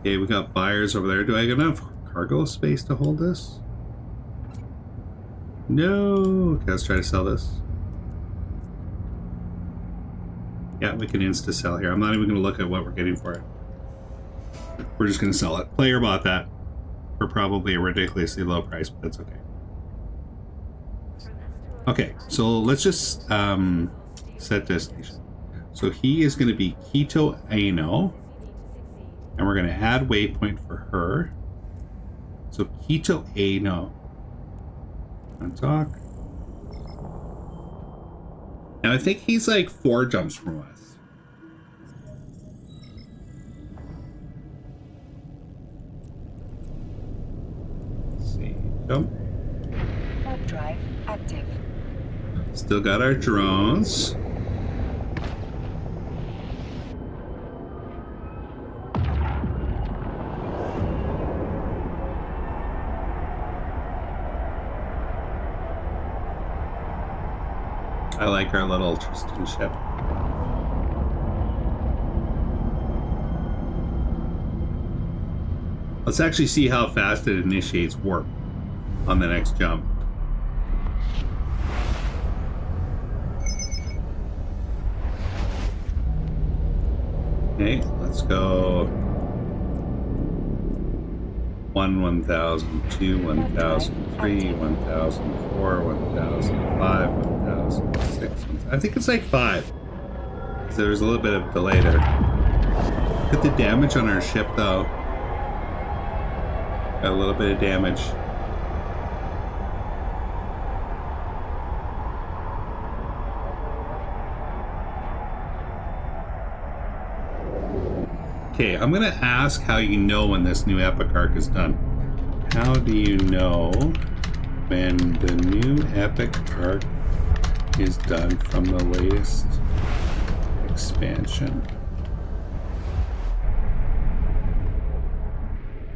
Okay, we got buyers over there. Do I have enough cargo space to hold this? No. Okay, let's try to sell this. Yeah, we can insta sell here. I'm not even going to look at what we're getting for it. We're just going to sell it. Player bought that for probably a ridiculously low price, but that's okay. Okay, so let's just set destination. So he is going to be Quito Aino, and we're going to add waypoint for her. So Quito Aino. Undock. And I think he's like 4 jumps from us. Let's see. Jump. Warp drive active. Still got our drones. I like our little Tristan ship. Let's actually see how fast it initiates warp on the next jump. Okay, let's go 1,000, 2, 1,000, 3, 1,000, 4, 1,005, 1,006. I think it's like 5. So there's a little bit of delay there. Look at the damage on our ship, though. Got a little bit of damage. Okay, I'm gonna ask how you know when this new epic arc is done. How do you know when the new epic arc is done from the latest expansion?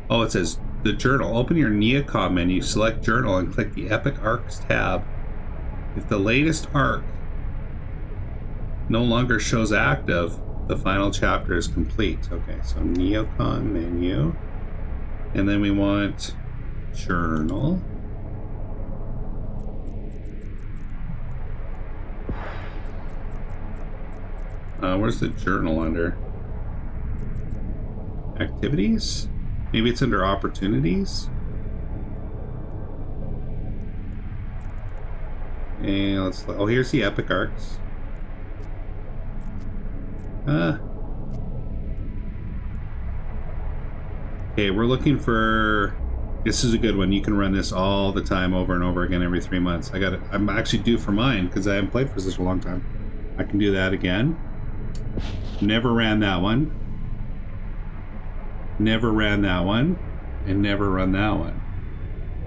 Oh, it says the journal. Open your Neocom menu, select journal, and click the Epic Arcs tab. If the latest arc no longer shows active, the final chapter is complete. Okay, so Neocom menu. And then we want journal. Where's the journal under? Activities? Maybe it's under opportunities? And let's... Oh, here's the epic arcs. Okay, we're looking for... This is a good one. You can run this all the time, over and over again, every 3 months. I'm actually due for mine because I haven't played for such a long time. I can do that again. Never ran that one. Never ran that one. And never run that one.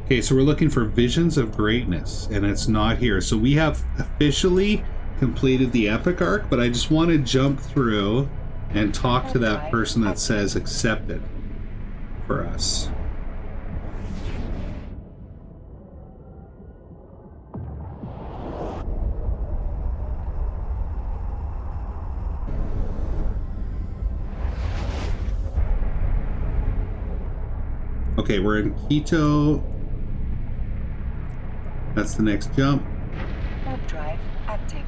Okay, so we're looking for Visions of Greatness, and it's not here. So we have officially completed the epic arc, but I just want to jump through and talk to that person that says accepted for us. Okay, we're in Quito. That's the next jump. Warp drive active.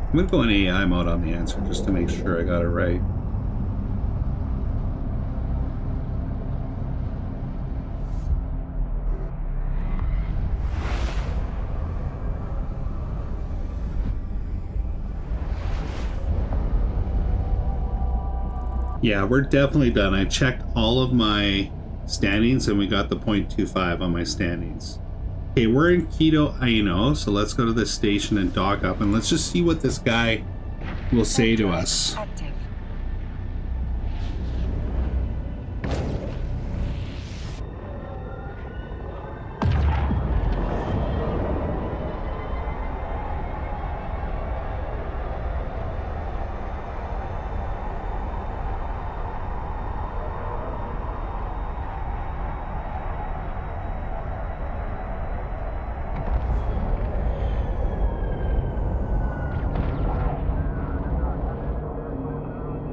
I'm gonna go in AI mode on the answer just to make sure I got it right. Yeah, we're definitely done. I checked all of my standings and we got the 0.25 on my standings. Okay, we're in Quito, Aino, so let's go to this station and dock up and let's just see what this guy will say to us. Active.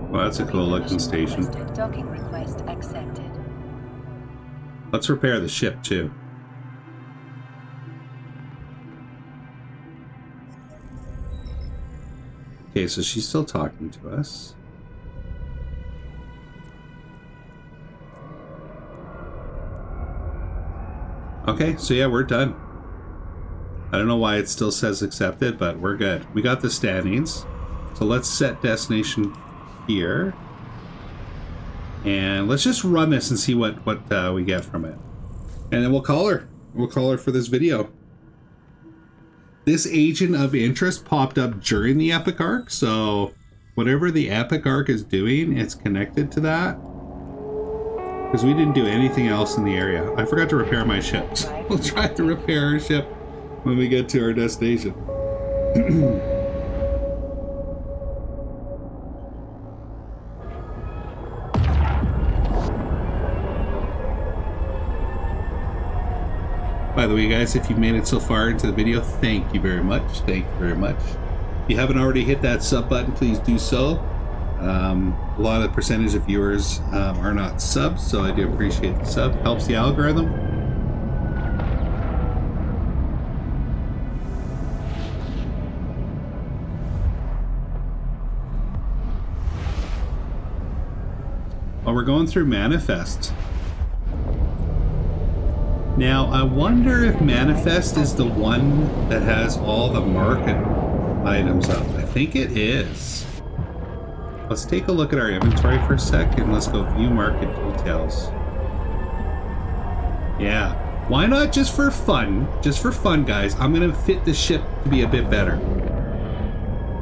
Well, that's a cool looking station. Docking request accepted. Let's repair the ship too. Okay, so she's still talking to us. Okay, so yeah, we're done. I don't know why it still says accepted, but we're good. We got the standings. So let's set destination here. And let's just run this and see what we get from it. And then we'll call her. We'll call her for this video. This agent of interest popped up during the epic arc, so whatever the epic arc is doing, it's connected to that. Because we didn't do anything else in the area. I forgot to repair my ship. So we'll try to repair our ship when we get to our destination. By the way, guys, if you've made it so far into the video, thank you very much. Thank you very much. If you haven't already hit that sub button, please do so. A lot of percentage of viewers are not subs, so I do appreciate the sub. Helps the algorithm. Well, we're going through Manifest. Now, I wonder if Manifest is the one that has all the market items up. I think it is. let's take a look at our inventory for a sec and let's go view market details. Yeah, why not just for fun? Just for fun, guys. I'm gonna fit the ship to be a bit better.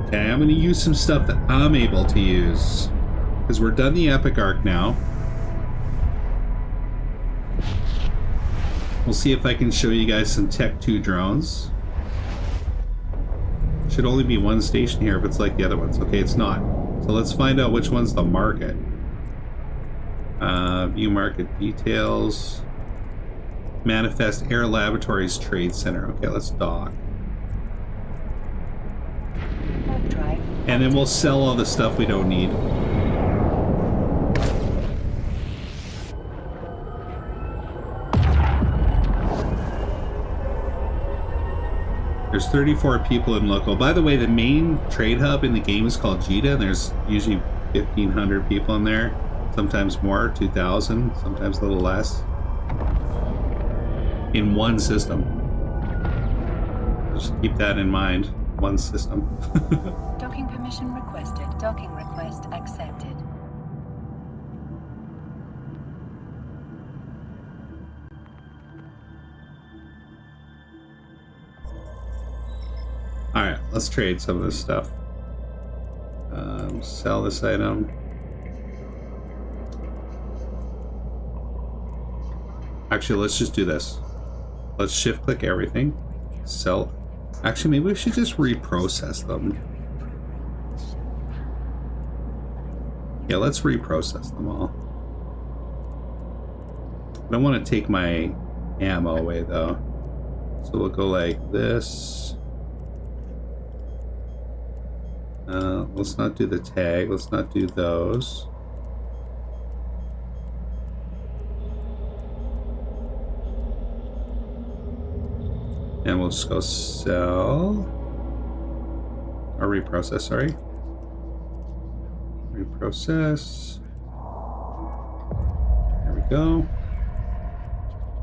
Okay, I'm gonna use some stuff that I'm able to use. Because we're done the epic arc now. We'll see if I can show you guys some Tech 2 drones. Should only be one station here if it's like the other ones. Okay, it's not. So let's find out which one's the market. View market details. Manifest Air Laboratories Trade Center. Okay, let's dock. And then we'll sell all the stuff we don't need. There's 34 people in local. By the way, the main trade hub in the game is called Jita, and there's usually 1,500 people in there. Sometimes more, 2,000, sometimes a little less. In one system. Just keep that in mind. One system. Docking permission requested. Docking request accepted. Alright, let's trade some of this stuff. Sell this item. Actually, let's just do this. Let's shift click everything. Sell. Actually, maybe we should just reprocess them. Yeah, let's reprocess them all. I don't want to take my ammo away though. So we'll go like this. Let's not do the tag. Let's not do those. And we'll just go sell. Or reprocess, sorry. Reprocess. There we go.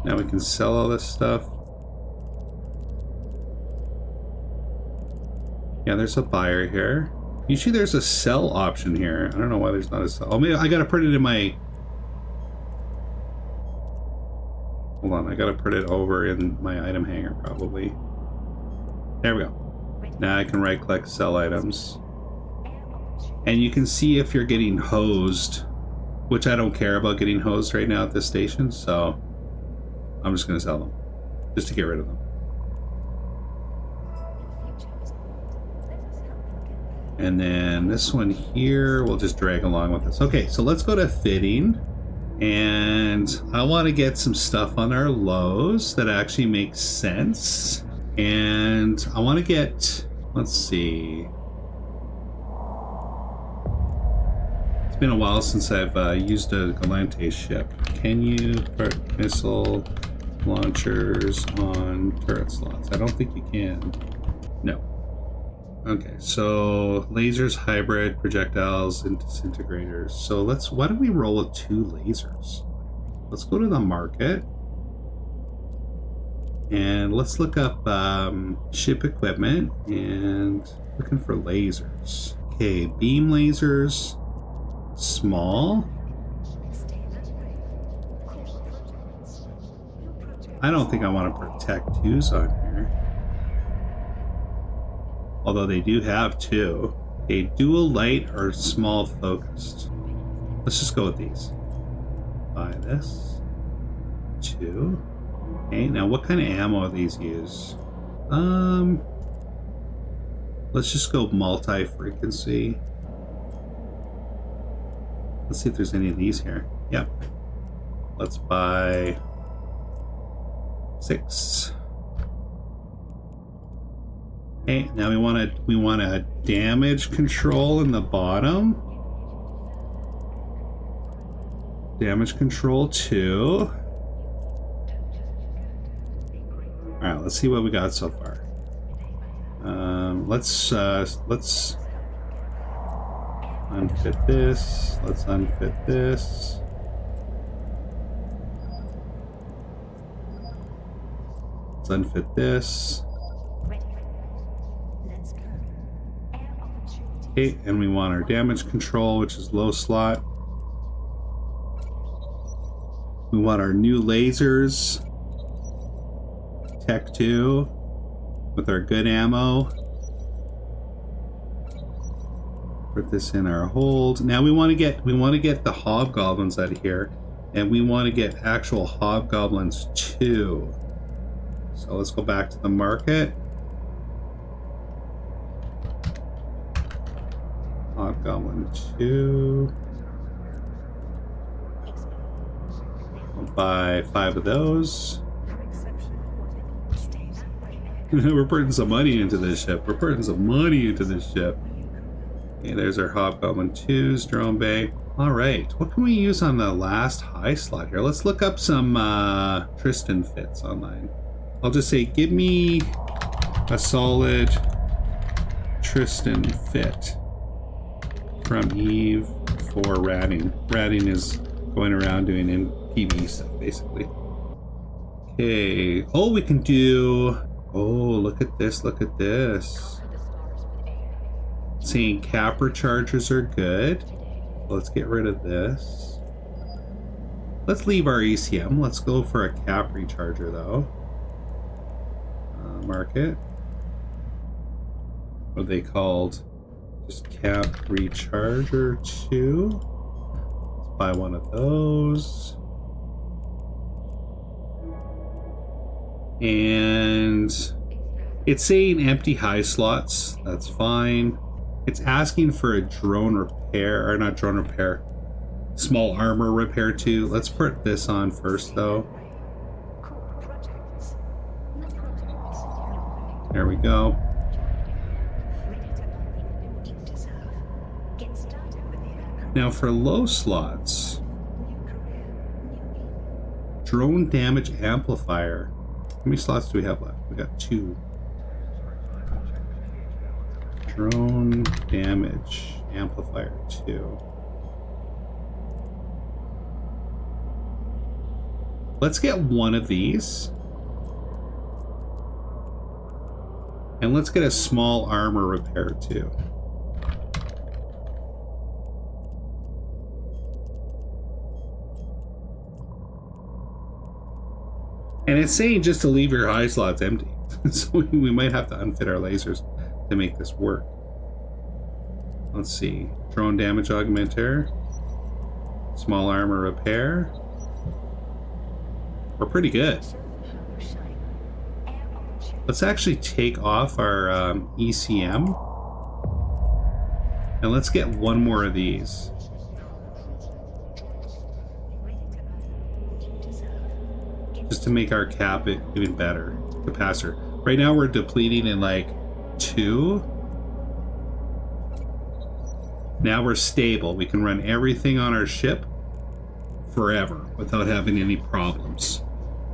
Now we can sell all this stuff. Yeah, there's a buyer here. Usually there's a sell option here. I don't know why there's not a sell. Oh, maybe I gotta put it in my... Hold on, I gotta put it over in my item hanger, probably. There we go. Now I can right-click sell items. And you can see if you're getting hosed, which I don't care about getting hosed right now at this station, so I'm just gonna sell them, just to get rid of them. And then this one here, we'll just drag along with this. Okay, so let's go to fitting. And I want to get some stuff on our lows that actually makes sense. And I want to get, let's see. It's been a while since I've used a Gallente ship. Can you put missile launchers on turret slots? I don't think you can. No. Okay, so lasers, hybrid, projectiles, and disintegrators. So why don't we roll with 2 lasers? Let's go to the market. And let's look up ship equipment and looking for lasers. Okay, beam lasers, small. I don't think I want to protect 2s on here. Although they do have 2. A dual light or small focused. Let's just go with these. Buy this. 2. Okay, now what kind of ammo these use? Let's just go multi-frequency. Let's see if there's any of these here. Yep. Let's buy 6. Okay, now we want a damage control in the bottom. Damage control 2. All right, let's see what we got so far. Let's unfit this. Let's unfit this. Let's unfit this. Okay, and we want our damage control, which is low slot. We want our new lasers. Tech 2 with our good ammo. Put this in our hold. Now we want to get the hobgoblins out of here, and we want to get actual hobgoblins too. So let's go back to the market. Hobgoblin 2. I'll buy 5 of those. We're putting some money into this ship. Okay, there's our Hobgoblin 2's drone bay. Alright, what can we use on the last high slot here? Let's look up some Tristan fits online. I'll just say, give me a solid Tristan fit from Eve for ratting. Ratting is going around doing PvE stuff, basically. Okay. Oh, we can do... Oh, look at this, look at this. Seeing capper chargers are good. Let's get rid of this. Let's leave our ECM. Let's go for a cap recharger, though. Market. What are they called? Just cap recharger 2. Let's buy one of those. And it's saying empty high slots. That's fine. It's asking for a drone repair, or not drone repair, small armor repair 2. Let's put this on first, though. There we go. Now for low slots, drone damage amplifier. How many slots do we have left? We got 2. Drone damage amplifier 2. Let's get one of these. And let's get a small armor repair 2. And it's saying just to leave your high slots empty. So we might have to unfit our lasers to make this work. Let's see. Drone damage augmenter. Small armor repair. We're pretty good. Let's actually take off our ECM. And let's get one more of these. Just to make our cap even better. Capacitor. Right now we're depleting in like 2. Now we're stable. We can run everything on our ship forever without having any problems.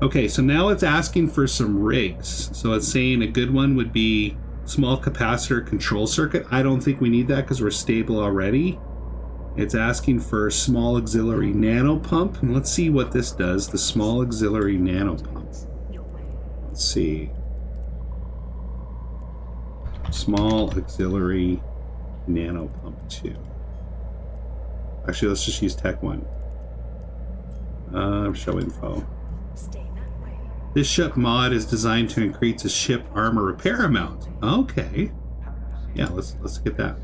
Okay, so now it's asking for some rigs. So it's saying a good one would be small capacitor control circuit. I don't think we need that because we're stable already. It's asking for a small auxiliary nano pump. And let's see what this does, the small auxiliary nano pump. Let's see. Small auxiliary nano pump 2. Actually, let's just use Tech 1. Show info. This ship mod is designed to increase a ship armor repair amount. Okay. Yeah, let's get that.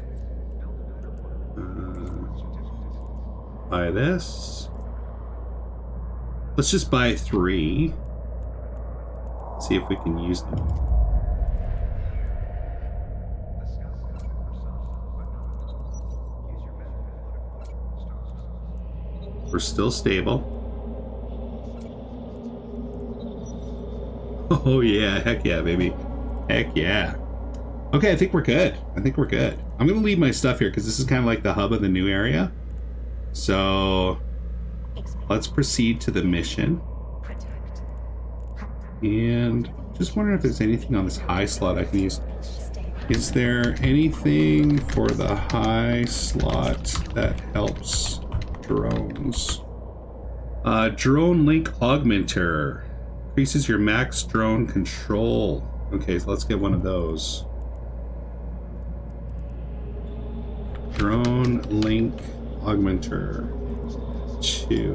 Buy this. Let's just buy 3. See if we can use them. We're still stable. Oh yeah, heck yeah, baby. Heck yeah. Okay, I think we're good. I'm gonna leave my stuff here because this is kind of like the hub of the new area. So let's proceed to the mission. And just wondering if there's anything on this high slot I can use. Is there anything for the high slot that helps drones? Drone link augmenter. Increases your max drone control. Okay, so let's get one of those. Drone link augmenter 2.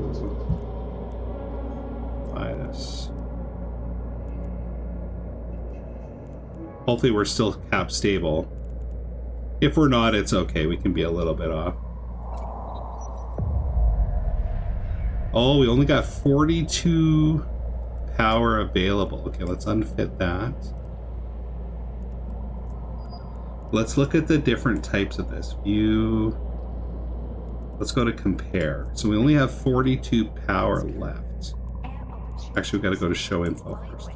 Buy this. Hopefully we're still cap stable. If we're not, it's okay. We can be a little bit off. Oh, we only got 42 power available. Okay, let's unfit that. Let's look at the different types of this. View. Let's go to compare. So we only have 42 power left. Actually, we got to go to show info first.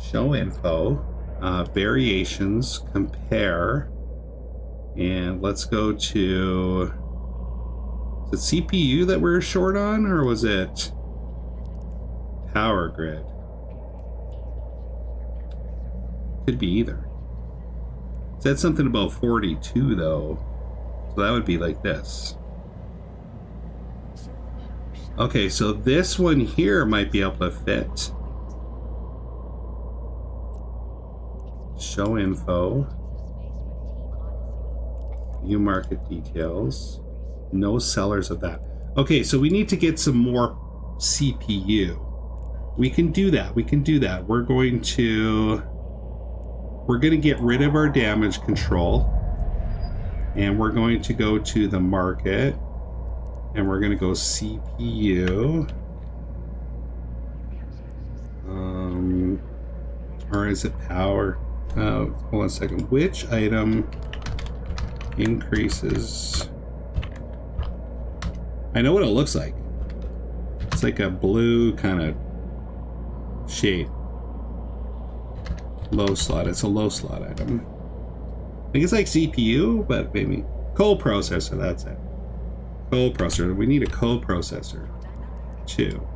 Show info. Variations. Compare. And let's go to... Is it CPU that we're short on, or was it power grid? Could be either. It said something about 42 though, so that would be like this. Okay, so this one here might be able to fit. Show info. View market details. No sellers of that. Okay, so we need to get some more CPU. We can do that. We can do that. We're going to get rid of our damage control, and we're going to go to the market, and we're going to go CPU. Or is it power? Hold on a second. Which item increases? I know what it looks like. It's like a blue kind of shade. Low slot. It's a low slot item. I think it's like CPU, but maybe co-processor. That's it. Co-processor. We need a co-processor. 2.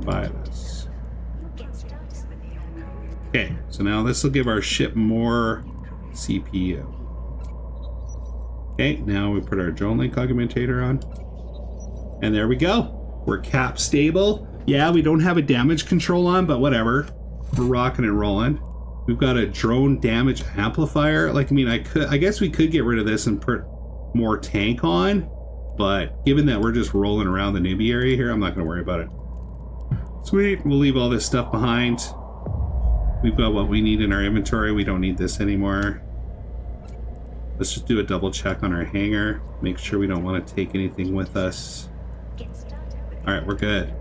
Buy this. Okay, so now this will give our ship more CPU. Okay, now we put our drone link augmentator on. And there we go. We're cap stable. Yeah, we don't have a damage control on, but whatever. We're rocking and rolling. We've got a drone damage amplifier. Like, I mean, I guess we could get rid of this and put more tank on, but given that we're just rolling around the newbie area here, I'm not going to worry about it. Sweet, we'll leave all this stuff behind. We've got what we need in our inventory. We don't need this anymore. Let's just do a double check on our hangar. Make sure we don't want to take anything with us. All right, we're good.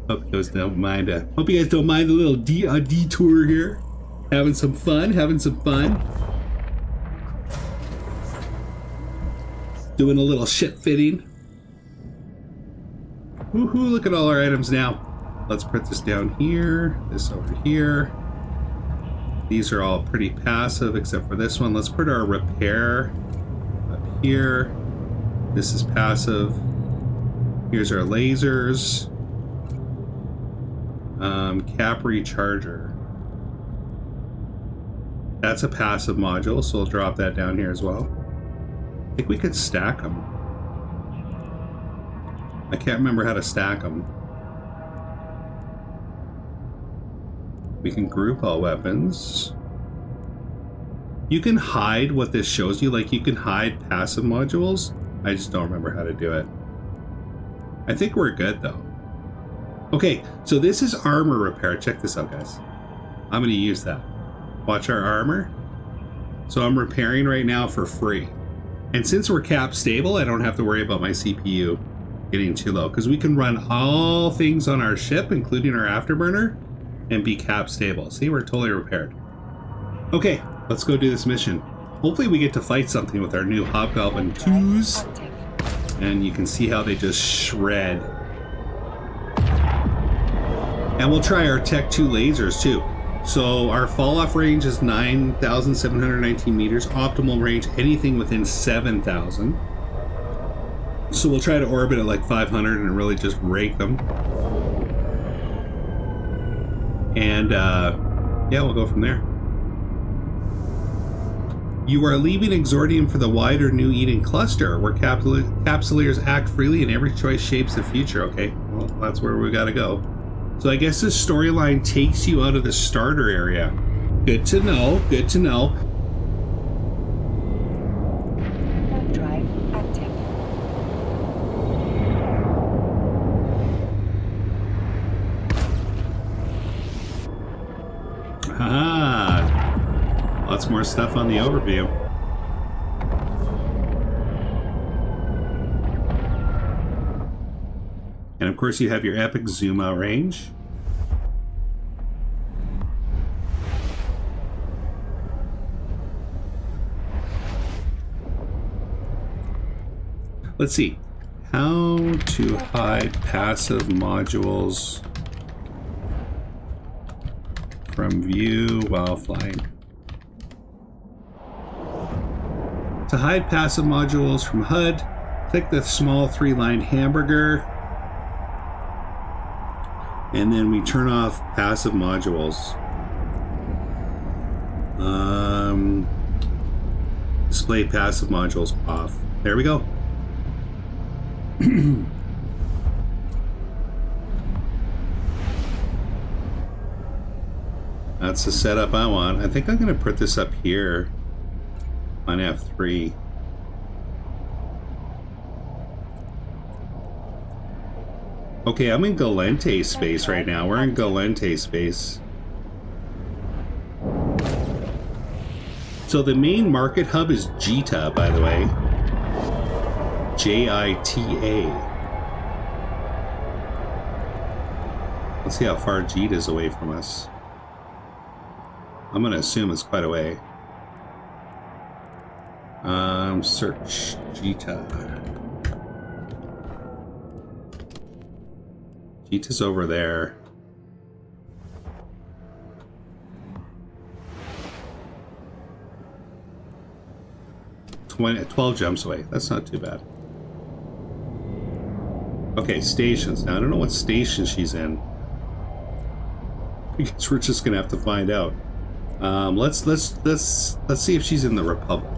Hope you guys don't mind. Hope you guys don't mind a little detour here. Having some fun. Having some fun. Doing a little ship fitting. Woohoo! Look at all our items now. Let's put this down here. This over here. These are all pretty passive except for this one. Let's put our repair up here. This is passive. Here's our lasers. Cap recharger. That's a passive module, so we'll drop that down here as well. I think we could stack them. I can't remember how to stack them. We can group all weapons. You can hide what this shows you, like you can hide passive modules. I just don't remember how to do it. I think we're good though. Okay, so this is armor repair. Check this out, guys. I'm going to use that. Watch our armor. So I'm repairing right now for free. And since we're cap stable, I don't have to worry about my CPU getting too low, because we can run all things on our ship, including our afterburner, and be cap stable. See, we're totally repaired. Okay, let's go do this mission. Hopefully we get to fight something with our new Hobgoblin 2s. And you can see how they just shred. And we'll try our Tech 2 lasers too. So our fall off range is 9,719 meters. Optimal range, anything within 7,000. So we'll try to orbit at like 500 and really just rake them. And yeah, we'll go from there. You are leaving Exordium for the wider New Eden cluster, where capsuleers act freely and every choice shapes the future. Okay, well, that's where we gotta go. So I guess this storyline takes you out of the starter area. Good to know, good to know. Lots more stuff on the overview. And of course you have your epic zoom out range. Let's see. How to hide passive modules from view while flying. To hide passive modules from HUD, click the small 3-line hamburger, and then we turn off passive modules. Display passive modules off. There we go. That's the setup I want. I think I'm going to put this up here on F3. Okay, I'm in Gallente space right now. We're in Gallente space. So the main market hub is JITA, by the way. JITA. Let's see how far JITA is away from us. I'm going to assume it's quite away. Search JITA. JITA's over there. 12 jumps away. That's not too bad. Okay, stations. Now I don't know what station she's in. I guess we're just gonna have to find out. Let's see if she's in the Republic.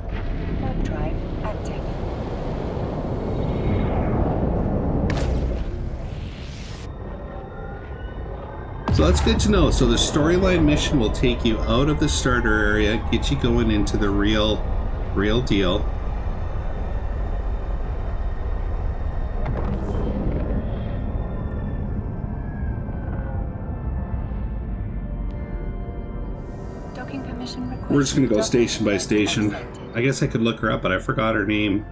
Warp drive active. So that's good to know. So the storyline mission will take you out of the starter area, get you going into the real deal. Docking permission requested. We're just gonna go station by Docking station. accepted. I guess I could look her up, but I forgot her name.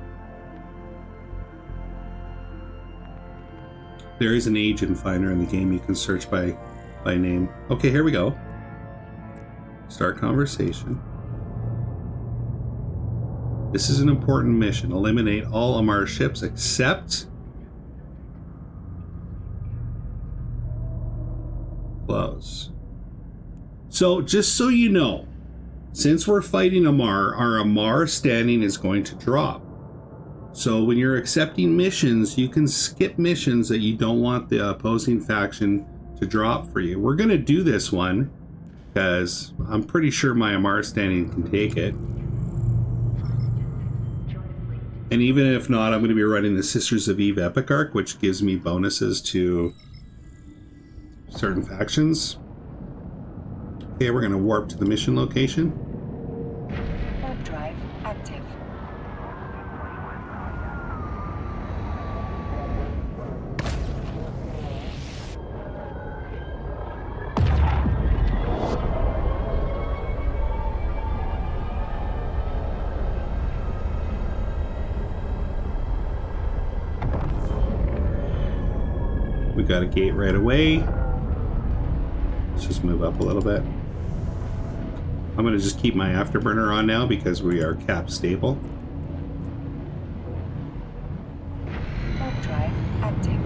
There is an agent finder in the game you can search by name. Okay, here we go. Start conversation. This is an important mission. Eliminate all Amarr ships except close. So just so you know, since we're fighting Amarr, our Amarr standing is going to drop. So when you're accepting missions, you can skip missions that you don't want the opposing faction to drop for you. We're going to do this one because I'm pretty sure my Amarr standing can take it. And even if not, I'm going to be running the Sisters of Eve Epic Arc, which gives me bonuses to certain factions. Okay, we're going to warp to the mission location. Warp drive active. We got a gate right away. Let's just move up a little bit. I'm going to just keep my afterburner on now because we are cap stable. Warp drive active.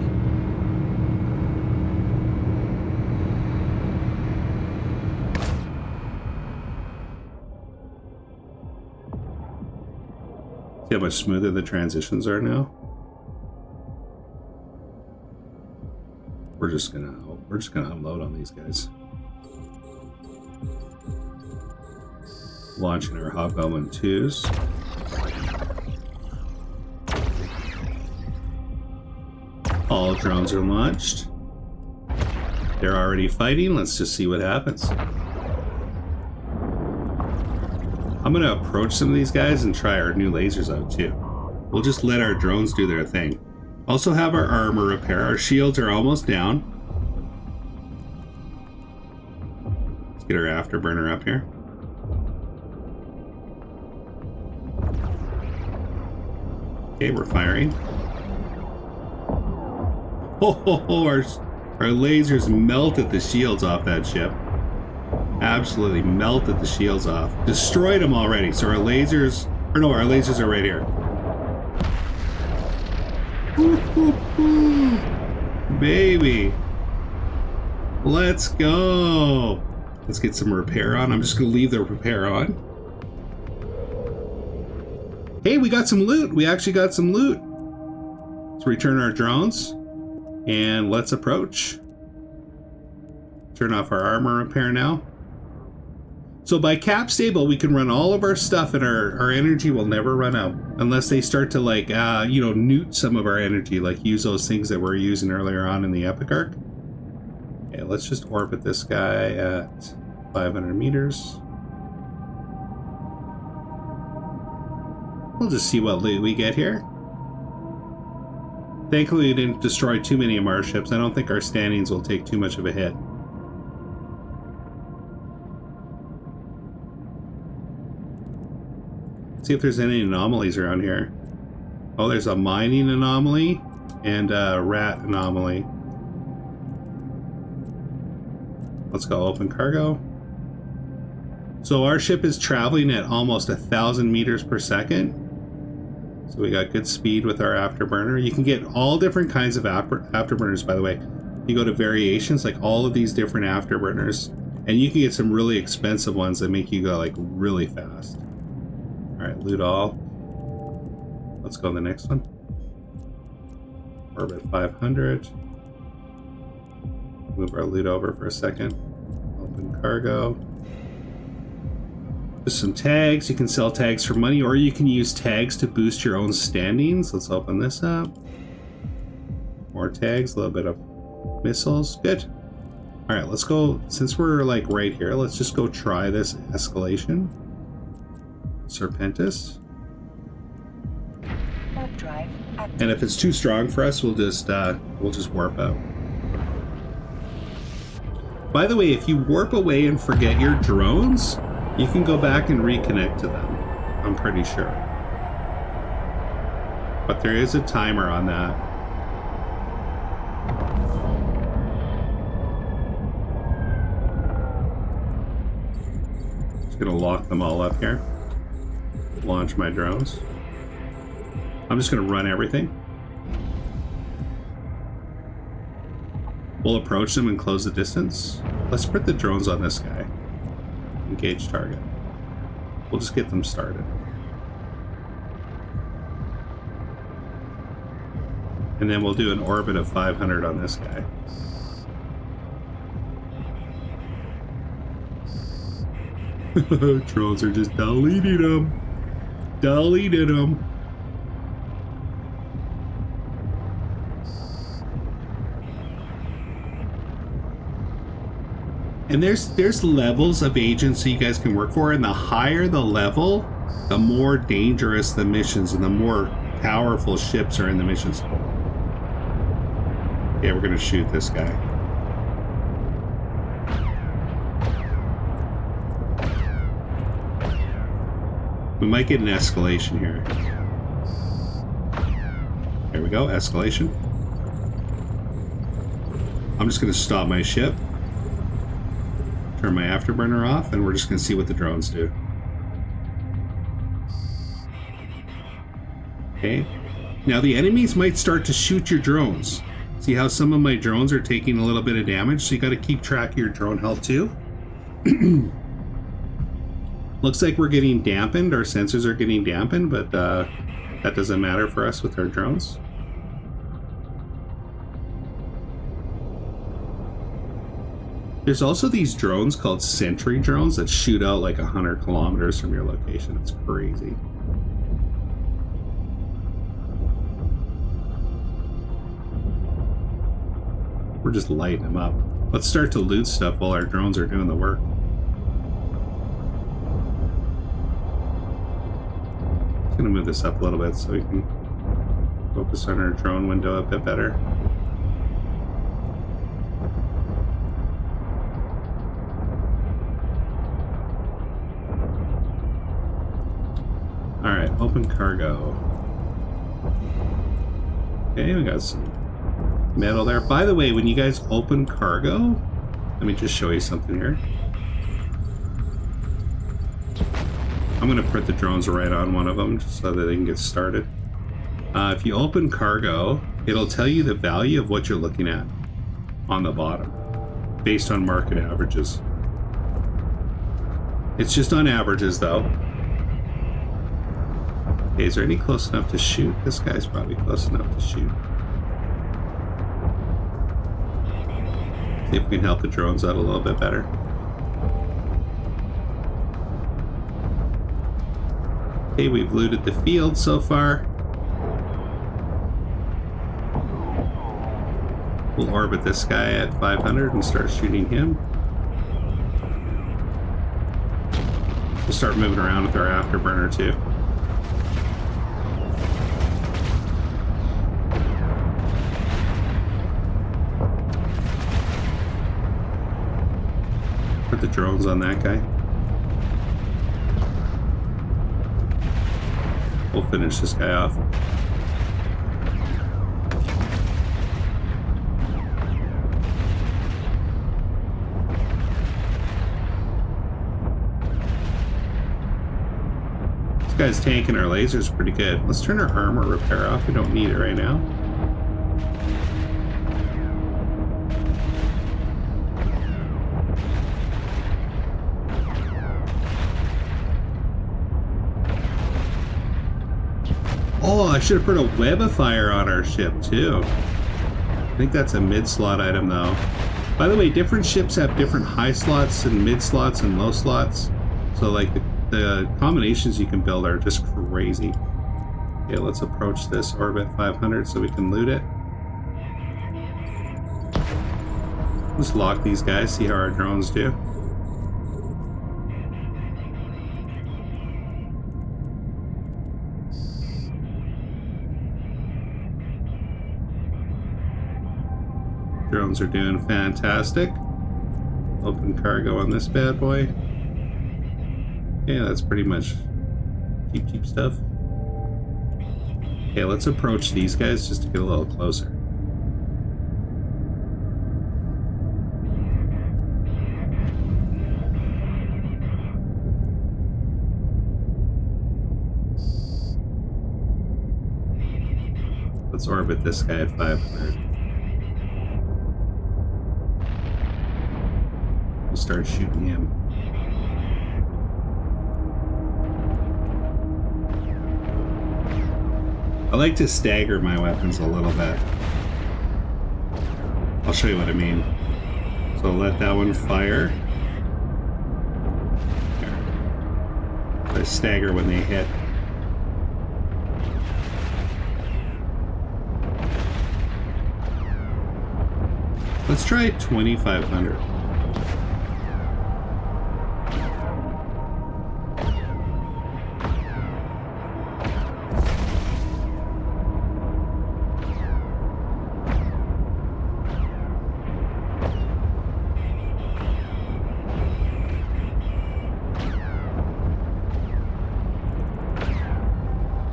See how much smoother the transitions are now? We're just gonna unload on these guys. Launching our Hobgoblin 2s. All drones are launched. They're already fighting. Let's just see what happens. I'm gonna approach some of these guys and try our new lasers out too. We'll just let our drones do their thing. Also have our armor repair. Our shields are almost down. Let's get our afterburner up here. Okay, we're firing. Oh, our lasers melted the shields off that ship. Absolutely melted the shields off. Destroyed them already. So our lasers... Or no, our lasers are right here. Baby. Let's go. Let's get some repair on. I'm just going to leave the repair on. Hey, we got some loot. We actually got some loot. Let's return our drones. And let's approach. Turn off our armor repair now. So by cap stable, we can run all of our stuff and our energy will never run out. Unless they start to like, newt some of our energy. Like use those things that we're using earlier on in the Epic Arc. Okay, let's just orbit this guy at 500 meters. We'll just see what loot we get here. Thankfully, we didn't destroy too many Amarr ships. I don't think our standings will take too much of a hit. Let's see if there's any anomalies around here. Oh, there's a mining anomaly and a rat anomaly. Let's go open cargo. So our ship is traveling at almost 1,000 meters per second. So we got good speed with our afterburner. You can get all different kinds of afterburners, by the way. You go to variations, like all of these different afterburners. And you can get some really expensive ones that make you go like really fast. All right, loot all. Let's go to the next one. Orbit 500. Move our loot over for a second. Open cargo. Just some tags. You can sell tags for money, or you can use tags to boost your own standings. Let's open this up. More tags, a little bit of missiles. Good. All right, let's go. Since we're like right here, let's just go try this escalation. Serpentis. Warp drive active. And if it's too strong for us, we'll just warp out. By the way, if you warp away and forget your drones, you can go back and reconnect to them. I'm pretty sure. But there is a timer on that. Just gonna lock them all up here. Launch my drones. I'm just gonna run everything. We'll approach them and close the distance. Let's put the drones on this guy. Engage target. We'll just get them started. And then we'll do an orbit of 500 on this guy. Drones are just deleting them. Deleted them. And there's levels of agents that you guys can work for, and the higher the level, the more dangerous the missions and the more powerful ships are in the missions. Yeah, we're gonna shoot this guy. We might get an escalation here. There we go, escalation. I'm just gonna stop my ship. Turn my afterburner off, and we're just going to see what the drones do. Okay. Now the enemies might start to shoot your drones. See how some of my drones are taking a little bit of damage, so you got to keep track of your drone health too. Looks like we're getting dampened. Our sensors are getting dampened, but that doesn't matter for us with our drones. There's also these drones called sentry drones that shoot out like 100 kilometers from your location. It's crazy. We're just lighting them up. Let's start to loot stuff while our drones are doing the work. Just gonna move this up a little bit so we can focus on our drone window a bit better. Alright, open cargo. Okay, we got some metal there. By the way, when you guys open cargo, let me just show you something here. I'm going to put the drones right on one of them just so that they can get started. If you open cargo, it'll tell you the value of what you're looking at on the bottom based on market averages. It's just on averages though. Okay, is there any close enough to shoot? This guy's probably close enough to shoot. See if we can help the drones out a little bit better. Okay, we've looted the field so far. We'll orbit this guy at 500 and start shooting him. We'll start moving around with our afterburner too. Put the drones on that guy. We'll finish this guy off. This guy's tanking our lasers pretty good. Let's turn our armor repair off. We don't need it right now. Oh, I should have put a web of fire on our ship too. I think that's a mid-slot item though. By the way, different ships have different high slots and mid slots and low slots. So like the combinations you can build are just crazy. Okay, let's approach this orbit 500 so we can loot it. Let's lock these guys, see how our drones do. Drones are doing fantastic. Open cargo on this bad boy. Yeah, that's pretty much cheap stuff. Okay, let's approach these guys just to get a little closer. Let's orbit this guy at 500. We'll start shooting him. I like to stagger my weapons a little bit. I'll show you what I mean. So let that one fire. I stagger when they hit. Let's try 2,500.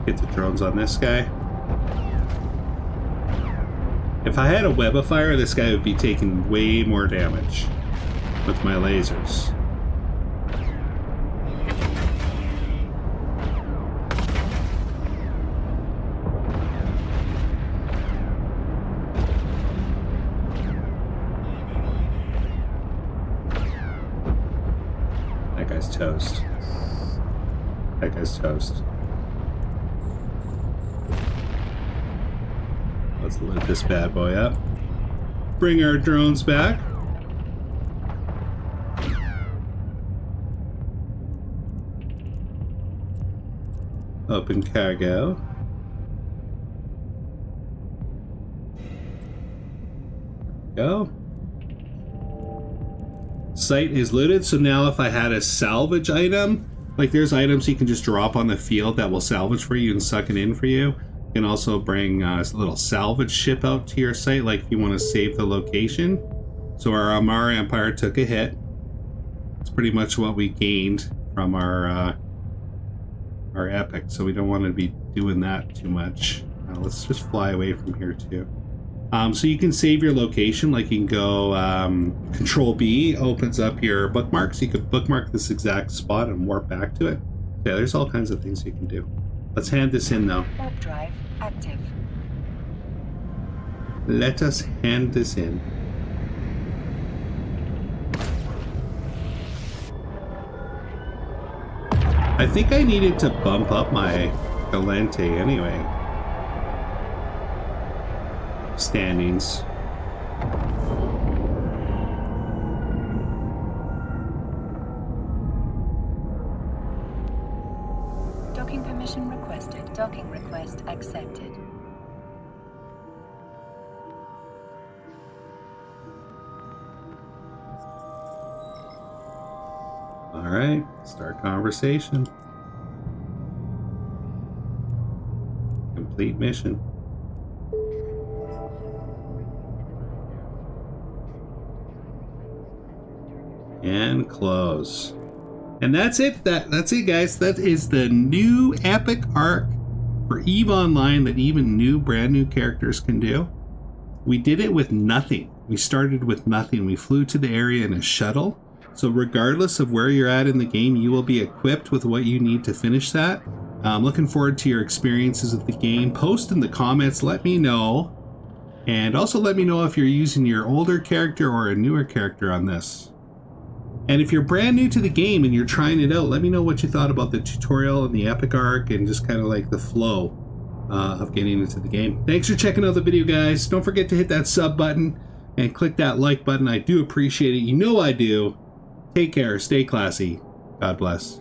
Get the drones on this guy. If I had a web of fire, this guy would be taking way more damage with my lasers. That guy's toast. That guy's toast. Let's load this bad boy up. Bring our drones back. Open cargo. Go. Site is looted, so now if I had a salvage item, like there's items you can just drop on the field that will salvage for you and suck it in for you. You can also bring a little salvage ship out to your site, like if you want to save the location. So our Amarr Empire took a hit. It's pretty much what we gained from our epic, so we don't want to be doing that too much. Now let's just fly away from here too. So you can save your location, like you can go Control B opens up your bookmarks. You could bookmark this exact spot and warp back to it. Yeah, there's all kinds of things you can do. Let's hand this in though. Warp drive active. Let us hand this in. I think I needed to bump up my Gallente anyway. Standings. Docking permission requested. Docking request accepted. All right, start conversation. Complete mission. And close. And that's it. That's it, guys. That is the new epic arc for EVE Online that even brand new characters can do. We did it with nothing. We started with nothing. We flew to the area in a shuttle. So regardless of where you're at in the game, you will be equipped with what you need to finish that. I'm looking forward to your experiences with the game. Post in the comments, let me know. And also let me know if you're using your older character or a newer character on this. And if you're brand new to the game and you're trying it out, let me know what you thought about the tutorial and the epic arc and just kind of like the flow of getting into the game. Thanks for checking out the video, guys. Don't forget to hit that sub button and click that like button. I do appreciate it. You know I do. Take care. Stay classy. God bless.